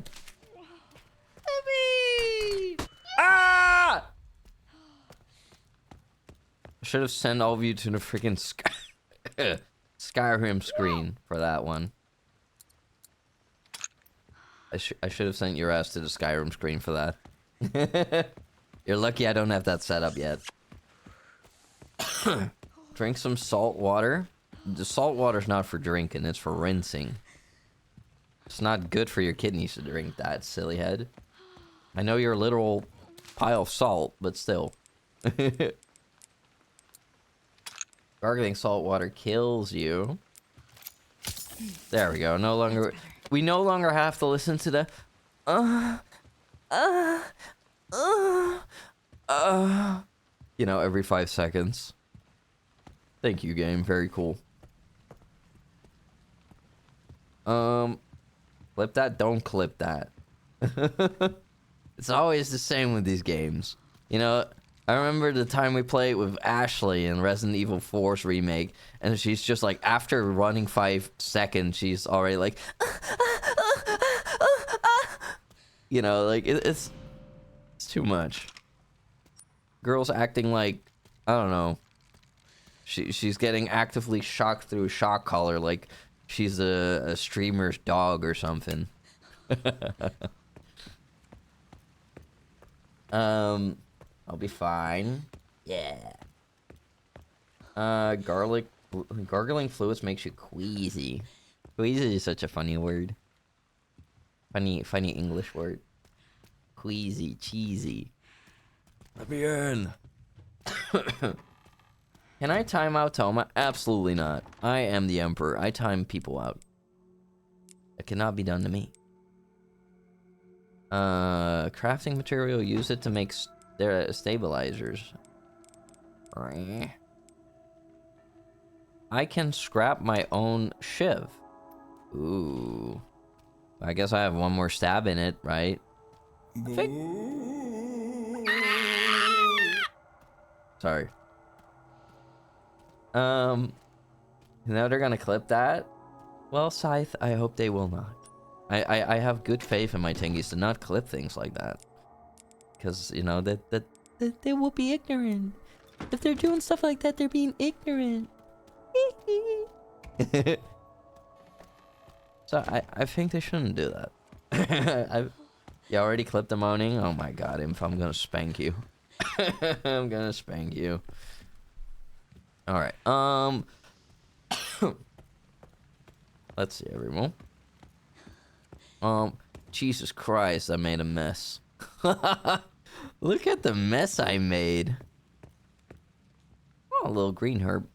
Ah! I should have sent all of you to the freaking Skyrim screen for that one. I should have sent your ass to the Skyrim screen for that. You're lucky I don't have that set up yet. Drink some salt water. The salt water's not for drinking, it's for rinsing. It's not good for your kidneys to drink that, silly head. I know you're a literal pile of salt, but still. Gargling salt water kills you. There we go. We no longer have to listen to the you know, every 5 seconds. Thank you, game. Very cool. Clip that. Don't clip that. It's always the same with these games. You know, I remember the time we played with Ashley in Resident Evil 4's remake, and she's just like, after running 5 seconds, she's already like, you know, like it's too much. Girls acting like, I don't know. She's getting actively shocked through a shock collar, like she's a streamer's dog or something. I'll be fine. Yeah. Gargling fluids makes you queasy. Queasy is such a funny word. Funny English word. Queasy, cheesy. Let me in. Can I time out Toma? Absolutely not. I am the Emperor. I time people out. It cannot be done to me. Crafting material, use it to make stabilizers. I can scrap my own shiv. Ooh. I guess I have one more stab in it, right? Sorry. Now they're gonna clip that. Well, Scythe, I hope they will not. I have good faith in my tingies to not clip things like that. Because, you know, that they will be ignorant. If they're doing stuff like that, they're being ignorant. So I think they shouldn't do that. You already clipped the moaning? Oh my god, Imp, I'm gonna spank you. I'm gonna spank you. Alright, let's see, everyone. Jesus Christ, I made a mess. Look at the mess I made. Oh, a little green herb.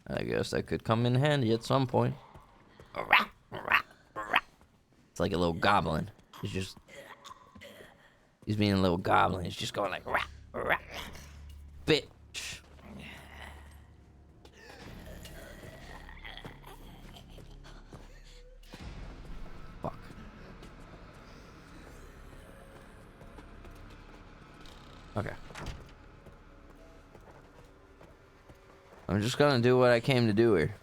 I guess that could come in handy at some point. It's like a little goblin. He's being a little goblin. He's just going like, bitch. Fuck. Okay. I'm just gonna do what I came to do here.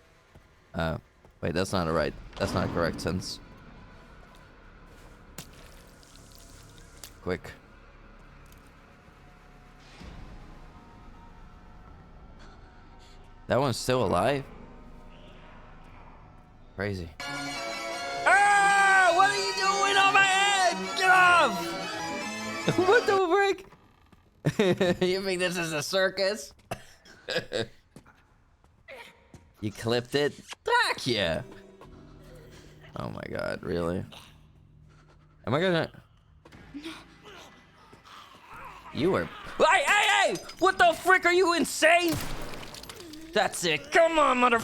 Wait, that's not a correct sentence. Quick. That one's still alive? Crazy. Ah! What are you doing on my head? Get off! What the frick? You think this is a circus? You clipped it? Fuck yeah! Oh my god, really? Am I gonna... You are... Hey! What the frick, are you insane? That's it. Come on, mother...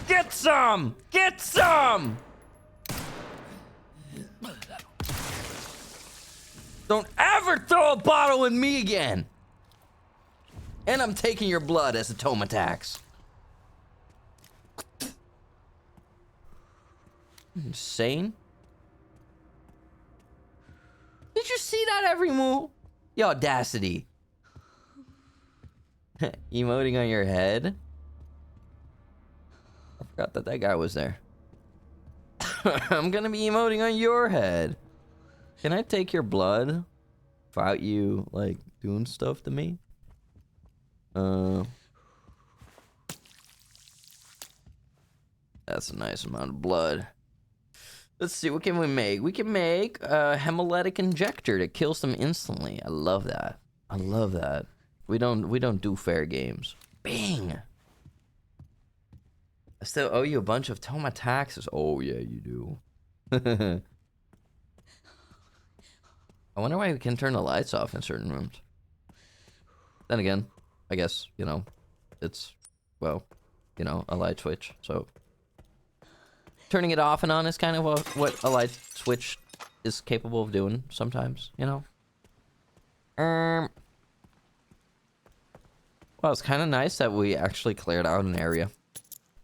Get some! Get some! Don't ever throw a bottle in me again! And I'm taking your blood as a tome attacks. Insane? Did you see that every move? The audacity. Emoting on your head? I forgot that guy was there. I'm gonna be emoting on your head. Can I take your blood without you, like, doing stuff to me? That's a nice amount of blood. Let's see, what can we make? We can make a hemolytic injector that kills them instantly. I love that. I love that. We don't do fair games. Bing! I still owe you a bunch of Toma taxes. Oh yeah, you do. I wonder why we can turn the lights off in certain rooms. Then again, I guess, you know, it's, well, you know, a light switch, so... Turning it off and on is kind of what a light switch is capable of doing sometimes, you know? Well, it's kind of nice that we actually cleared out an area.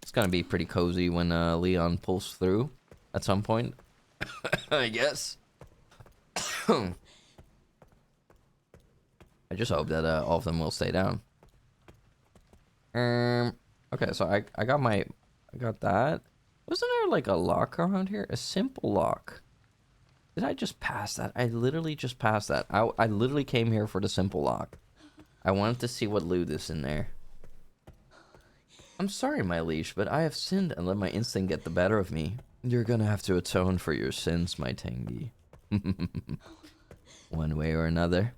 It's gonna be pretty cozy when Leon pulls through at some point, I guess. I just hope that all of them will stay down. Okay, so I got that. Wasn't there like a lock around here? A simple lock. Did I just pass that? I literally just passed that. I literally came here for the simple lock. I wanted to see what loot is in there. I'm sorry, my liege, but I have sinned and let my instinct get the better of me. You're gonna have to atone for your sins, my tangy. One way or another.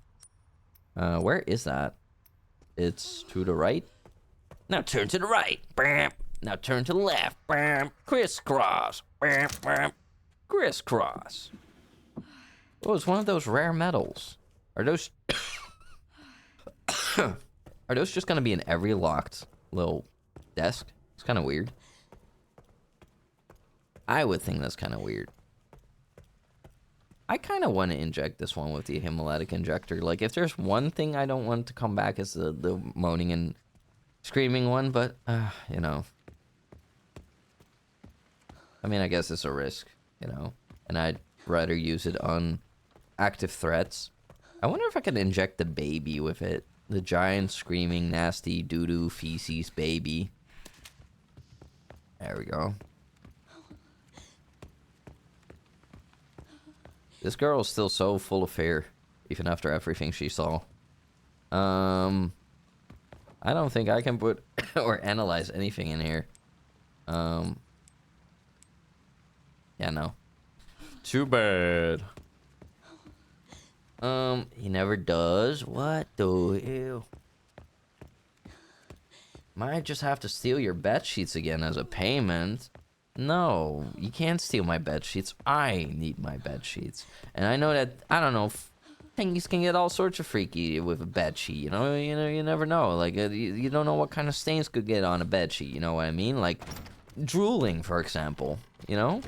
Where is that? It's to the right. Now turn to the right. Bam. Now turn to the left. Bam. Crisscross. Bam, bam. Crisscross. Oh, it's one of those rare metals. Are those... Are those just gonna be in every locked little desk? It's kind of weird. I would think that's kind of weird. I kind of want to inject this one with the hemolytic injector. Like, if there's one thing I don't want to come back, it's the moaning and screaming one, but, you know. I mean, I guess it's a risk, you know. And I'd rather use it on active threats. I wonder if I can inject the baby with it. The giant, screaming, nasty, doo-doo, feces baby. There we go. This girl is still so full of fear, even after everything she saw. I don't think I can put or analyze anything in here. Yeah, no. Too bad. He never does. What the hell? Might just have to steal your bed sheets again as a payment. No, you can't steal my bed sheets. I need my bed sheets. And I know that, I don't know, things can get all sorts of freaky with a bed sheet, you know, you never know. Like, you don't know what kind of stains could get on a bed sheet, you know what I mean? Like, drooling, for example, you know?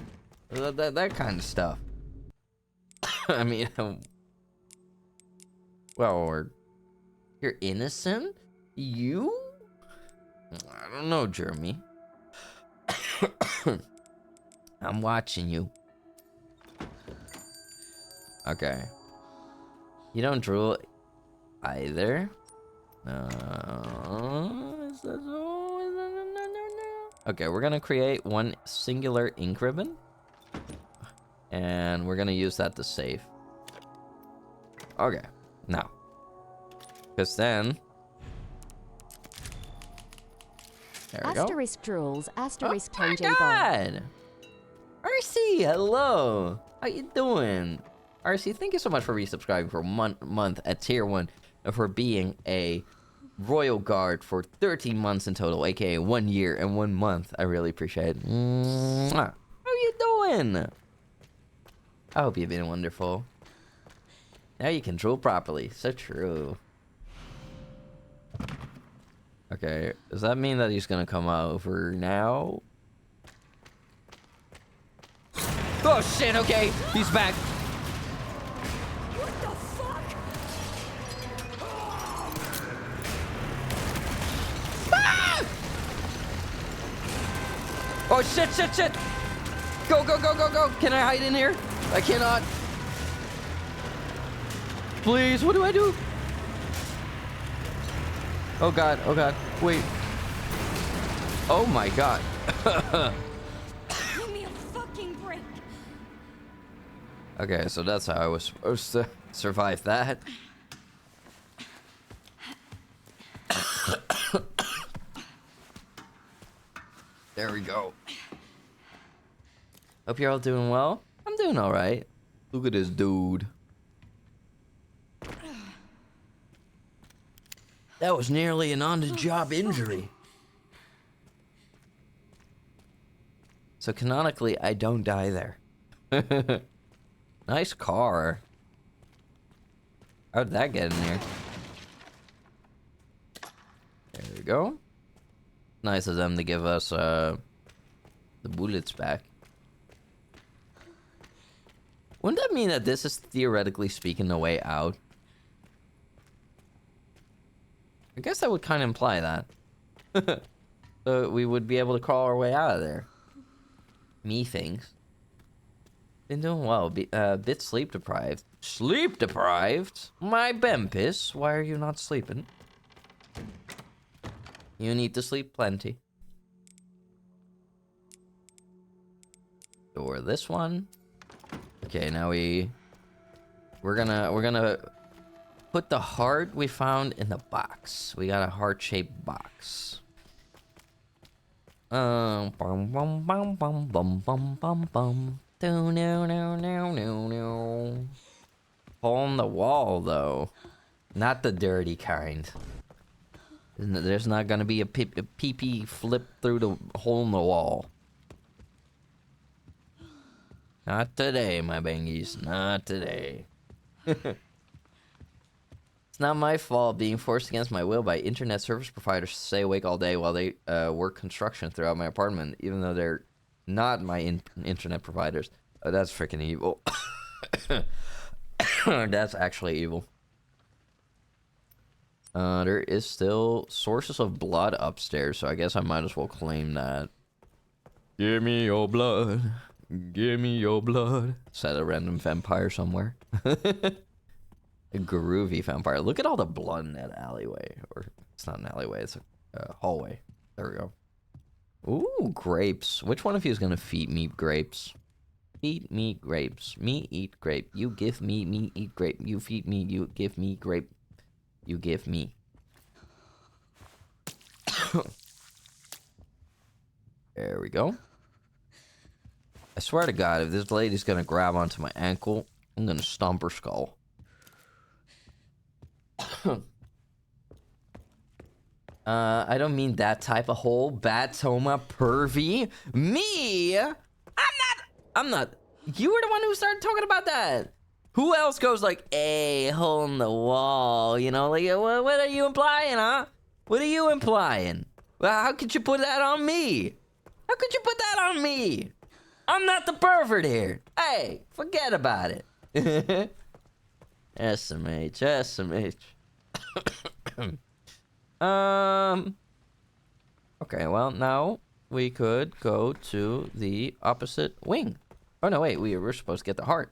That kind of stuff. I mean, well, or, you're innocent? You? I don't know, Jeremy. I'm watching you. Okay. You don't drool either. Okay, we're gonna create one singular ink ribbon. And we're gonna use that to save. Okay, now. Because then... There we go. Asterisk drools, asterisk Oh my tangent ball. God! RC, hello! How you doing? RC, thank you so much for resubscribing for a month at tier 1 and for being a royal guard for 13 months in total, aka 1 year and 1 month. I really appreciate it. Mwah. How you doing? I hope you've been wonderful. Now you can drool properly. So true. Okay, does that mean that he's gonna come over now? Oh shit, okay, he's back. What the fuck? Ah! Oh shit, shit, shit. Go, go, go, go, go. Can I hide in here? I cannot. Please, what do I do? Oh god, wait. Oh my god. Give me a fucking break. Okay, so that's how I was supposed to survive that. There we go. Hope you're all doing well. I'm doing alright. Look at this dude. That was nearly an on-the-job injury. So canonically, I don't die there. Nice car. How did that get in here? There we go. Nice of them to give us the bullets back. Wouldn't that mean that this is theoretically speaking the way out? I guess that would kind of imply that. So we would be able to crawl our way out of there. Me thinks. Been doing well. Bit sleep deprived. Sleep deprived? My Bempis, why are you not sleeping? You need to sleep plenty. Or this one. Okay, now we're gonna put the heart we found in the box. We got a heart-shaped box. Bum bum bum bum bum bum bum bum. Do no no no no no. Hole in the wall though, not the dirty kind. There's not gonna be a pee flip through the hole in the wall. Not today, my bangies. Not today. It's not my fault being forced against my will by internet service providers to stay awake all day while they work construction throughout my apartment, even though they're not my internet providers. Oh, that's freaking evil. That's actually evil. There is still sources of blood upstairs, so I guess I might as well claim that. Give me your blood. Give me your blood. Said a random vampire somewhere. A groovy vampire. Look at all the blood in that alleyway. Or, it's not an alleyway, it's a hallway. There we go. Ooh, grapes. Which one of you is going to feed me grapes? Feed me grapes. Me eat grape. You give me eat grape. You feed me, you give me grape. You give me. There we go. I swear to God, if this lady's going to grab onto my ankle, I'm going to stomp her skull. I don't mean that type of hole. Batoma pervy. Me? I'm not. You were the one who started talking about that. Who else goes like, hey, hole in the wall? You know, like, what are you implying, huh? What are you implying? Well, how could you put that on me? How could you put that on me? I'm not the pervert here. Hey, forget about it. SMH, SMH. Okay, well, now we could go to the opposite wing. Oh, no, wait, we were supposed to get the heart.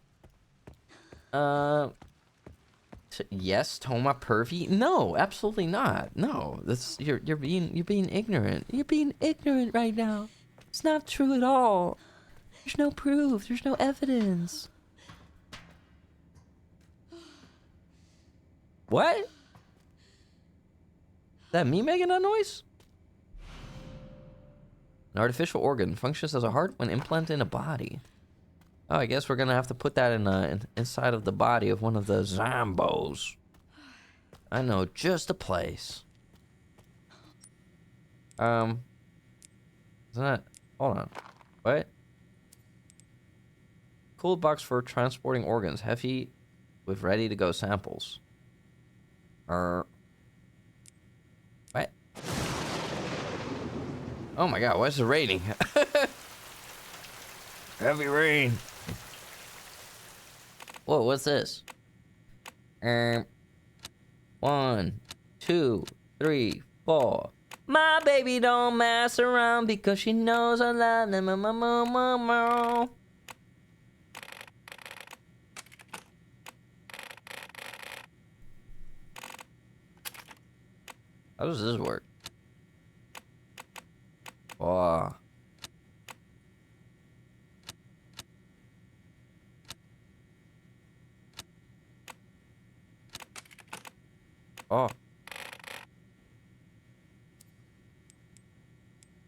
Yes, Toma pervy? No, absolutely not. No, that's you're being ignorant. You're being ignorant right now. It's not true at all. There's no proof. There's no evidence. What? Is that me making that noise? An artificial organ functions as a heart when implanted in a body. Oh, I guess we're gonna have to put that in inside of the body of one of the Zombos. I know just a place. Isn't that? Hold on. What? Cooled box for transporting organs, heavy with ready-to-go samples. What? Oh my God! Why is it raining? Heavy rain. Whoa, what's this? 1, 2, 3, 4. My baby don't mess around because she knows I love them. How does this work? Wow. Oh.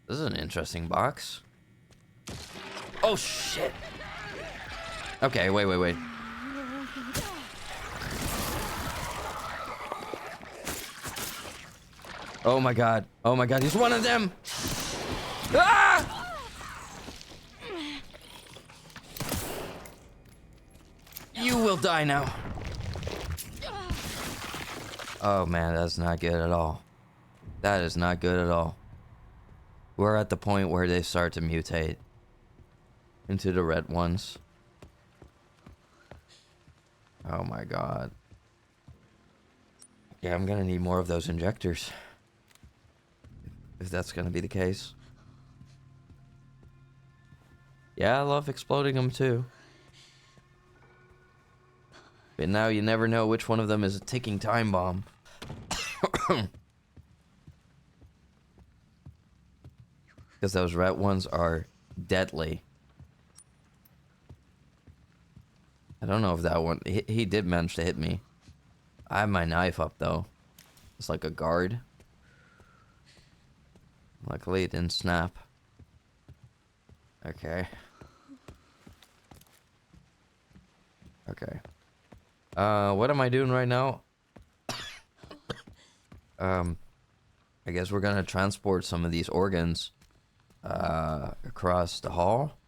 This is an interesting box. Oh, shit. Okay, wait. Oh my God, he's one of them! Ah! You will die now. Oh man, that's not good at all. That is not good at all. We're at the point where they start to mutate into the red ones. Oh my God. Yeah, I'm gonna need more of those injectors. If that's gonna be the case. Yeah, I love exploding them too. But now you never know which one of them is a ticking time bomb. Because those red ones are deadly. I don't know if that one... He did manage to hit me. I have my knife up, though. It's like a guard. Luckily, it didn't snap. Okay. Okay. What am I doing right now? I guess we're gonna transport some of these organs across the hall.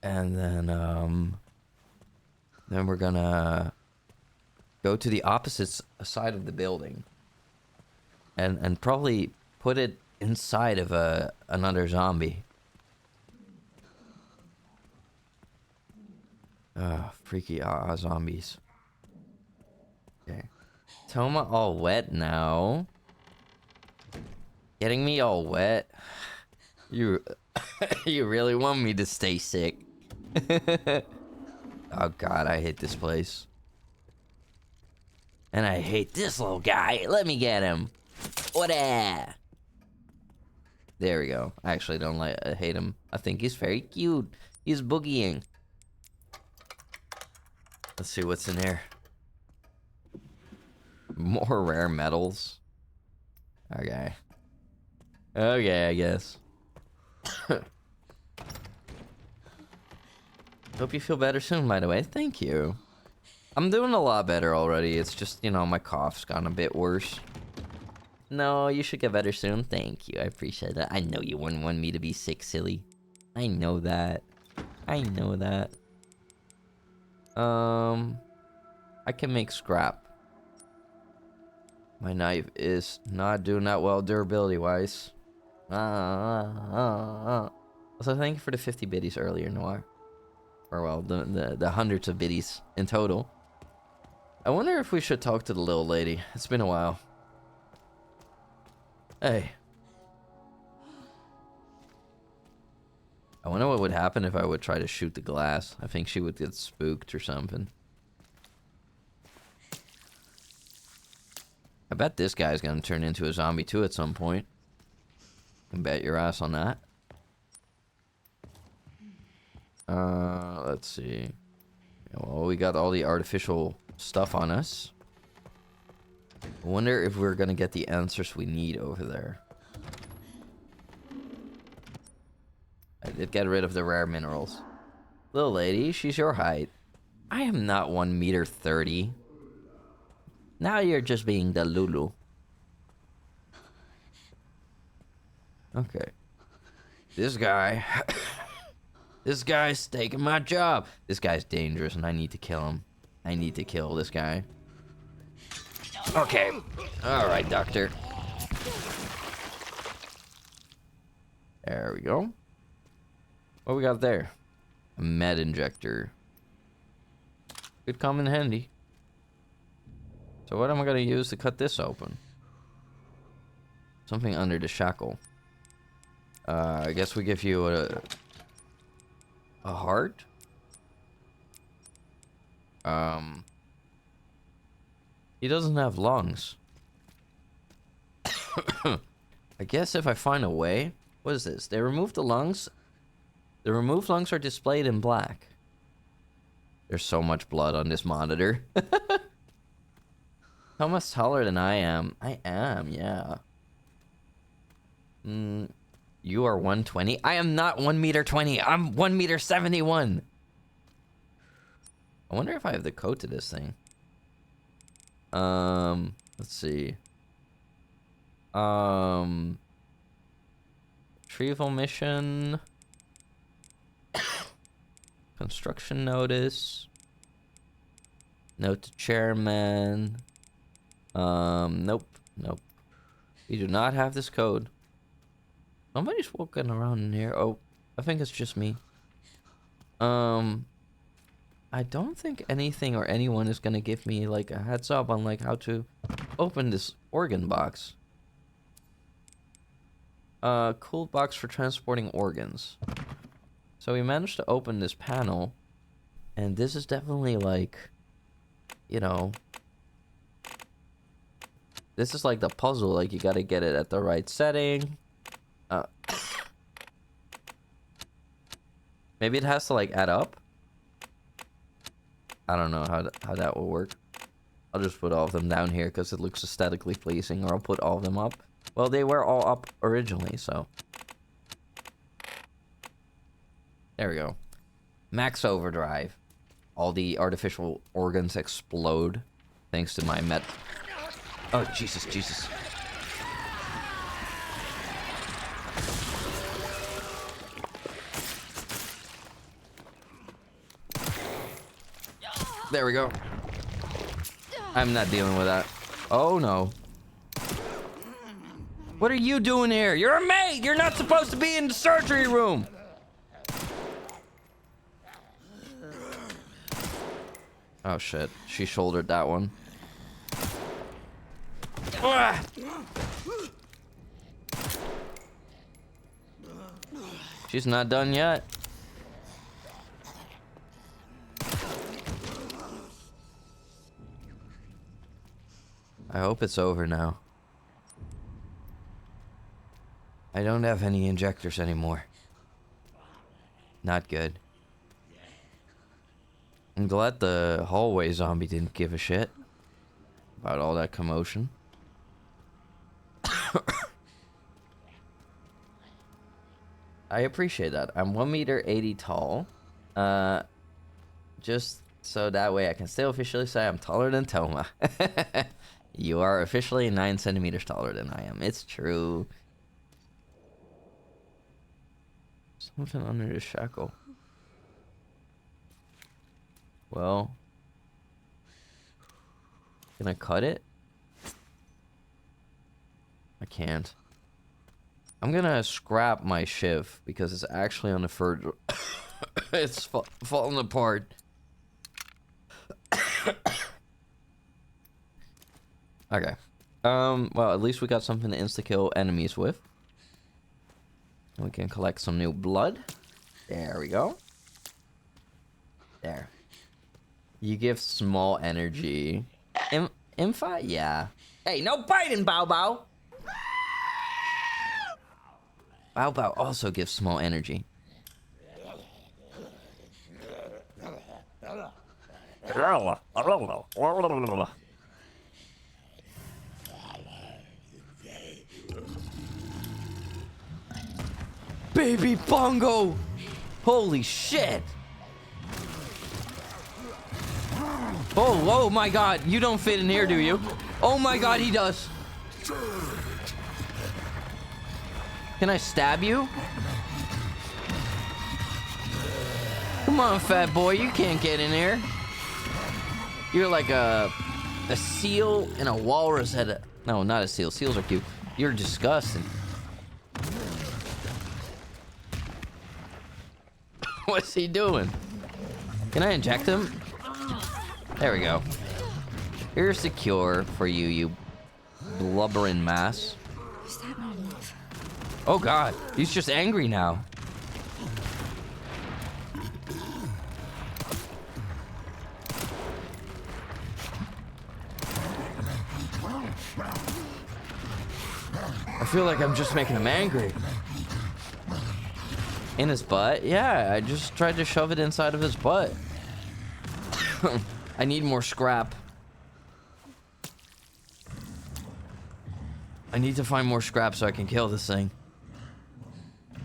And then we're gonna go to the opposite side of the building. And probably put it inside of another zombie. Freaky zombies. Okay. Toma all wet now. Getting me all wet. You you really want me to stay sick. Oh god, I hate this place. And I hate this little guy. Let me get him. What? There we go. I actually don't hate him. I think he's very cute. He's boogieing. Let's see what's in here. More rare metals. Okay. Okay, I guess. Hope you feel better soon, by the way. Thank you. I'm doing a lot better already. It's just, you know, my cough's gotten a bit worse. No, you should get better soon. Thank you. I appreciate that. I know you wouldn't want me to be sick, silly. I know that. I know that. I can make scrap. My knife is not doing that well durability-wise. So thank you for the 50 biddies earlier, Noir. Or well, the hundreds of biddies in total. I wonder if we should talk to the little lady. It's been a while. Hey. I wonder what would happen if I would try to shoot the glass. I think she would get spooked or something. I bet this guy's gonna turn into a zombie too at some point. You can bet your ass on that. Let's see. Well, we got all the artificial stuff on us. I wonder if we're gonna get the answers we need over there. I did get rid of the rare minerals. Little lady, she's your height. I am not 1.30 meters. Now you're just being the Lulu. Okay. This guy... This guy's taking my job. This guy's dangerous and I need to kill him. I need to kill this guy. Okay. Alright, doctor. There we go. What we got there? A med injector. Could come in handy. So what am I gonna use to cut this open? Something under the shackle. I guess we give you a heart? He doesn't have lungs. I guess if I find a way... What is this? They remove the lungs. The removed lungs are displayed in black. There's so much blood on this monitor. How much taller than I am? I am, yeah. You are 120? I am not 1.20 meters. I'm 1.71 meters. I wonder if I have the code to this thing. Let's see. Retrieval mission. Construction notice. Note to chairman. Nope. We do not have this code. Somebody's walking around in here. Oh, I think it's just me. I don't think anything or anyone is gonna give me like a heads up on like how to open this organ box. Cool box for transporting organs. So we managed to open this panel. And this is definitely like, you know, this is like the puzzle. Like, you gotta get it at the right setting. Maybe it has to like add up. I don't know how that will work. I'll just put all of them down here because it looks aesthetically pleasing, or I'll put all of them up. Well, they were all up originally, so. There we go. Max overdrive. All the artificial organs explode thanks to my met. Oh, Jesus, Jesus. There we go. I'm not dealing with that. Oh, no. What are you doing here? You're a maid! You're not supposed to be in the surgery room! Oh, shit. She shouldered that one. Ah! She's not done yet. I hope it's over now. I don't have any injectors anymore. Not good. I'm glad the hallway zombie didn't give a shit about all that commotion. I appreciate that. I'm 1.80 meters tall. Just so that way I can still officially say I'm taller than Toma. You are officially 9 centimeters taller than I am. It's true. Something under the shackle. Well, can I cut it? I can't. I'm gonna scrap my shiv because it's actually on the verge. It's falling apart. Okay. Well, at least we got something to insta-kill enemies with. And we can collect some new blood. There we go. There. You give small energy. Infi? Yeah. Hey, no biting, Bow Bow! Bow Bow also gives small energy. Baby Bongo! Holy shit! Oh my god, you don't fit in here, do you? Oh my god, he does! Can I stab you? Come on, fat boy, you can't get in here. You're like a seal and a walrus head. No, not a seal. Seals are cute. You're disgusting. What's he doing? Can I inject him? There we go. Here's the cure for you, you blubbering mass. Is that not enough? Oh god, he's just angry now. I feel like I'm just making him angry. In his butt? Yeah, I just tried to shove it inside of his butt. I need more scrap. I need to find more scrap so I can kill this thing.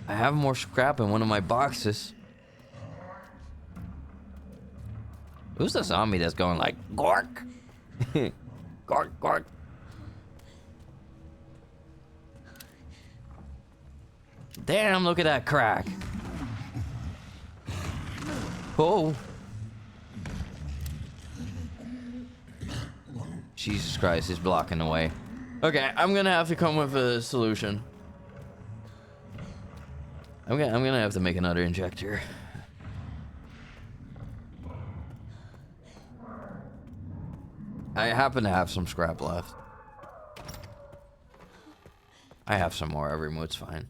I have more scrap in one of my boxes. Who's the zombie that's going like, gork? Gork, gork. Damn, look at that crack. Oh. Jesus Christ, he's blocking the way. Okay, I'm gonna have to come with a solution. I'm gonna have to make another injector. I happen to have some scrap left. I have some more. Every mood's fine.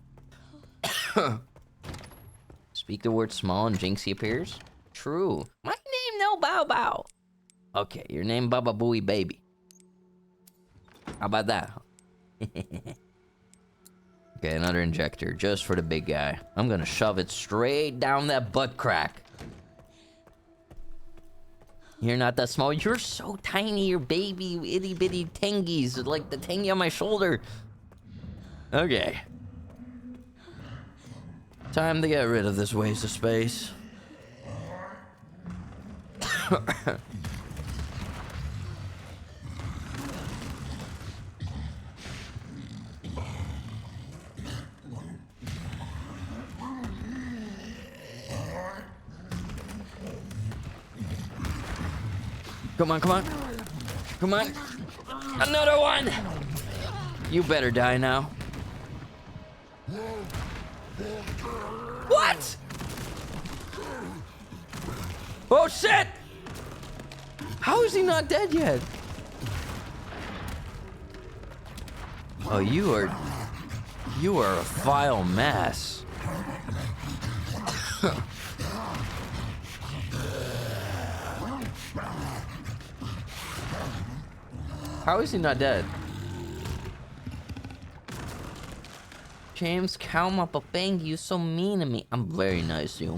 Speak the word small and Jinxie appears. True. My Bow, bow, bow. Okay, your name Baba Booey Baby. How about that? Okay, another injector, just for the big guy. I'm gonna shove it straight down that butt crack. You're not that small. You're so tiny, you're baby, itty bitty tengies, like the tengy on my shoulder. Okay. Time to get rid of this waste of space. Come on, come on. Come on. Another one! You better die now. What? Oh shit! How is he not dead yet? Oh, you are a vile mass. How is he not dead? James, calm up, bang, you so mean to me. I'm very nice to you.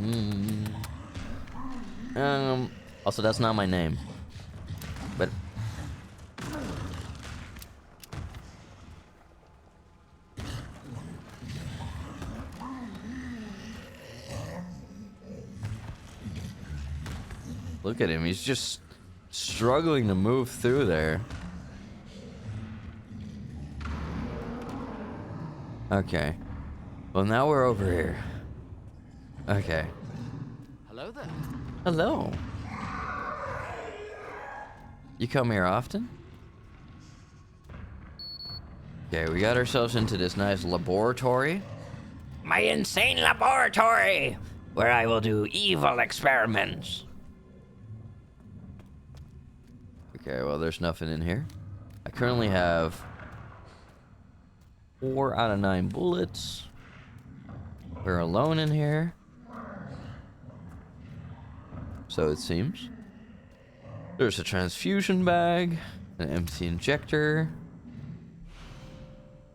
Also, that's not my name. But look at him, he's just struggling to move through there. Okay. Well, now we're over here. Okay. Hello there. Hello. You come here often? Okay, we got ourselves into this nice laboratory. My insane laboratory, where I will do evil experiments. Okay, well, there's nothing in here. I currently have 4 out of 9 bullets. We're alone in here. So it seems. There's a transfusion bag, an empty injector.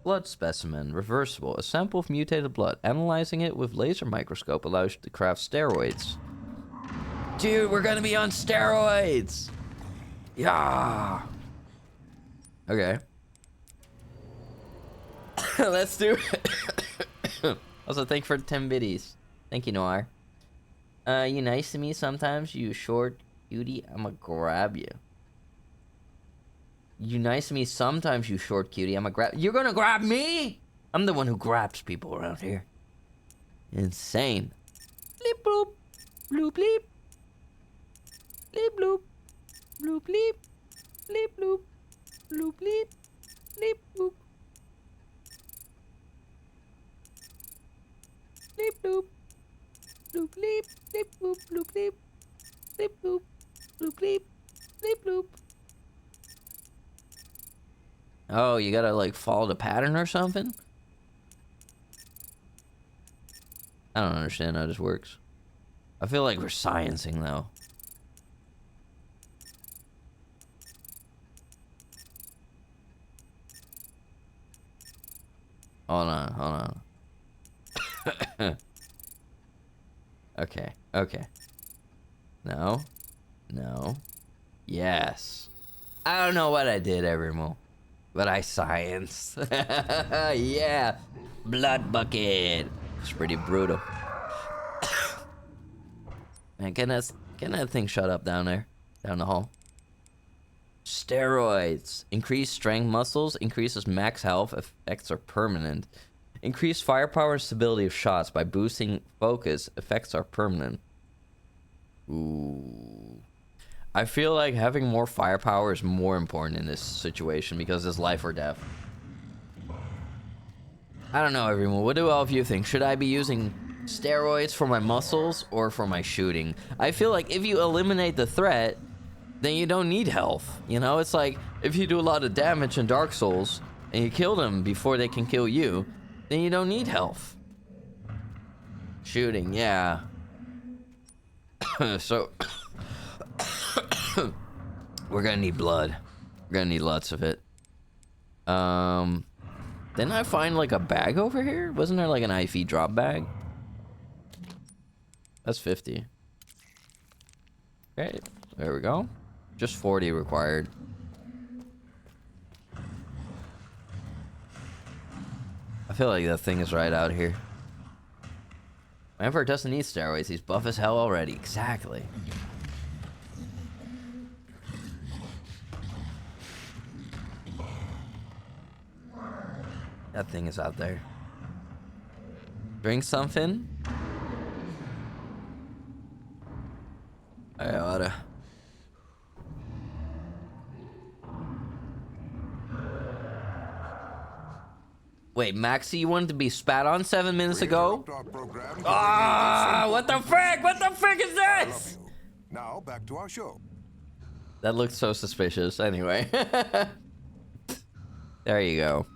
Blood specimen, reversible. A sample of mutated blood. Analyzing it with laser microscope allows you to craft steroids. Dude, we're gonna be on steroids! Yeah! Okay. Let's do it. Also, thank you for the 10 biddies. Thank you, Noir. You nice to me sometimes, you short cutie? I'ma grab you. You nice to me sometimes, you short cutie? I'ma grab. You're gonna grab me? I'm the one who grabs people around here. Insane. Bleep bloop. Bloop bleep. Bleep bloop. Bloop bleep. Bleep bloop. Bloop bleep. Bleep bloop. Bleep bloop. Bloop bleep. Bleep bloop. Bloop bleep. Bleep bloop. Bloop bleep. Bleep bloop. Oh, you gotta like follow the pattern or something? I don't understand how this works. I feel like we're sciencing though. Hold on, hold on. Okay, okay. No. No. Yes. I don't know what I did, Evermo, but I scienced. Yeah. Blood bucket. It's pretty brutal. Man, can that thing shut up down there? Down the hall? Steroids. Increase strength muscles. Increases max health. Effects are permanent. Increase firepower and stability of shots by boosting focus. Effects are permanent. Ooh. I feel like having more firepower is more important in this situation because it's life or death. I don't know, everyone. What do all of you think? Should I be using steroids for my muscles or for my shooting? I feel like if you eliminate the threat, then you don't need health. You know, it's like if you do a lot of damage in Dark Souls and you kill them before they can kill you, then you don't need health. Shooting, yeah. So We're gonna need blood. We're gonna need lots of it. Didn't I find like a bag over here? Wasn't there like an IV drop bag? That's 50. Okay, there we go. Just 40 required. I feel like that thing is right out here. My Emperor doesn't need steroids. He's buff as hell already. Exactly. That thing is out there. Drink something? I oughta. Wait, Maxie, you wanted to be spat on 7 minutes ago? Ah, what the frick? What the frick is this? Now back to our show. That looked so suspicious. Anyway. There you go.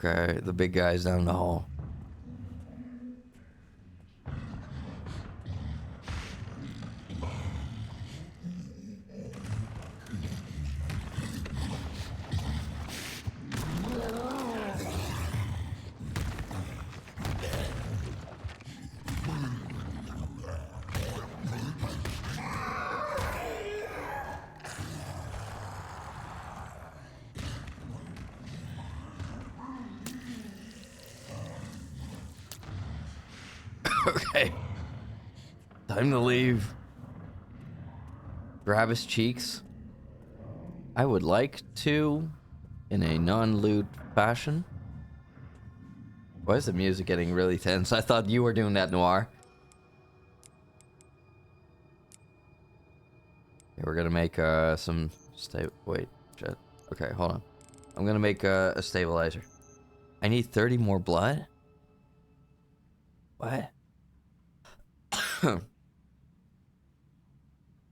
Okay, the big guy's down the hall. Okay. Time to leave. Grab his cheeks. I would like to, in a non-lewd fashion. Why is the music getting really tense? I thought you were doing that, Noir. Okay, we're gonna make some wait, jet. Okay, hold on. I'm gonna make a stabilizer. I need 30 more blood? What?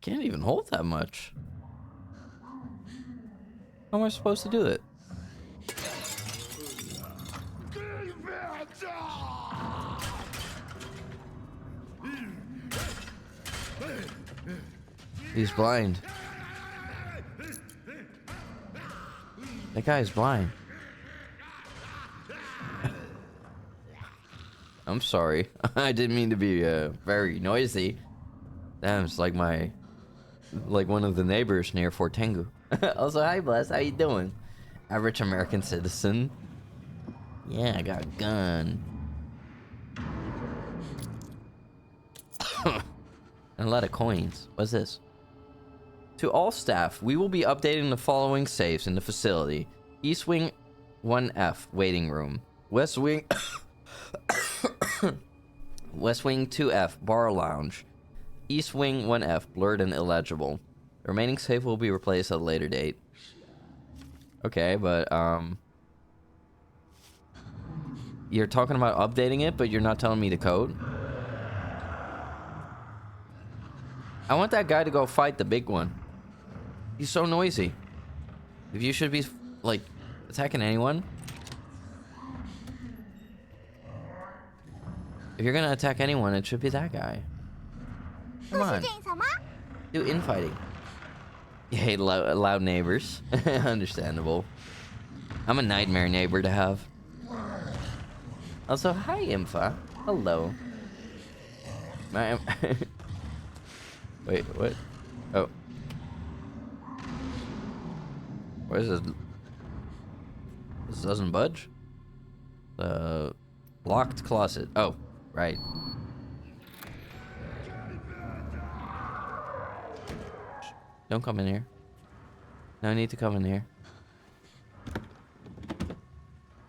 Can't even hold that much. How am I supposed to do it? He's blind. That guy's blind. I'm sorry. I didn't mean to be very noisy. Damn, it's like one of the neighbors near Fort Tengu. Also, hi Bless, how you doing? Average American citizen. Yeah, I got a gun. And a lot of coins. What's this? To all staff, we will be updating the following safes in the facility. East Wing 1F, waiting room. West Wing... West Wing 2F, bar lounge. East Wing 1F, blurred and illegible. The remaining safe will be replaced at a later date. Okay, but, you're talking about updating it, but you're not telling me the code? I want that guy to go fight the big one. He's so noisy. If you should be, like, attacking anyone... If you're gonna attack anyone, it should be that guy. Come on. Do infighting. You hate loud neighbors. Understandable. I'm a nightmare neighbor to have. Also, hi, Imfa. Hello. Wait, what? Oh. Where is this? This doesn't budge? Locked closet. Oh, right. Don't come in here. No need to come in here.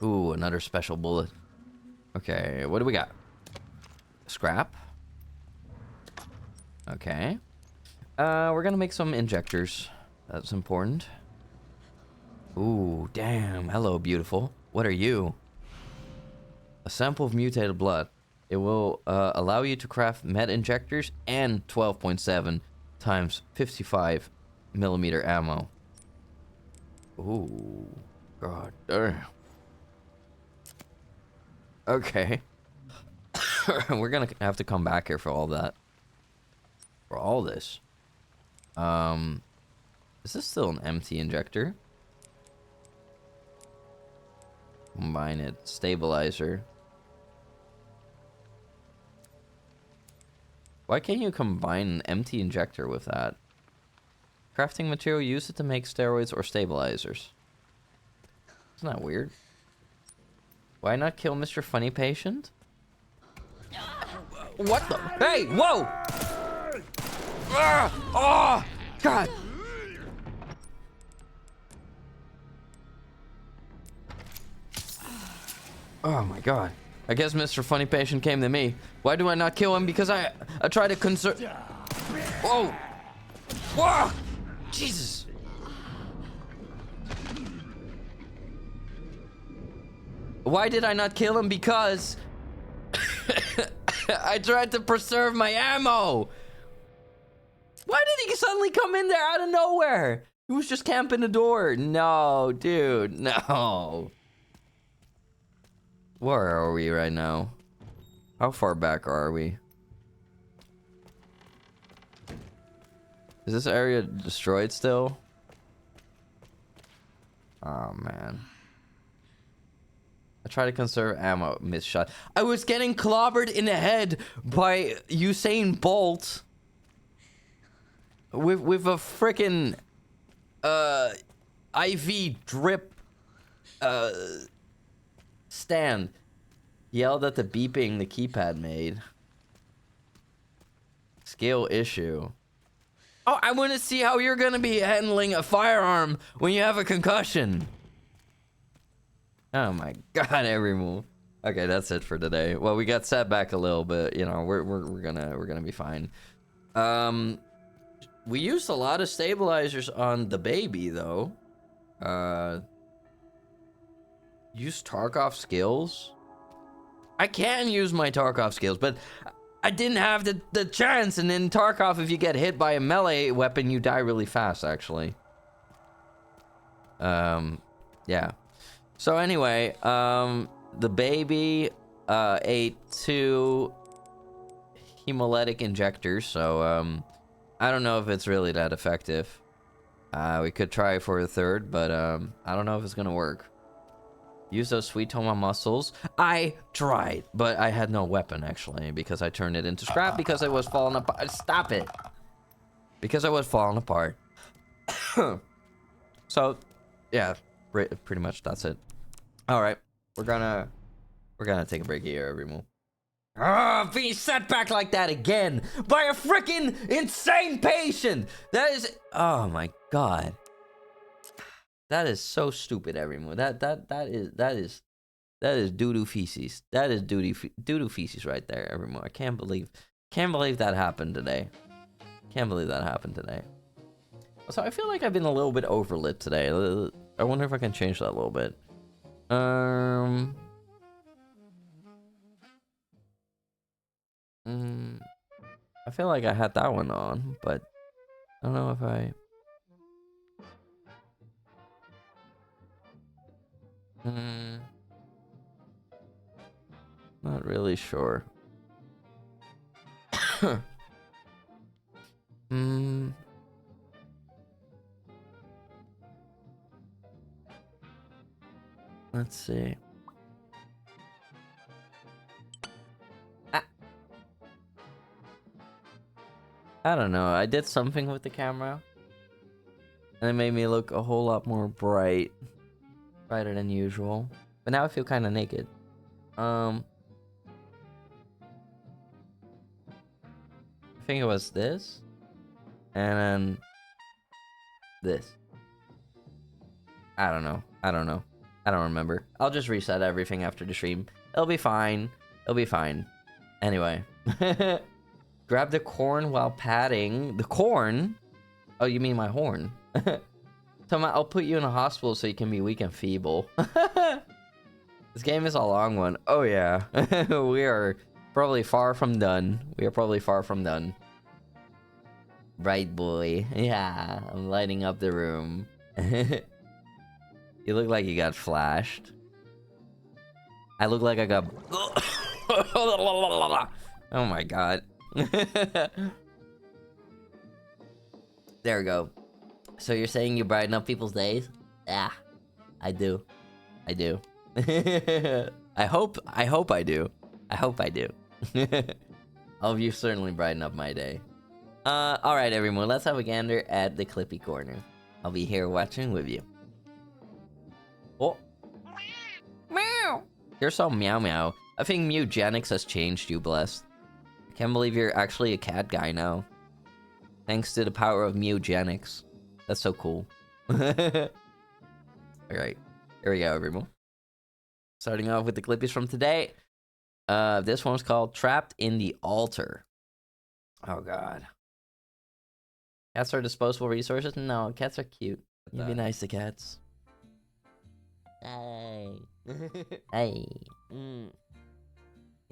Ooh, another special bullet. Okay, what do we got? Scrap. Okay. We're gonna make some injectors. That's important. Ooh, damn. Hello, beautiful. What are you? A sample of mutated blood. It will allow you to craft med injectors and 12.7 times 55 millimeter ammo. Ooh, god damn. Okay. We're gonna have to come back here for all that. For all this. Is this still an empty injector? Combine it. Stabilizer. Why can't you combine an empty injector with that? Crafting material, use it to make steroids or stabilizers. Isn't that weird? Why not kill Mr. Funny Patient? What the? Hey, whoa! Ah! Oh, God! Oh my God. I guess Mr. Funny Patient came to me. Why do I not kill him? Because I try to conserve. Whoa! Whoa! Jesus! Why did I not kill him? Because I tried to preserve my ammo. Why did he suddenly come in there out of nowhere? He was just camping the door. No, dude, no. Where are we right now? How far back are we? Is this area destroyed still? Oh, man. I try to conserve ammo. Missed shot. I was getting clobbered in the head by Usain Bolt. With a frickin' IV drip stand. Yelled at the beeping the keypad made. Skill issue. Oh, I want to see how you're gonna be handling a firearm when you have a concussion. Oh my God, every move. Okay, that's it for today. Well, we got set back a little bit. You know, we're gonna be fine. We used a lot of stabilizers on the baby though. Use Tarkov skills. I can use my Tarkov skills, but I didn't have the chance. And in Tarkov, if you get hit by a melee weapon, you die really fast, actually. Yeah. So anyway, the baby ate 2 hemolytic injectors, so I don't know if it's really that effective. We could try for a 3rd, but I don't know if it's gonna work. Use those sweet Toma muscles. I tried, but I had no weapon, actually, because I turned it into scrap because it was falling apart. Stop it! Because I was falling apart. So, yeah, pretty much that's it. All right, we're gonna take a break here, everyone. Ah, being set back like that again by a freaking insane patient. That is, oh my God. That is so stupid, everyone. That is doo-doo feces. That is doo-doo feces right there, everyone. I can't believe that happened today. Can't believe that happened today. So I feel like I've been a little bit overlit today. I wonder if I can change that a little bit. I feel like I had that one on, but I don't know if I. Not really sure. Let's see. I don't know. I did something with the camera, and it made me look a whole lot more brighter than usual. But now I feel kind of naked. I think it was this, and then this. I don't know. I don't remember. I'll just reset everything after the stream. It'll be fine. Anyway. Grab the corn while patting. The corn? Oh, you mean my horn. Toma, I'll put you in a hospital so you can be weak and feeble. This game is a long one. Oh, yeah. We are probably far from done. Right, boy. Yeah, I'm lighting up the room. You look like you got flashed. I look like I got... Oh my god. There we go. So you're saying you brighten up people's days? Yeah, I do. I do. I hope I do. I hope I do. All of you certainly brighten up my day. Alright everyone, let's have a gander at the Clippy Corner. I'll be here watching with you. Oh. Meow! You're so meow meow. I think Mewgenics has changed you, Blessed. I can't believe you're actually a cat guy now. Thanks to the power of Mewgenics. That's so cool. Alright, here we go everyone. Starting off with the Clippies from today. This one's called Trapped in the Altar. Oh god. Cats are disposable resources? No, cats are cute. You be nice to cats. Hey. Hey. You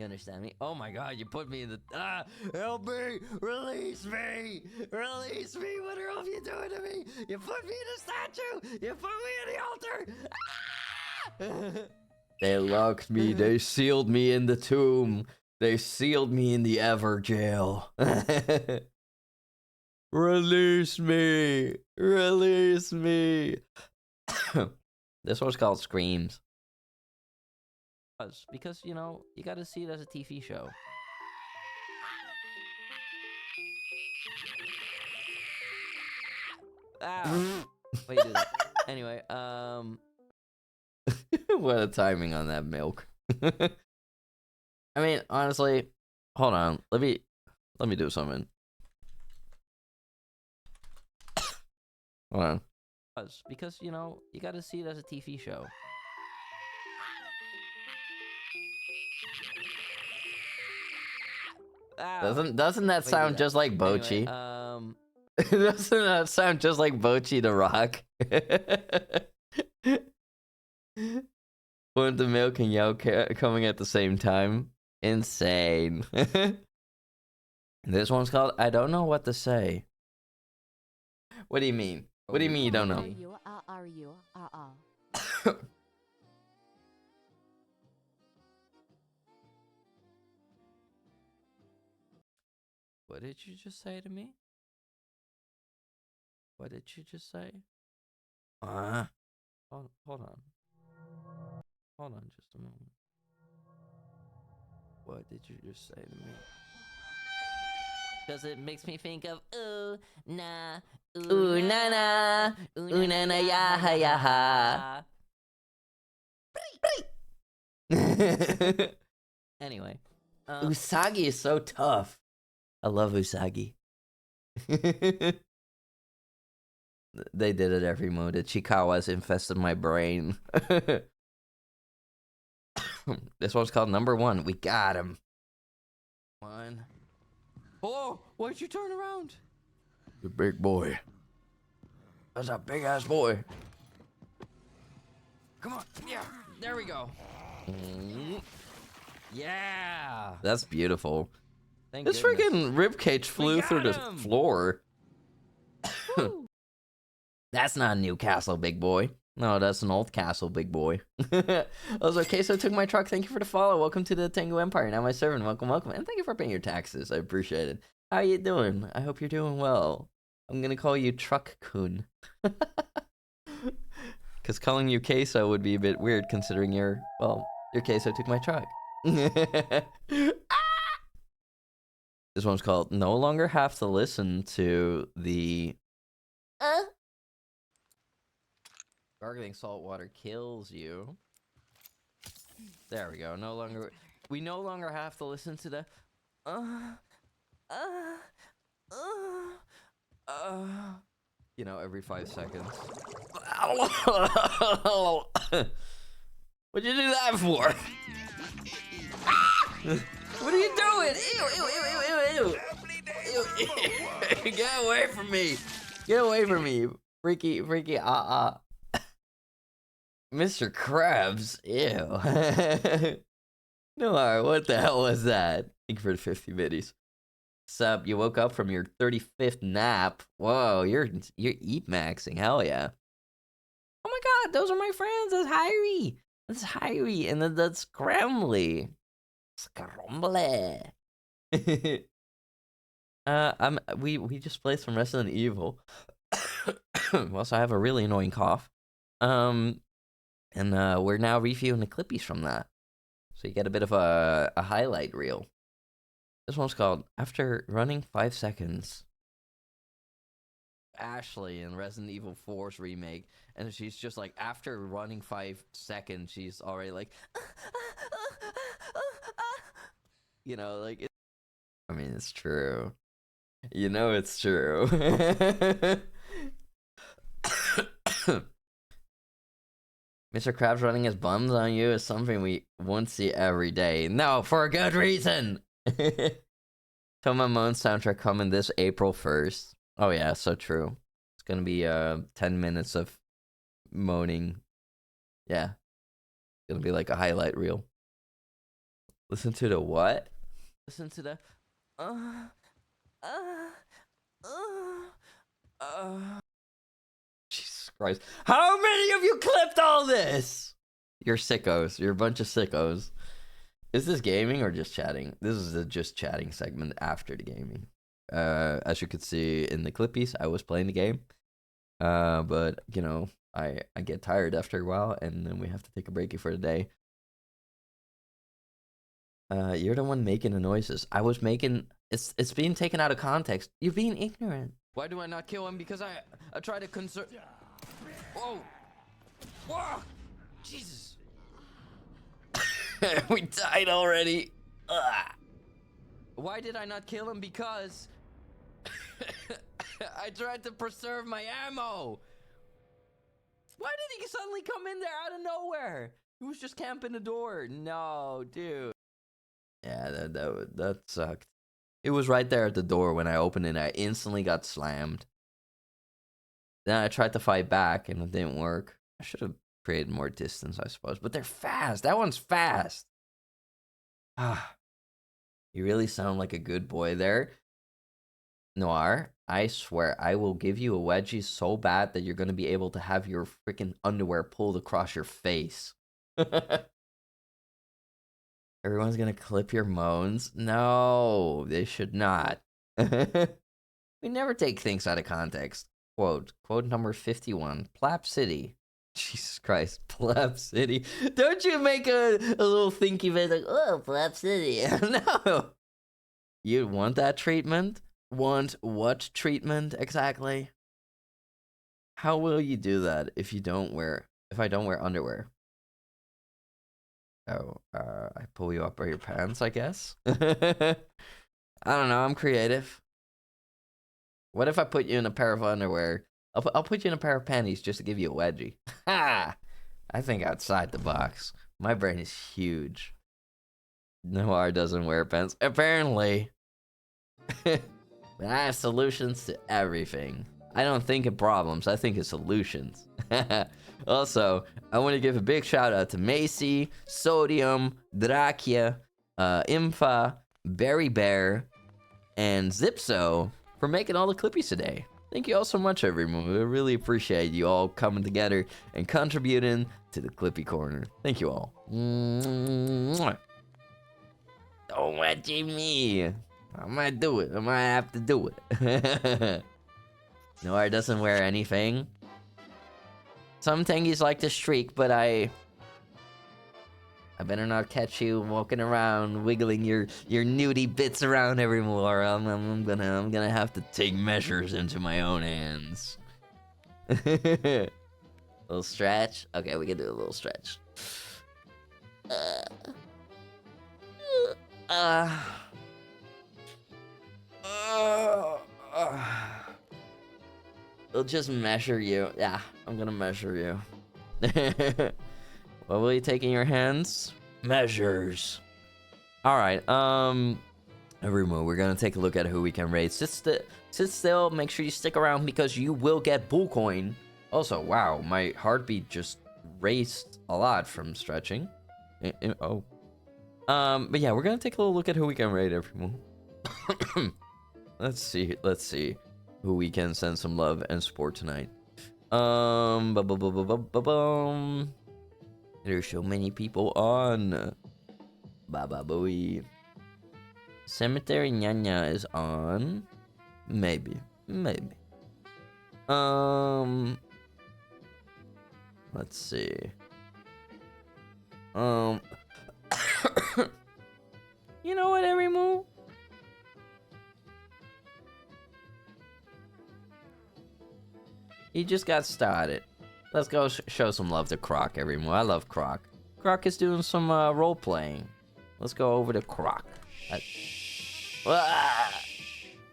understand me? Oh my god, you put me in the... help me! Release me! Release me! What are all of you doing to me? You put me in a statue! You put me in the altar! They locked me. They sealed me in the tomb. They sealed me in the ever jail. Release me. Release me. This one's called Screams. Because, you know, you gotta see it as a TV show. Ah. Wait, do that. Anyway, what a timing on that milk. I mean, honestly, hold on. Let me do something. Hold on. Because, you know, you gotta see it as a TV show. Doesn't that sound just like Bochi? Anyway, doesn't that sound just like Bochi the Rock? When the milk and Yao coming at the same time. Insane. This one's called I Don't Know What to Say. What do you mean? What do you mean you don't know? What did you just say to me? What did you just say? Hold on. Hold on just a moment. What did you just say to me? Because it makes me think of ooh na na ya ha ya ha. Anyway, Usagi is so tough. I love Usagi. They did it every mode. The Chikawas infested my brain. This one's called Number One. We got him. One. Oh, why'd you turn around? The big boy. That's a big ass boy. Come on. Yeah. There we go. Yeah. That's beautiful. This freaking ribcage flew through the floor. That's not a new castle, big boy. No, that's an old castle, big boy. Also, Queso took my truck. Thank you for the follow. Welcome to the Tango Empire. Now my servant. Welcome, welcome. And thank you for paying your taxes. I appreciate it. How you doing? I hope you're doing well. I'm going to call you Truck-kun. Because calling you Queso would be a bit weird considering your Queso took my truck. This one's called No Longer Have to Listen to the... Gargling salt water kills you. There we go. We no longer have to listen to the you know, every 5 seconds. What'd you do that for? What are you doing? Ew. Get away from me. Get away from me. Freaky, Mr. Krabs, ew. No, what the hell was that? Thank you for the 50 biddies. Sup, you woke up from your 35th nap. Whoa, you're eat maxing, hell yeah. Oh my god, those are my friends. That's Hyrie. And then that's Gremly. Scrumble. We just played some Resident Evil. Also, I have a really annoying cough. And we're now reviewing the clippies from that. So you get a bit of a highlight reel. This one's called After Running 5 Seconds. Ashley in Resident Evil 4's remake. And she's just like, after running 5 seconds, she's already like, you know, like, I mean, it's true. You know it's true. Mr. Krabs running his bums on you is something we won't see every day. No, for a good reason! Toma Moan's soundtrack coming this April 1st. Oh yeah, so true. It's gonna be 10 minutes of moaning. Yeah. It's gonna be like a highlight reel. Listen to the what? Listen to the Jesus Christ. How many of you clipped all this? You're sickos. You're a bunch of sickos. Is this gaming or just chatting? This is a just chatting segment after the gaming. As you could see in the clippies, I was playing the game. But, you know, I get tired after a while, and then we have to take a breaky for the day. You're the one making the noises. I was making... It's being taken out of context. You're being ignorant. Why do I not kill him? Because I try to conserve... Whoa! Whoa! Jesus! We died already. Ugh. Why did I not kill him? Because... I tried to preserve my ammo! Why did he suddenly come in there out of nowhere? He was just camping the door. No, dude. Yeah, that sucked. It was right there at the door when I opened it. I instantly got slammed. Then I tried to fight back and it didn't work. I should have created more distance, I suppose. But they're fast. That one's fast. Ah, you really sound like a good boy there. Noir, I swear I will give you a wedgie so bad that you're going to be able to have your freaking underwear pulled across your face. Everyone's going to clip your moans? No, they should not. We never take things out of context. Quote number 51, Plap City. Jesus Christ, Plap City. Don't you make a little thinky bit like, oh, Plap City. No. You want that treatment? Want what treatment exactly? How will you do that if I don't wear underwear? Oh, I pull you up by your pants, I guess. I don't know, I'm creative. What if I put you in a pair of underwear? I'll put you in a pair of panties just to give you a wedgie. Ha! I think outside the box. My brain is huge. Noir doesn't wear pants. Apparently. But I have solutions to everything. I don't think in problems, I think in solutions. Also, I want to give a big shout out to Macy, Sodium, Drakia, Imfa, Berry Bear, and Zipso for making all the clippies today. Thank you all so much, everyone. We really appreciate you all coming together and contributing to the Clippy Corner. Thank you all. Don't wedgie me. I might do it. I might have to do it. Noir doesn't wear anything. Some tangies like to streak, but I better not catch you walking around wiggling your nudie bits around everywhere. I'm gonna have to take measures into my own hands. Little stretch. Okay, we can do a little stretch. We'll just measure you. Yeah, I'm gonna measure you. What will you take in your hands? Measures. Alright, everyone, we're gonna take a look at who we can raid. Sit still, make sure you stick around because you will get bull coin. Also, wow, my heartbeat just raced a lot from stretching. Oh. But yeah, we're gonna take a little look at who we can raid, everyone. Let's see who we can send some love and support tonight. There's so many people on. Baba Booey. Cemetery Nyanya is on. Maybe. Let's see. You know what, Erimu? He just got started. Let's go show some love to Croc, Erimu. I love Croc. Croc is doing some role playing. Let's go over to Croc.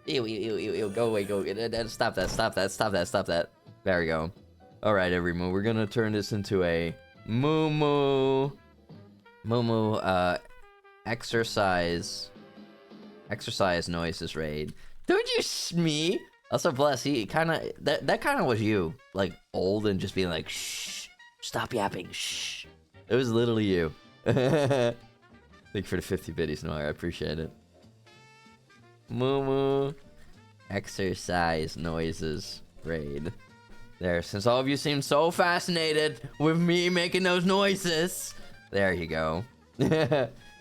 Ew. Go away, go. Stop that. There we go. Alright, Erimu. We're gonna turn this into a moo exercise noises raid. Don't you me? Also, bless, he kinda that kinda was you. Like old and just being like, shh, stop yapping, shh. It was literally you. Thank you for the 50 biddies, Noir. I appreciate it. Moo exercise noises raid. There, since all of you seem so fascinated with me making those noises. There you go.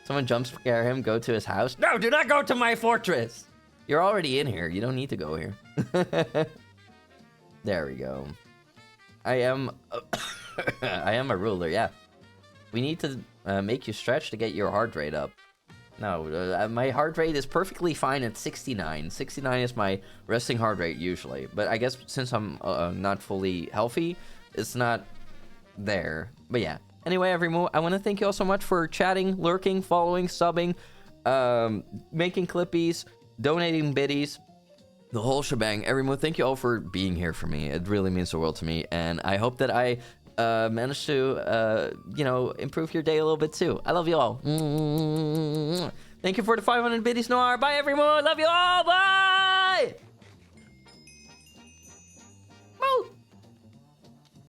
Someone jump scare him, go to his house. No, do not go to my fortress. You're already in here. You don't need to go here. There we go. I am a ruler, yeah. We need to make you stretch to get your heart rate up. No, my heart rate is perfectly fine at 69. 69 is my resting heart rate usually. But I guess since I'm not fully healthy, it's not there. But yeah. Anyway, everyone, I want to thank you all so much for chatting, lurking, following, subbing, making clippies, donating biddies, the whole shebang. Everyone, thank you all for being here for me. It really means the world to me. And I hope that I managed to, improve your day a little bit too. I love you all. Thank you for the 500 biddies, Noir. Bye, everyone. Love you all. Bye.